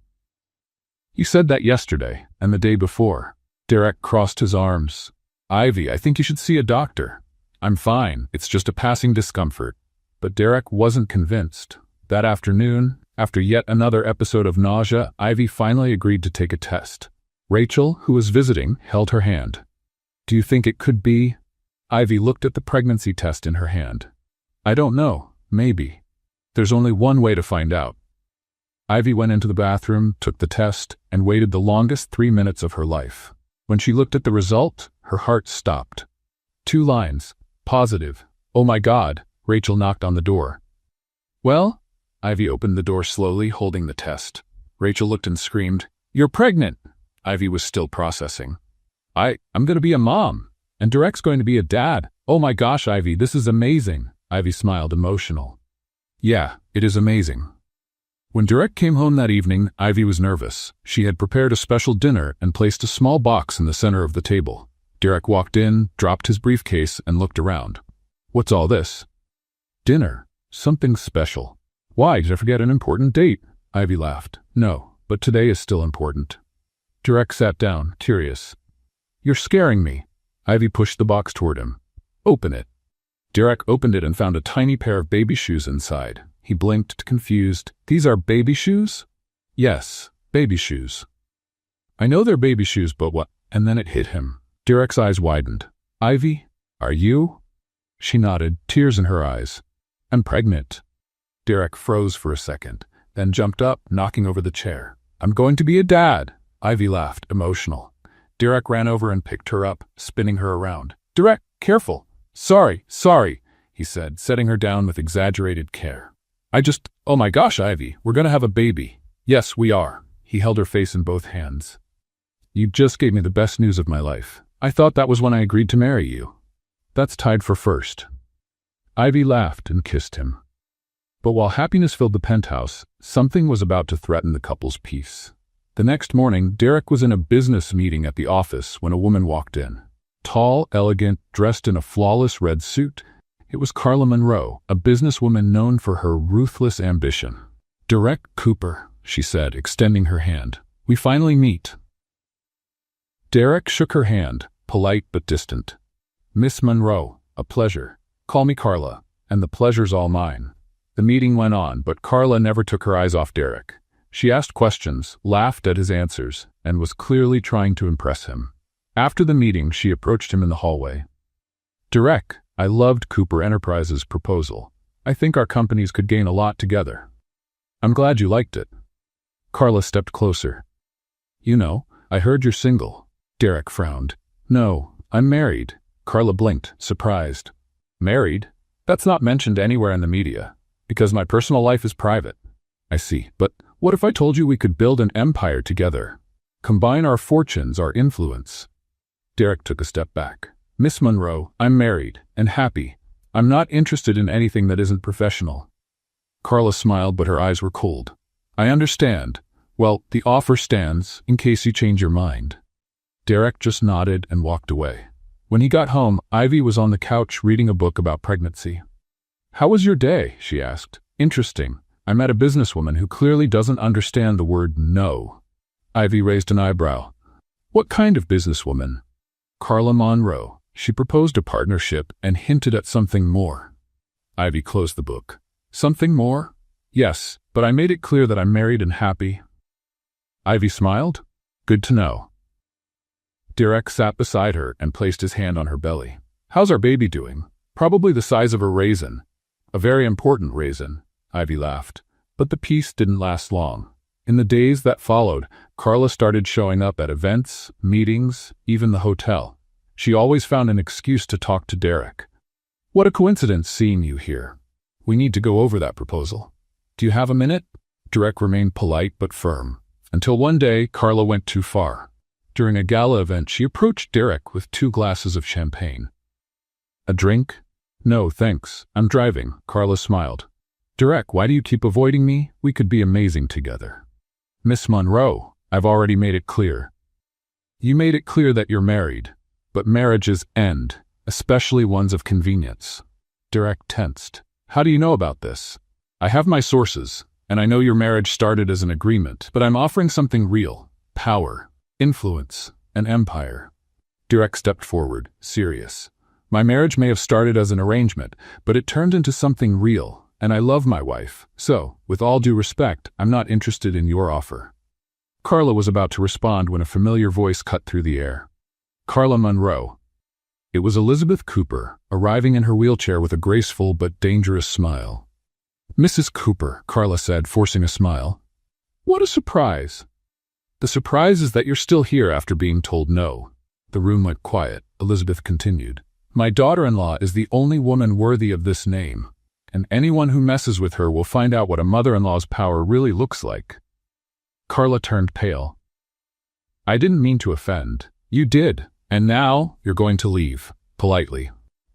B: You said that yesterday, and the day before. Derek crossed his arms. Ivy, I think you should see a doctor. I'm fine, it's just a passing discomfort. But Derek wasn't convinced. That afternoon, after yet another episode of nausea, Ivy finally agreed to take a test. Rachel, who was visiting, held her hand. Do you think it could be? Ivy looked at the pregnancy test in her hand. I don't know. Maybe. There's only one way to find out. Ivy went into the bathroom, took the test, and waited the longest 3 minutes of her life. When she looked at the result, her heart stopped. 2 lines. Positive. Oh my God. Rachel knocked on the door. Well? Ivy opened the door slowly, holding the test. Rachel looked and screamed, You're pregnant! Ivy was still processing. I'm going to be a mom. And Derek's going to be a dad. Oh my gosh, Ivy, this is amazing. Ivy smiled, emotional. Yeah, it is amazing. When Derek came home that evening, Ivy was nervous. She had prepared a special dinner and placed a small box in the center of the table. Derek walked in, dropped his briefcase, and looked around. What's all this? Dinner. Something special. Why, did I forget an important date? Ivy laughed. No, but today is still important. Derek sat down, curious. You're scaring me. Ivy pushed the box toward him. Open it. Derek opened it and found a tiny pair of baby shoes inside. He blinked, confused. These are baby shoes? Yes, baby shoes. I know they're baby shoes, but what? and then it hit him. Derek's eyes widened. "Ivy, are you?" She nodded, tears in her eyes. "I'm pregnant." Derek froze for a second, then jumped up, knocking over the chair. "I'm going to be a dad." Ivy laughed, emotional. Derek ran over and picked her up, spinning her around. "Derek, careful." Sorry, he said, setting her down with exaggerated care. Oh my gosh, Ivy, we're gonna have a baby." "Yes, we are." He held her face in both hands. "You just gave me the best news of my life. I thought that was when I agreed to marry you." "That's tied for first." Ivy laughed and kissed him. But while happiness filled the penthouse, something was about to threaten the couple's peace. The next morning, Derek was in a business meeting at the office when a woman walked in. Tall, elegant, dressed in a flawless red suit, it was Carla Monroe, a businesswoman known for her ruthless ambition. "Derek Cooper," she said, extending her hand. "We finally meet." Derek shook her hand, polite but distant. "Miss Monroe, a pleasure. Call me Carla, and the pleasure's all mine." The meeting went on, but Carla never took her eyes off Derek. She asked questions, laughed at his answers, and was clearly trying to impress him. After the meeting, she approached him in the hallway. "Derek, I loved Cooper Enterprises' proposal. I think our companies could gain a lot together." "I'm glad you liked it." Carla stepped closer. "You know, I heard you're single." Derek frowned. "No, I'm married." Carla blinked, surprised. "Married? That's not mentioned anywhere in the media, because my personal life is private." "I see, but what if I told you we could build an empire together? Combine our fortunes, our influence." Derek took a step back. "Miss Monroe, I'm married and happy. I'm not interested in anything that isn't professional." Carla smiled, but her eyes were cold. "I understand. Well, the offer stands, in case you change your mind." Derek just nodded and walked away. When he got home, Ivy was on the couch reading a book about pregnancy. "How was your day?" she asked. "Interesting. I met a businesswoman who clearly doesn't understand the word no." Ivy raised an eyebrow. "What kind of businesswoman?" "Carla Monroe. She proposed a partnership and hinted at something more." Ivy closed the book. "Something more?" "Yes, but I made it clear that I'm married and happy." Ivy smiled. "Good to know." Derek sat beside her and placed his hand on her belly. "How's our baby doing?" "Probably the size of a raisin." "A very important raisin," Ivy laughed. But the peace didn't last long. In the days that followed, Carla started showing up at events, meetings, even the hotel. She always found an excuse to talk to Derek. "What a coincidence seeing you here. We need to go over that proposal. Do you have a minute?" Derek remained polite but firm. Until one day, Carla went too far. During a gala event, she approached Derek with 2 glasses of champagne. "A drink?" "No, thanks. I'm driving." Carla smiled. "Derek, why do you keep avoiding me? We could be amazing together." "Miss Monroe, I've already made it clear." "You made it clear that you're married, but marriages end, especially ones of convenience." Derek tensed. "How do you know about this?" "I have my sources, and I know your marriage started as an agreement, but I'm offering something real: power, influence, an empire." Derek stepped forward, serious. "My marriage may have started as an arrangement, but it turned into something real, and I love my wife. So, with all due respect, I'm not interested in your offer." Carla was about to respond when a familiar voice cut through the air. "Carla Monroe." It was Elizabeth Cooper, arriving in her wheelchair with a graceful but dangerous smile. "Mrs. Cooper," Carla said, forcing a smile. "What a surprise." "The surprise is that you're still here after being told no." The room went quiet. Elizabeth continued. "My daughter-in-law is the only woman worthy of this name, and anyone who messes with her will find out what a mother-in-law's power really looks like." Carla turned pale. "I didn't mean to offend." "You did, and now you're going to leave, politely."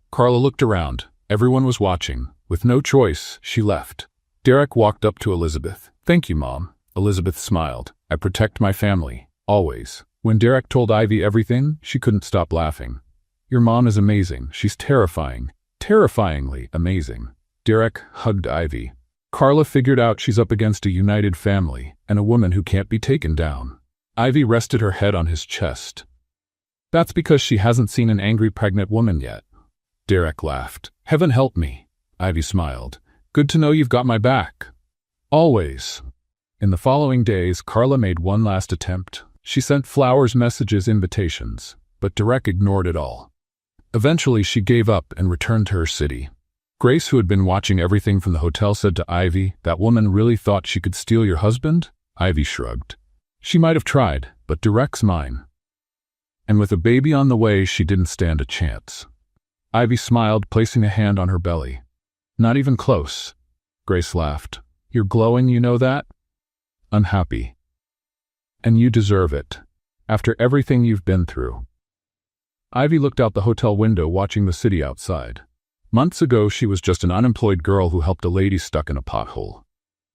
B: Carla looked around. Everyone was watching. With no choice, she left. Derek walked up to Elizabeth. "Thank you, Mom." Elizabeth smiled. "I protect my family, always." When Derek told Ivy everything, she couldn't stop laughing. "Your mom is amazing. She's terrifying. Terrifyingly amazing." Derek hugged Ivy. Carla figured out she's up against a united family and a woman who can't be taken down. Ivy rested her head on his chest. "That's because she hasn't seen an angry pregnant woman yet." Derek laughed. "Heaven help me." Ivy smiled. "Good to know you've got my back." "Always." In the following days, Carla made one last attempt. She sent flowers, messages, invitations, but Derek ignored it all. Eventually, she gave up and returned to her city. Grace, who had been watching everything from the hotel, said to Ivy, "That woman really thought she could steal your husband?" Ivy shrugged. "She might have tried, but Derek's mine. And with a baby on the way, she didn't stand a chance." Ivy smiled, placing a hand on her belly. "Not even close." Grace laughed. "You're glowing, you know that?" "I'm happy. And you deserve it, after everything you've been through." Ivy looked out the hotel window, watching the city outside. Months ago, she was just an unemployed girl who helped a lady stuck in a pothole.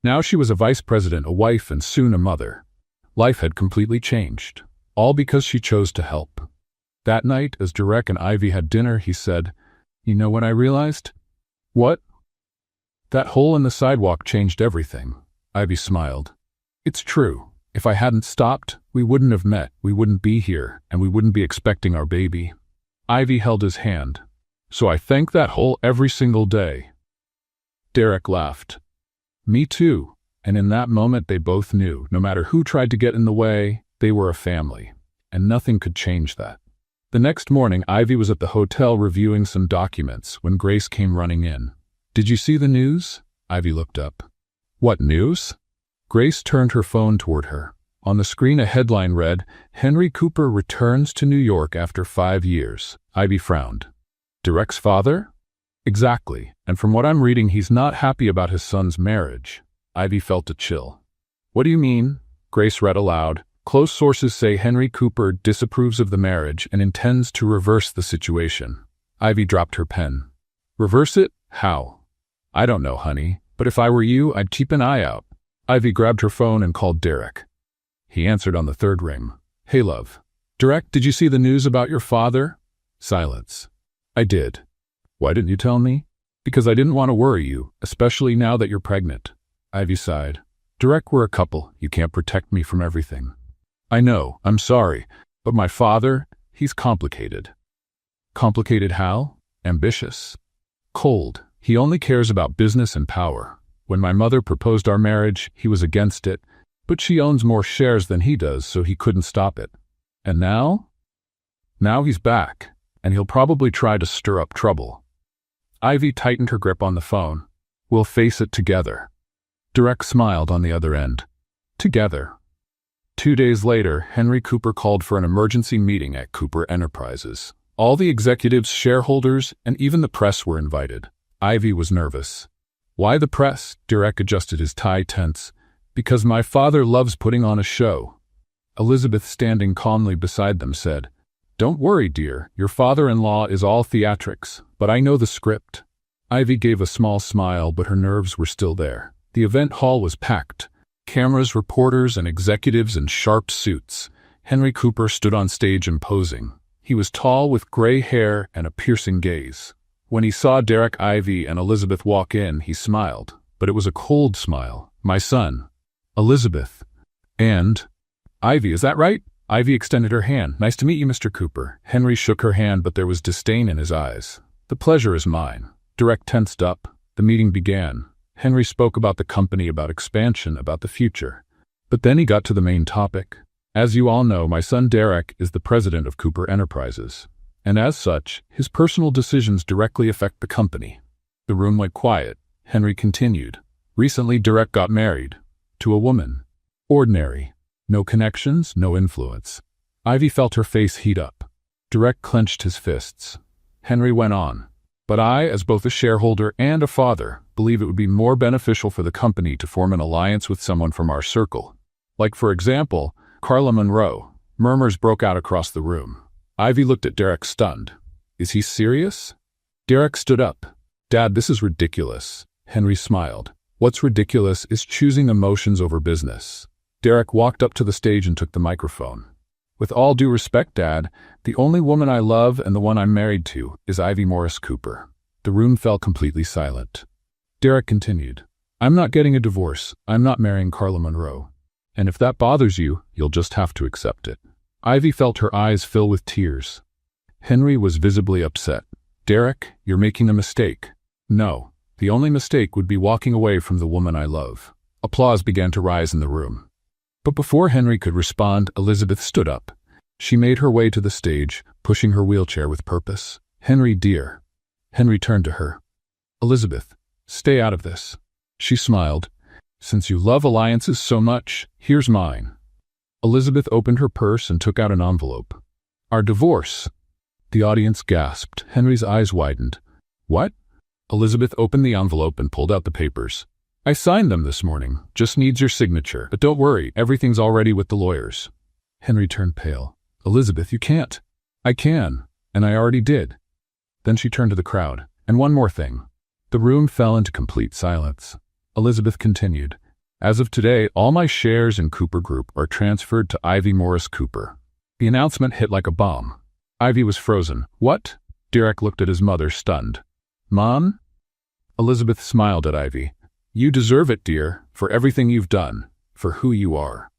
B: Now she was a vice president, a wife, and soon a mother. Life had completely changed, all because she chose to help. That night, as Derek and Ivy had dinner, he said, "You know what I realized?" "What?" "That hole in the sidewalk changed everything." Ivy smiled. "It's true. If I hadn't stopped, we wouldn't have met, we wouldn't be here, and we wouldn't be expecting our baby." Ivy held his hand. "So I thank that hole every single day." Derek laughed. "Me too." And in that moment they both knew, no matter who tried to get in the way, they were a family, and nothing could change that. The next morning, Ivy was at the hotel reviewing some documents when Grace came running in. "Did you see the news?" Ivy looked up. "What news?" Grace turned her phone toward her. On the screen, a headline read, "Henry Cooper returns to New York after 5 years." Ivy frowned. "Derek's father?" "Exactly, and from what I'm reading, he's not happy about his son's marriage." Ivy felt a chill. "What do you mean?" Grace read aloud. "Close sources say Henry Cooper disapproves of the marriage and intends to reverse the situation." Ivy dropped her pen. "Reverse it? How?" "I don't know, honey, but if I were you, I'd keep an eye out." Ivy grabbed her phone and called Derek. He answered on the third ring. "Hey, love." "Derek, did you see the news about your father?" Silence. "I did." "Why didn't you tell me?" "Because I didn't want to worry you, especially now that you're pregnant." Ivy sighed. "Derek, we're a couple. You can't protect me from everything." "I know, I'm sorry, but my father, he's complicated." "Complicated how?" "Ambitious. Cold. He only cares about business and power. When my mother proposed our marriage, he was against it, but she owns more shares than he does, so he couldn't stop it. And now? Now he's back, and he'll probably try to stir up trouble." Ivy tightened her grip on the phone. "We'll face it together." Derek smiled on the other end. Together. 2 days later, Henry Cooper called for an emergency meeting at Cooper Enterprises. All the executives, shareholders, and even the press were invited. Ivy was nervous. "Why the press?" Derek adjusted his tie tense. "Because my father loves putting on a show." Elizabeth, standing calmly beside them, said, "Don't worry, dear. Your father-in-law is all theatrics, but I know the script." Ivy gave a small smile, but her nerves were still there. The event hall was packed. Cameras, reporters, and executives in sharp suits. Henry Cooper stood on stage imposing. He was tall, with gray hair and a piercing gaze. When he saw Derek, Ivy, and Elizabeth walk in, he smiled, but it was a cold smile. "My son." "Elizabeth." "And Ivy, is that right?" Ivy extended her hand. "Nice to meet you, Mr. Cooper." Henry shook her hand, but there was disdain in his eyes. "The pleasure is mine." Derek tensed up. The meeting began. Henry spoke about the company, about expansion, about the future. But then he got to the main topic. "As you all know, my son Derek is the president of Cooper Enterprises. And as such, his personal decisions directly affect the company." The room went quiet. Henry continued. "Recently, Derek got married. To a woman. Ordinary. No connections, no influence." Ivy felt her face heat up. Derek clenched his fists. Henry went on. "But I, as both a shareholder and a father, believe it would be more beneficial for the company to form an alliance with someone from our circle. Like, for example, Carla Monroe." Murmurs broke out across the room. Ivy looked at Derek, stunned. "Is he serious?" Derek stood up. "Dad, this is ridiculous." Henry smiled. "What's ridiculous is choosing emotions over business." Derek walked up to the stage and took the microphone. "With all due respect, Dad, the only woman I love and the one I'm married to is Ivy Morris Cooper." The room fell completely silent. Derek continued. "I'm not getting a divorce. I'm not marrying Carla Monroe. And if that bothers you, you'll just have to accept it." Ivy felt her eyes fill with tears. Henry was visibly upset. "Derek, you're making a mistake." "No, the only mistake would be walking away from the woman I love." Applause began to rise in the room. But before Henry could respond, Elizabeth stood up. She made her way to the stage, pushing her wheelchair with purpose. "Henry, dear." Henry turned to her. "Elizabeth, stay out of this." She smiled. "Since you love alliances so much, here's mine." Elizabeth opened her purse and took out an envelope. "Our divorce." The audience gasped. Henry's eyes widened. "What?" Elizabeth opened the envelope and pulled out the papers. "I signed them this morning. Just needs your signature. But don't worry, everything's already with the lawyers." Henry turned pale. "Elizabeth, you can't." "I can, and I already did." Then she turned to the crowd. "And one more thing." The room fell into complete silence. Elizabeth continued. "As of today, all my shares in Cooper Group are transferred to Ivy Morris Cooper." The announcement hit like a bomb. Ivy was frozen. "What?" Derek looked at his mother, stunned. "Mom?" Elizabeth smiled at Ivy. "You deserve it, dear, for everything you've done, for who you are."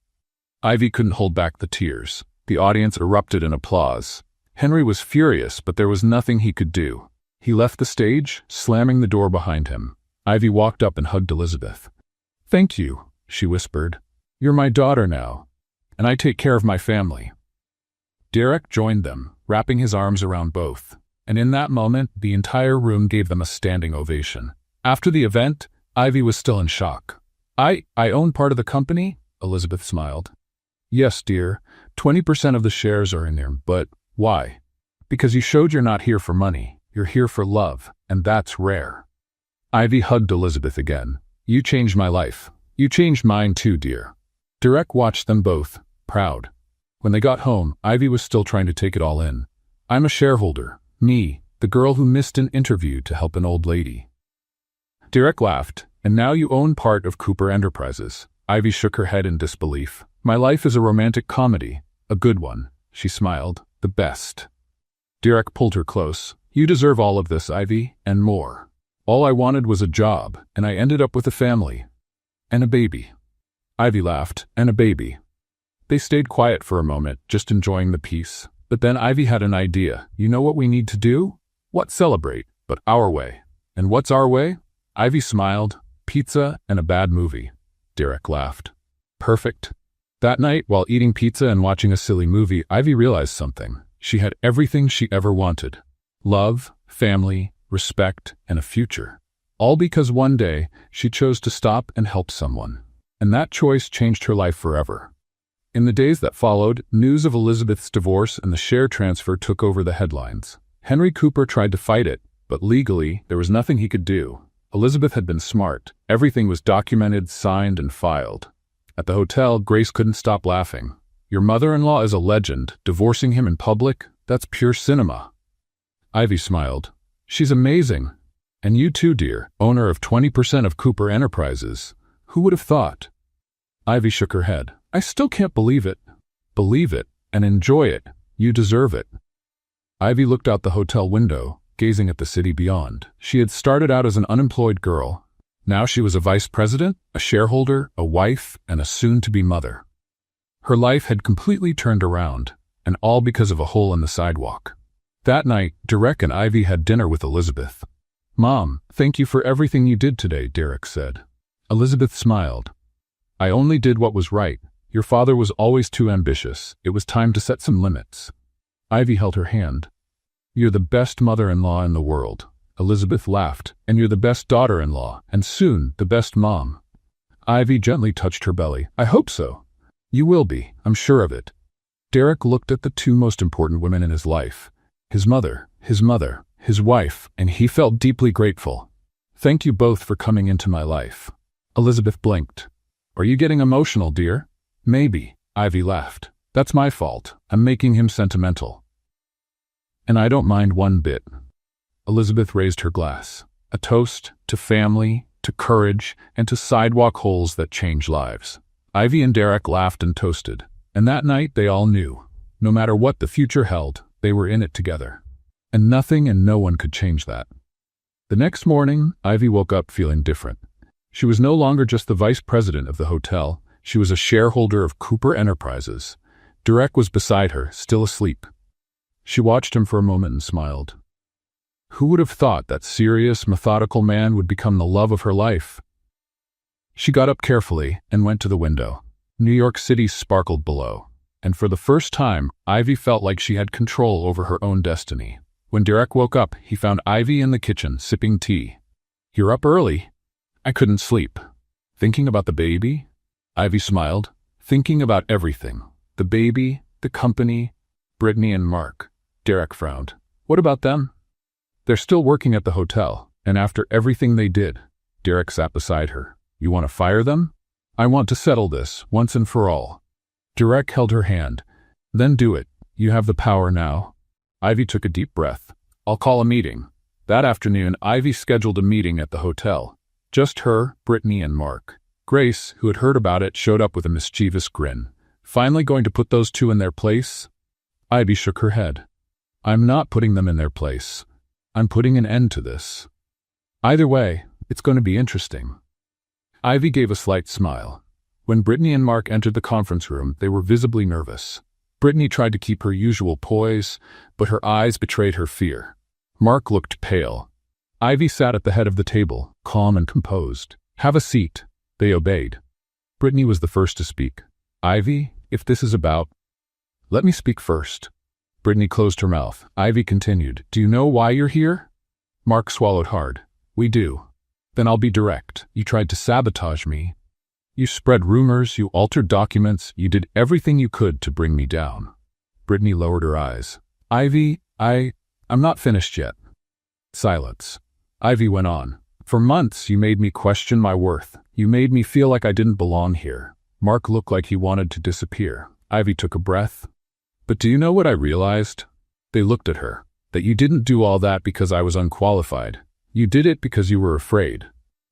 B: Ivy couldn't hold back the tears. The audience erupted in applause. Henry was furious, but there was nothing he could do. He left the stage, slamming the door behind him. Ivy walked up and hugged Elizabeth. "Thank you," she whispered. "You're my daughter now, and I take care of my family." Derek joined them, wrapping his arms around both. And in that moment, the entire room gave them a standing ovation. After the event, Ivy was still in shock. I own part of the company?" Elizabeth smiled. "Yes, dear. 20% of the shares are in there, but why?" "Because you showed you're not here for money. You're here for love, and that's rare." Ivy hugged Elizabeth again. "You changed my life. You changed mine too, dear." Derek watched them both, proud. When they got home, Ivy was still trying to take it all in. "I'm a shareholder. Me, the girl who missed an interview to help an old lady." Derek laughed. "And now you own part of Cooper Enterprises." Ivy shook her head in disbelief. "My life is a romantic comedy. A good one." She smiled. "The best." Derek pulled her close. "You deserve all of this, Ivy, and more. All I wanted was a job, and I ended up with a family. And a baby." Ivy laughed. "And a baby." They stayed quiet for a moment, just enjoying the peace. But then Ivy had an idea. "You know what we need to do? What? Celebrate, but our way." "And what's our way?" Ivy smiled. "Pizza and a bad movie." Derek laughed. "Perfect." That night, while eating pizza and watching a silly movie, Ivy realized something. She had everything she ever wanted. Love, family, respect, and a future. All because one day, she chose to stop and help someone. And that choice changed her life forever. In the days that followed, news of Elizabeth's divorce and the share transfer took over the headlines. Henry Cooper tried to fight it, but legally, there was nothing he could do. Elizabeth had been smart. Everything was documented, signed, and filed. At the hotel, Grace couldn't stop laughing. "Your mother-in-law is a legend. Divorcing him in public? That's pure cinema." Ivy smiled. "She's amazing. And you too, dear, owner of 20% of Cooper Enterprises. Who would have thought?" Ivy shook her head. "I still can't believe it." "Believe it and enjoy it. You deserve it." Ivy looked out the hotel window, gazing at the city beyond. She had started out as an unemployed girl. Now she was a vice president, a shareholder, a wife, and a soon-to-be mother. Her life had completely turned around, and all because of a hole in the sidewalk. That night, Derek and Ivy had dinner with Elizabeth. "Mom, thank you for everything you did today," Derek said. Elizabeth smiled. "I only did what was right. Your father was always too ambitious. It was time to set some limits." Ivy held her hand. "You're the best mother-in-law in the world." Elizabeth laughed. "And you're the best daughter-in-law, and soon the best mom." Ivy gently touched her belly. "I hope so." "You will be, I'm sure of it." Derek looked at the two most important women in his life. His mother, his wife, and he felt deeply grateful. "Thank you both for coming into my life." Elizabeth blinked. "Are you getting emotional, dear?" "Maybe," Ivy laughed. "That's my fault. I'm making him sentimental." "And I don't mind one bit." Elizabeth raised her glass. A toast to family, to courage, and to sidewalk holes that change lives. Ivy and Derek laughed and toasted. And that night they all knew. No matter what the future held, they were in it together. And nothing and no one could change that. The next morning, Ivy woke up feeling different. She was no longer just the vice president of the hotel. She was a shareholder of Cooper Enterprises. Derek was beside her, still asleep. She watched him for a moment and smiled. Who would have thought that serious, methodical man would become the love of her life? She got up carefully and went to the window. New York City sparkled below, and for the first time, Ivy felt like she had control over her own destiny. When Derek woke up, he found Ivy in the kitchen, sipping tea. "You're up early." "I couldn't sleep." "Thinking about the baby?" Ivy smiled. "Thinking about everything. The baby, the company, Brittany and Mark." Derek frowned. "What about them?" "They're still working at the hotel, and after everything they did." Derek sat beside her. "You want to fire them?" "I want to settle this, once and for all." Derek held her hand. "Then do it. You have the power now." Ivy took a deep breath. "I'll call a meeting." That afternoon, Ivy scheduled a meeting at the hotel. Just her, Brittany, and Mark. Grace, who had heard about it, showed up with a mischievous grin. "Finally going to put those two in their place?" Ivy shook her head. "I'm not putting them in their place. I'm putting an end to this. Either way, it's going to be interesting." Ivy gave a slight smile. When Brittany and Mark entered the conference room, they were visibly nervous. Brittany tried to keep her usual poise, but her eyes betrayed her fear. Mark looked pale. Ivy sat at the head of the table, calm and composed. "Have a seat." They obeyed. Brittany was the first to speak. "Ivy, if this is about—" "Let me speak first." Brittany closed her mouth. Ivy continued. "Do you know why you're here?" Mark swallowed hard. "We do." "Then I'll be direct. You tried to sabotage me. You spread rumors, you altered documents, you did everything you could to bring me down." Brittany lowered her eyes. "Ivy, I'm not finished yet." Silence. Ivy went on. "For months you made me question my worth. You made me feel like I didn't belong here." Mark looked like he wanted to disappear. Ivy took a breath. "But do you know what I realized?" They looked at her. "That you didn't do all that because I was unqualified. You did it because you were afraid."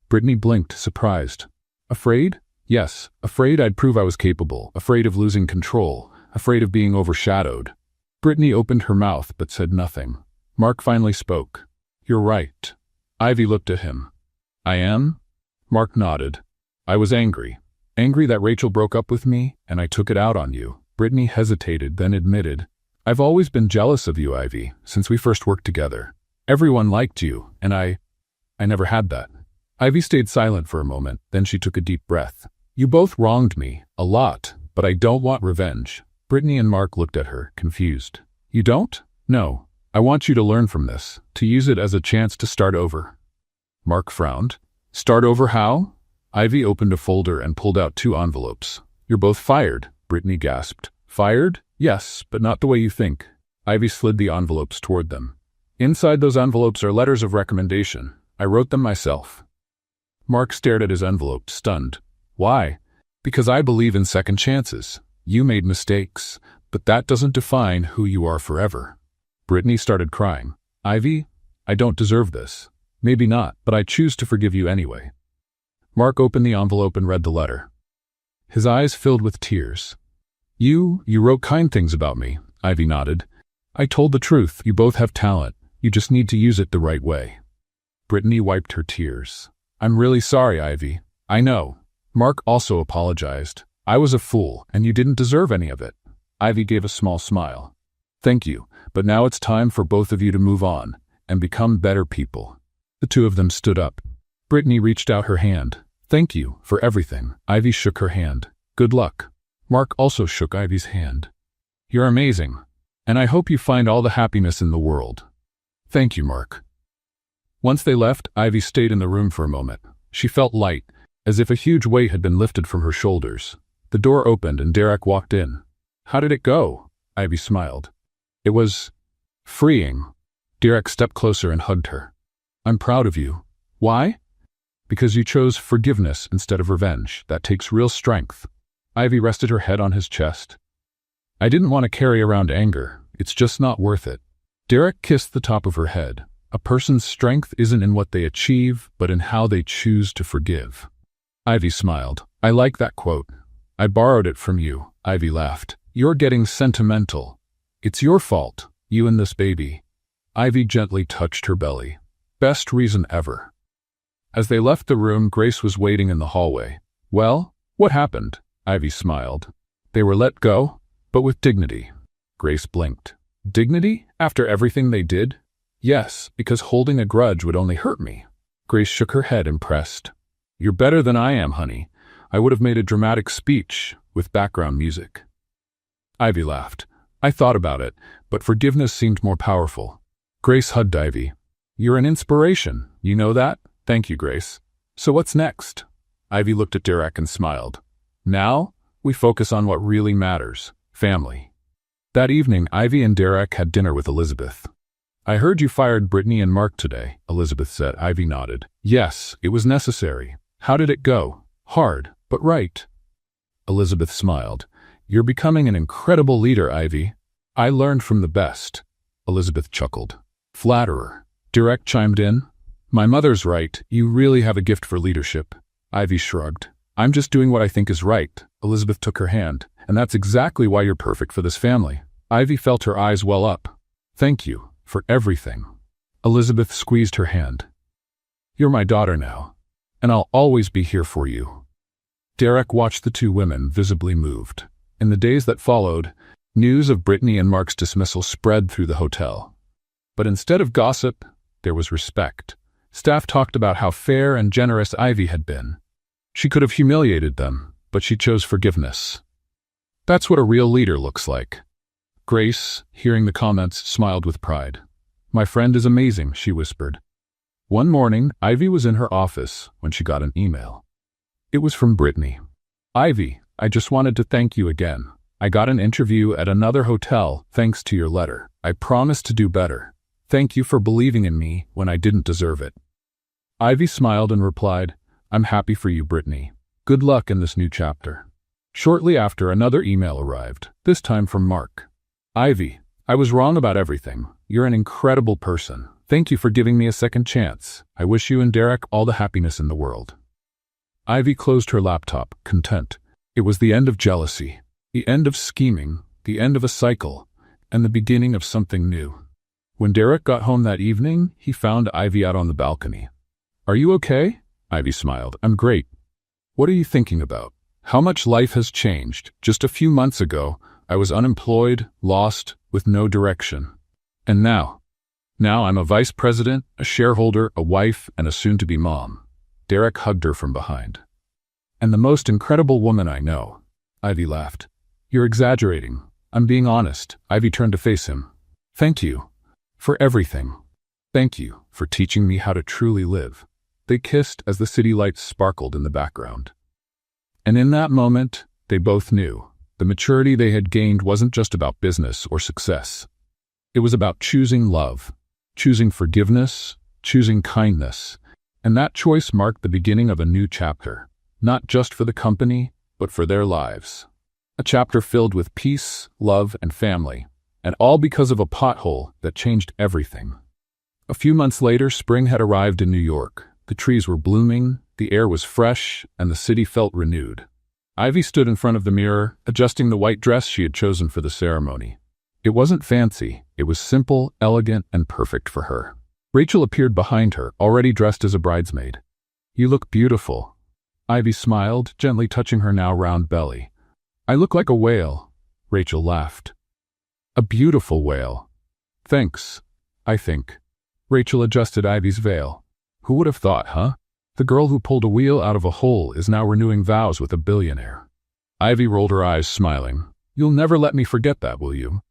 B: Brittany blinked, surprised. "Afraid?" "Yes, afraid I'd prove I was capable, afraid of losing control, afraid of being overshadowed." Brittany opened her mouth but said nothing. Mark finally spoke. "You're right." Ivy looked at him. "I am?" Mark nodded. "I was angry. Angry that Rachel broke up with me, and I took it out on you." Brittany hesitated, then admitted. "I've always been jealous of you, Ivy, since we first worked together. Everyone liked you, and I never had that." Ivy stayed silent for a moment, then she took a deep breath. "You both wronged me, a lot, but I don't want revenge." Brittany and Mark looked at her, confused. "You don't?" "No. I want you to learn from this, to use it as a chance to start over." Mark frowned. "Start over how?" Ivy opened a folder and pulled out 2 envelopes. "You're both fired," Brittany gasped. "Fired? Yes, but not the way you think." Ivy slid the envelopes toward them. "Inside those envelopes are letters of recommendation. I wrote them myself." Mark stared at his envelope, stunned. "Why?" "Because I believe in second chances. You made mistakes, but that doesn't define who you are forever." Brittany started crying. "Ivy, I don't deserve this. Maybe not, but I choose to forgive you anyway." Mark opened the envelope and read the letter. His eyes filled with tears. You wrote kind things about me," Ivy nodded. "I told the truth. You both have talent. You just need to use it the right way." Brittany wiped her tears. "I'm really sorry, Ivy." "I know." Mark also apologized. "I was a fool, and you didn't deserve any of it." Ivy gave a small smile. "Thank you, but now it's time for both of you to move on and become better people." The 2 of them stood up. Brittany reached out her hand. "Thank you for everything." Ivy shook her hand. "Good luck." Mark also shook Ivy's hand. "You're amazing, and I hope you find all the happiness in the world." "Thank you, Mark." Once they left, Ivy stayed in the room for a moment. She felt light, as if a huge weight had been lifted from her shoulders. The door opened and Derek walked in. "How did it go?" Ivy smiled. "It was freeing." Derek stepped closer and hugged her. "I'm proud of you." "Why?" "Because you chose forgiveness instead of revenge. That takes real strength." Ivy rested her head on his chest. "I didn't want to carry around anger. It's just not worth it." Derek kissed the top of her head. "A person's strength isn't in what they achieve, but in how they choose to forgive." Ivy smiled. "I like that quote. I borrowed it from you." Ivy laughed. "You're getting sentimental. It's your fault, you and this baby." Ivy gently touched her belly. "Best reason ever." As they left the room, Grace was waiting in the hallway. "Well, what happened?" Ivy smiled. "They were let go, but with dignity." Grace blinked. "Dignity? After everything they did?" "Yes, because holding a grudge would only hurt me." Grace shook her head, impressed. "You're better than I am, honey. I would have made a dramatic speech with background music. Ivy laughed. I thought about it, but forgiveness seemed more powerful. Grace hugged Ivy. You're an inspiration, you know that? Thank you, Grace. So what's next? Ivy looked at Derek and smiled. Now, we focus on what really matters, family. That evening, Ivy and Derek had dinner with Elizabeth. I heard you fired Brittany and Mark today, Elizabeth said. Ivy nodded. Yes, it was necessary. How did it go? Hard, but right. Elizabeth smiled. You're becoming an incredible leader, Ivy. I learned from the best. Elizabeth chuckled. Flatterer. Derek chimed in. My mother's right. You really have a gift for leadership. Ivy shrugged. I'm just doing what I think is right. Elizabeth took her hand. And that's exactly why you're perfect for this family. Ivy felt her eyes well up. Thank you for everything. Elizabeth squeezed her hand. You're my daughter now, and I'll always be here for you. Derek watched the two women, visibly moved. In the days that followed, news of Brittany and Mark's dismissal spread through the hotel. But instead of gossip, there was respect. Staff talked about how fair and generous Ivy had been. She could have humiliated them, but she chose forgiveness. That's what a real leader looks like. Grace, hearing the comments, smiled with pride. My friend is amazing, she whispered. One morning, Ivy was in her office when she got an email. It was from Brittany. Ivy, I just wanted to thank you again. I got an interview at another hotel thanks to your letter. I promised to do better. Thank you for believing in me when I didn't deserve it. Ivy smiled and replied, I'm happy for you, Brittany. Good luck in this new chapter. Shortly after, another email arrived, this time from Mark. Ivy, I was wrong about everything. You're an incredible person. Thank you for giving me a second chance. I wish you and Derek all the happiness in the world. Ivy closed her laptop, content. It was the end of jealousy, the end of scheming, the end of a cycle, and the beginning of something new. When Derek got home that evening, he found Ivy out on the balcony. Are you okay? Ivy smiled. I'm great. What are you thinking about? How much life has changed. Just a few months ago, I was unemployed, lost, with no direction. And now I'm a vice president, a shareholder, a wife, and a soon-to-be mom. Derek hugged her from behind. And the most incredible woman I know. Ivy laughed. You're exaggerating. I'm being honest. Ivy turned to face him. Thank you for everything. Thank you for teaching me how to truly live. They kissed as the city lights sparkled in the background. And in that moment, they both knew. The maturity they had gained wasn't just about business or success. It was about choosing love, choosing forgiveness, choosing kindness. And that choice marked the beginning of a new chapter, not just for the company, but for their lives. A chapter filled with peace, love, and family, and all because of a pothole that changed everything. A few months later, spring had arrived in New York. The trees were blooming, the air was fresh, and the city felt renewed. Ivy stood in front of the mirror, adjusting the white dress she had chosen for the ceremony. It wasn't fancy, it was simple, elegant, and perfect for her. Rachel appeared behind her, already dressed as a bridesmaid. You look beautiful. Ivy smiled, gently touching her now round belly. I look like a whale. Rachel laughed. A beautiful whale. Thanks, I think. Rachel adjusted Ivy's veil. Who would have thought, huh? The girl who pulled a wheel out of a hole is now renewing vows with a billionaire. Ivy rolled her eyes, smiling. You'll never let me forget that, will you?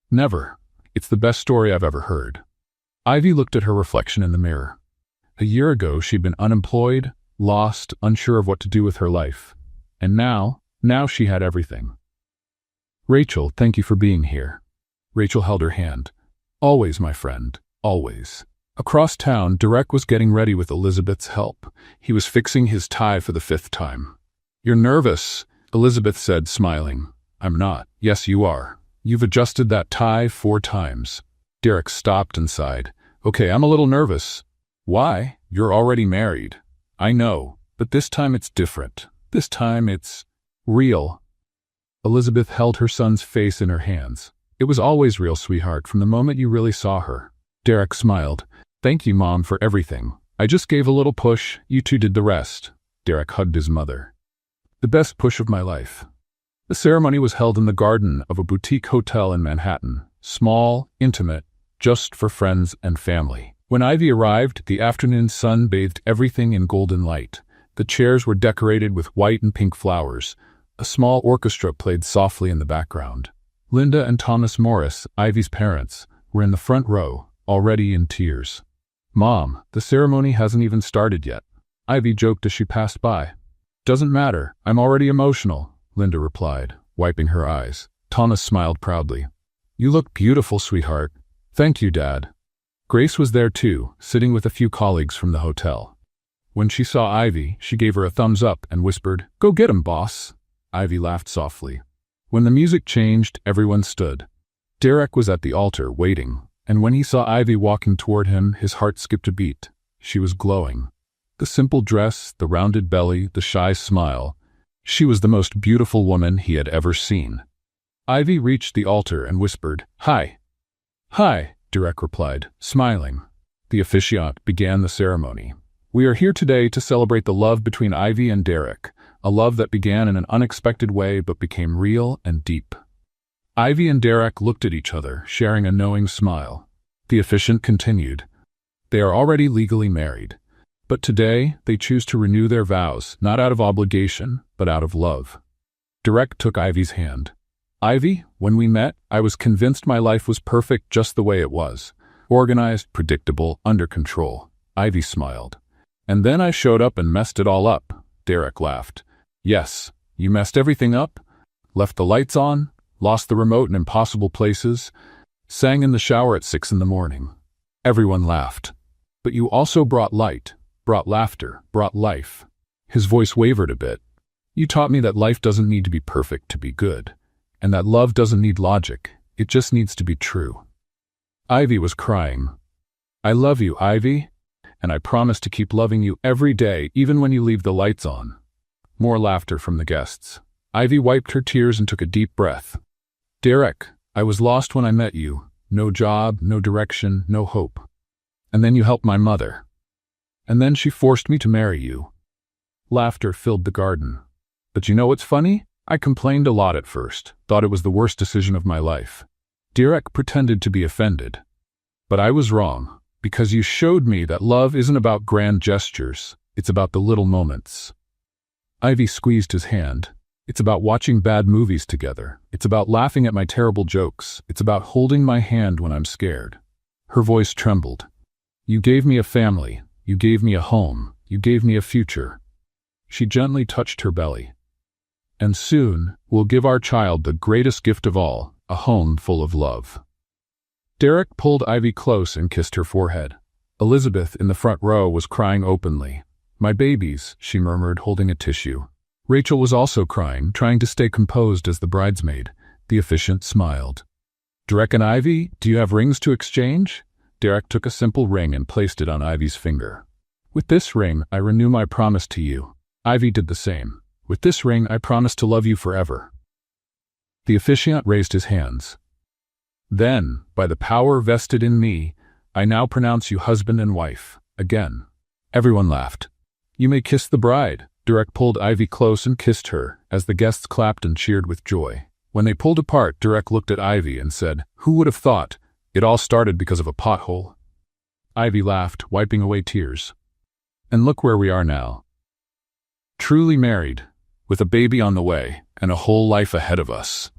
B: Never. It's the best story I've ever heard. Ivy looked at her reflection in the mirror. A year ago, she'd been unemployed, lost, unsure of what to do with her life. And now she had everything. Rachel, thank you for being here. Rachel held her hand. Always, my friend, always. Across town, Derek was getting ready with Elizabeth's help. He was fixing his tie for the 5th time. You're nervous, Elizabeth said, smiling. I'm not. Yes, you are. You've adjusted that tie 4 times. Derek stopped and sighed. Okay, I'm a little nervous. Why? You're already married. I know, but this time it's different. This time it's real. Elizabeth held her son's face in her hands. It was always real, sweetheart, from the moment you really saw her. Derek smiled. Thank you, Mom, for everything. I just gave a little push. You two did the rest. Derek hugged his mother. The best push of my life. The ceremony was held in the garden of a boutique hotel in Manhattan. Small, intimate, just for friends and family. When Ivy arrived, the afternoon sun bathed everything in golden light. The chairs were decorated with white and pink flowers. A small orchestra played softly in the background. Linda and Thomas Morris, Ivy's parents, were in the front row, already in tears. "Mom, the ceremony hasn't even started yet," Ivy joked as she passed by. "Doesn't matter, I'm already emotional," Linda replied, wiping her eyes. Thomas smiled proudly. "You look beautiful, sweetheart." "Thank you, Dad." Grace was there too, sitting with a few colleagues from the hotel. When she saw Ivy, she gave her a thumbs up and whispered, "Go get him, boss." Ivy laughed softly. When the music changed, everyone stood. Derek was at the altar, waiting, and when he saw Ivy walking toward him, his heart skipped a beat. She was glowing. The simple dress, the rounded belly, the shy smile. She was the most beautiful woman he had ever seen. Ivy reached the altar and whispered, "Hi." "Hi," Derek replied, smiling. The officiant began the ceremony. "We are here today to celebrate the love between Ivy and Derek, a love that began in an unexpected way but became real and deep." Ivy and Derek looked at each other, sharing a knowing smile. The officiant continued, "They are already legally married. But today, they choose to renew their vows, not out of obligation, but out of love." Derek took Ivy's hand. "Ivy, when we met, I was convinced my life was perfect just the way it was. Organized, predictable, under control." Ivy smiled. "And then I showed up and messed it all up." Derek laughed. "Yes, you messed everything up? Left the lights on? Lost the remote in impossible places? Sang in the shower at 6 in the morning?" Everyone laughed. "But you also brought light, brought laughter, brought life." His voice wavered a bit. "You taught me that life doesn't need to be perfect to be good, and that love doesn't need logic, it just needs to be true." Ivy was crying. "I love you, Ivy, and I promise to keep loving you every day, even when you leave the lights on." More laughter from the guests. Ivy wiped her tears and took a deep breath. "Derek, I was lost when I met you. No job, no direction, no hope. And then you helped my mother. And then she forced me to marry you." Laughter filled the garden. "But you know what's funny? I complained a lot at first, thought it was the worst decision of my life." Derek pretended to be offended. "But I was wrong, because you showed me that love isn't about grand gestures, it's about the little moments." Ivy squeezed his hand. "It's about watching bad movies together. It's about laughing at my terrible jokes. It's about holding my hand when I'm scared." Her voice trembled. "You gave me a family. You gave me a home. You gave me a future." She gently touched her belly. "And soon, we'll give our child the greatest gift of all, a home full of love." Derek pulled Ivy close and kissed her forehead. Elizabeth, in the front row, was crying openly. "My babies," she murmured, holding a tissue. Rachel was also crying, trying to stay composed as the bridesmaid. The officiant smiled. "Derek and Ivy, do you have rings to exchange?" Derek took a simple ring and placed it on Ivy's finger. "With this ring, I renew my promise to you." Ivy did the same. "With this ring, I promise to love you forever." The officiant raised his hands. "Then, by the power vested in me, I now pronounce you husband and wife." Again. Everyone laughed. "You may kiss the bride." Derek pulled Ivy close and kissed her, as the guests clapped and cheered with joy. When they pulled apart, Derek looked at Ivy and said, "Who would have thought? It all started because of a pothole." Ivy laughed, wiping away tears. "And look where we are now. Truly married, with a baby on the way, and a whole life ahead of us."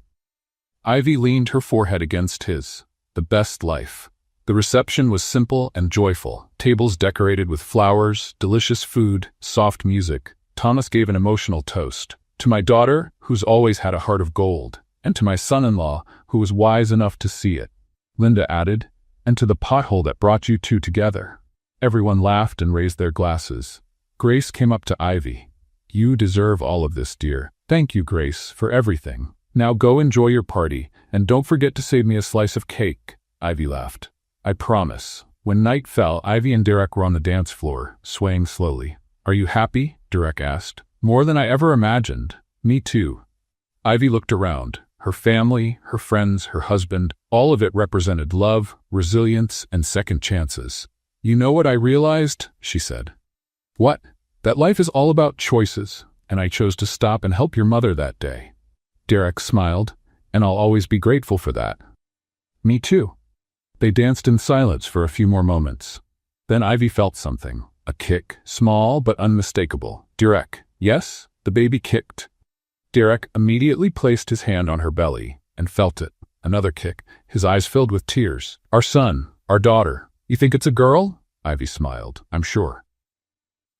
B: Ivy leaned her forehead against his. The best life. The reception was simple and joyful, tables decorated with flowers, delicious food, soft music. Thomas gave an emotional toast. "To my daughter, who's always had a heart of gold, and to my son-in-law, who was wise enough to see it." Linda added, "And to the pothole that brought you two together." Everyone laughed and raised their glasses. Grace came up to Ivy. "You deserve all of this, dear." "Thank you, Grace, for everything. Now go enjoy your party, and don't forget to save me a slice of cake." Ivy laughed. "I promise." When night fell, Ivy and Derek were on the dance floor, swaying slowly. "Are you happy?" Derek asked. "More than I ever imagined." "Me too." Ivy looked around. Her family, her friends, her husband, all of it represented love, resilience, and second chances. "You know what I realized?" she said. "What?" "That life is all about choices, and I chose to stop and help your mother that day." Derek smiled, "And I'll always be grateful for that." "Me too." They danced in silence for a few more moments. Then Ivy felt something. A kick, small but unmistakable. Derek, yes, the baby kicked. Derek immediately placed his hand on her belly and felt it. Another kick, his eyes filled with tears. Our son, our daughter. You think it's a girl? Ivy smiled, I'm sure.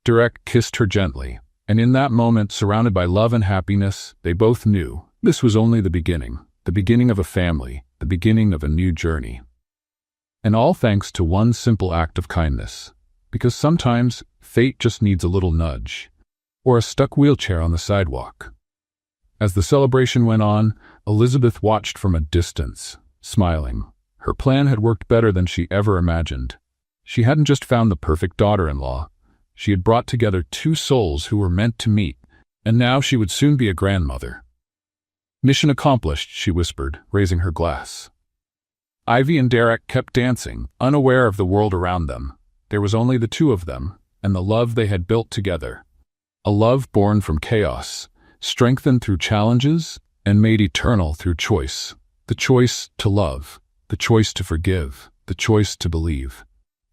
B: Derek kissed her gently, and in that moment, surrounded by love and happiness, they both knew this was only the beginning of a family, the beginning of a new journey. And all thanks to one simple act of kindness. Because sometimes fate just needs a little nudge, or a stuck wheelchair on the sidewalk. As the celebration went on, Elizabeth watched from a distance, smiling. Her plan had worked better than she ever imagined. She hadn't just found the perfect daughter-in-law. She had brought together two souls who were meant to meet, and now she would soon be a grandmother. Mission accomplished, she whispered, raising her glass. Ivy and Derek kept dancing, unaware of the world around them. There was only the two of them, and the love they had built together. A love born from chaos, strengthened through challenges, and made eternal through choice. The choice to love, the choice to forgive, the choice to believe.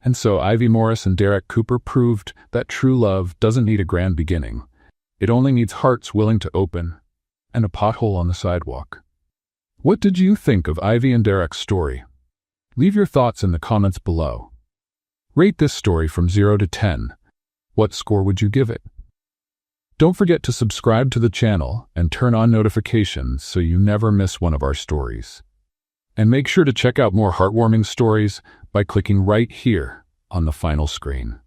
B: And so Ivy Morris and Derek Cooper proved that true love doesn't need a grand beginning. It only needs hearts willing to open, and a pothole on the sidewalk. What did you think of Ivy and Derek's story? Leave your thoughts in the comments below. Rate this story from 0 to 10. What score would you give it? Don't forget to subscribe to the channel and turn on notifications so you never miss one of our stories. And make sure to check out more heartwarming stories by clicking right here on the final screen.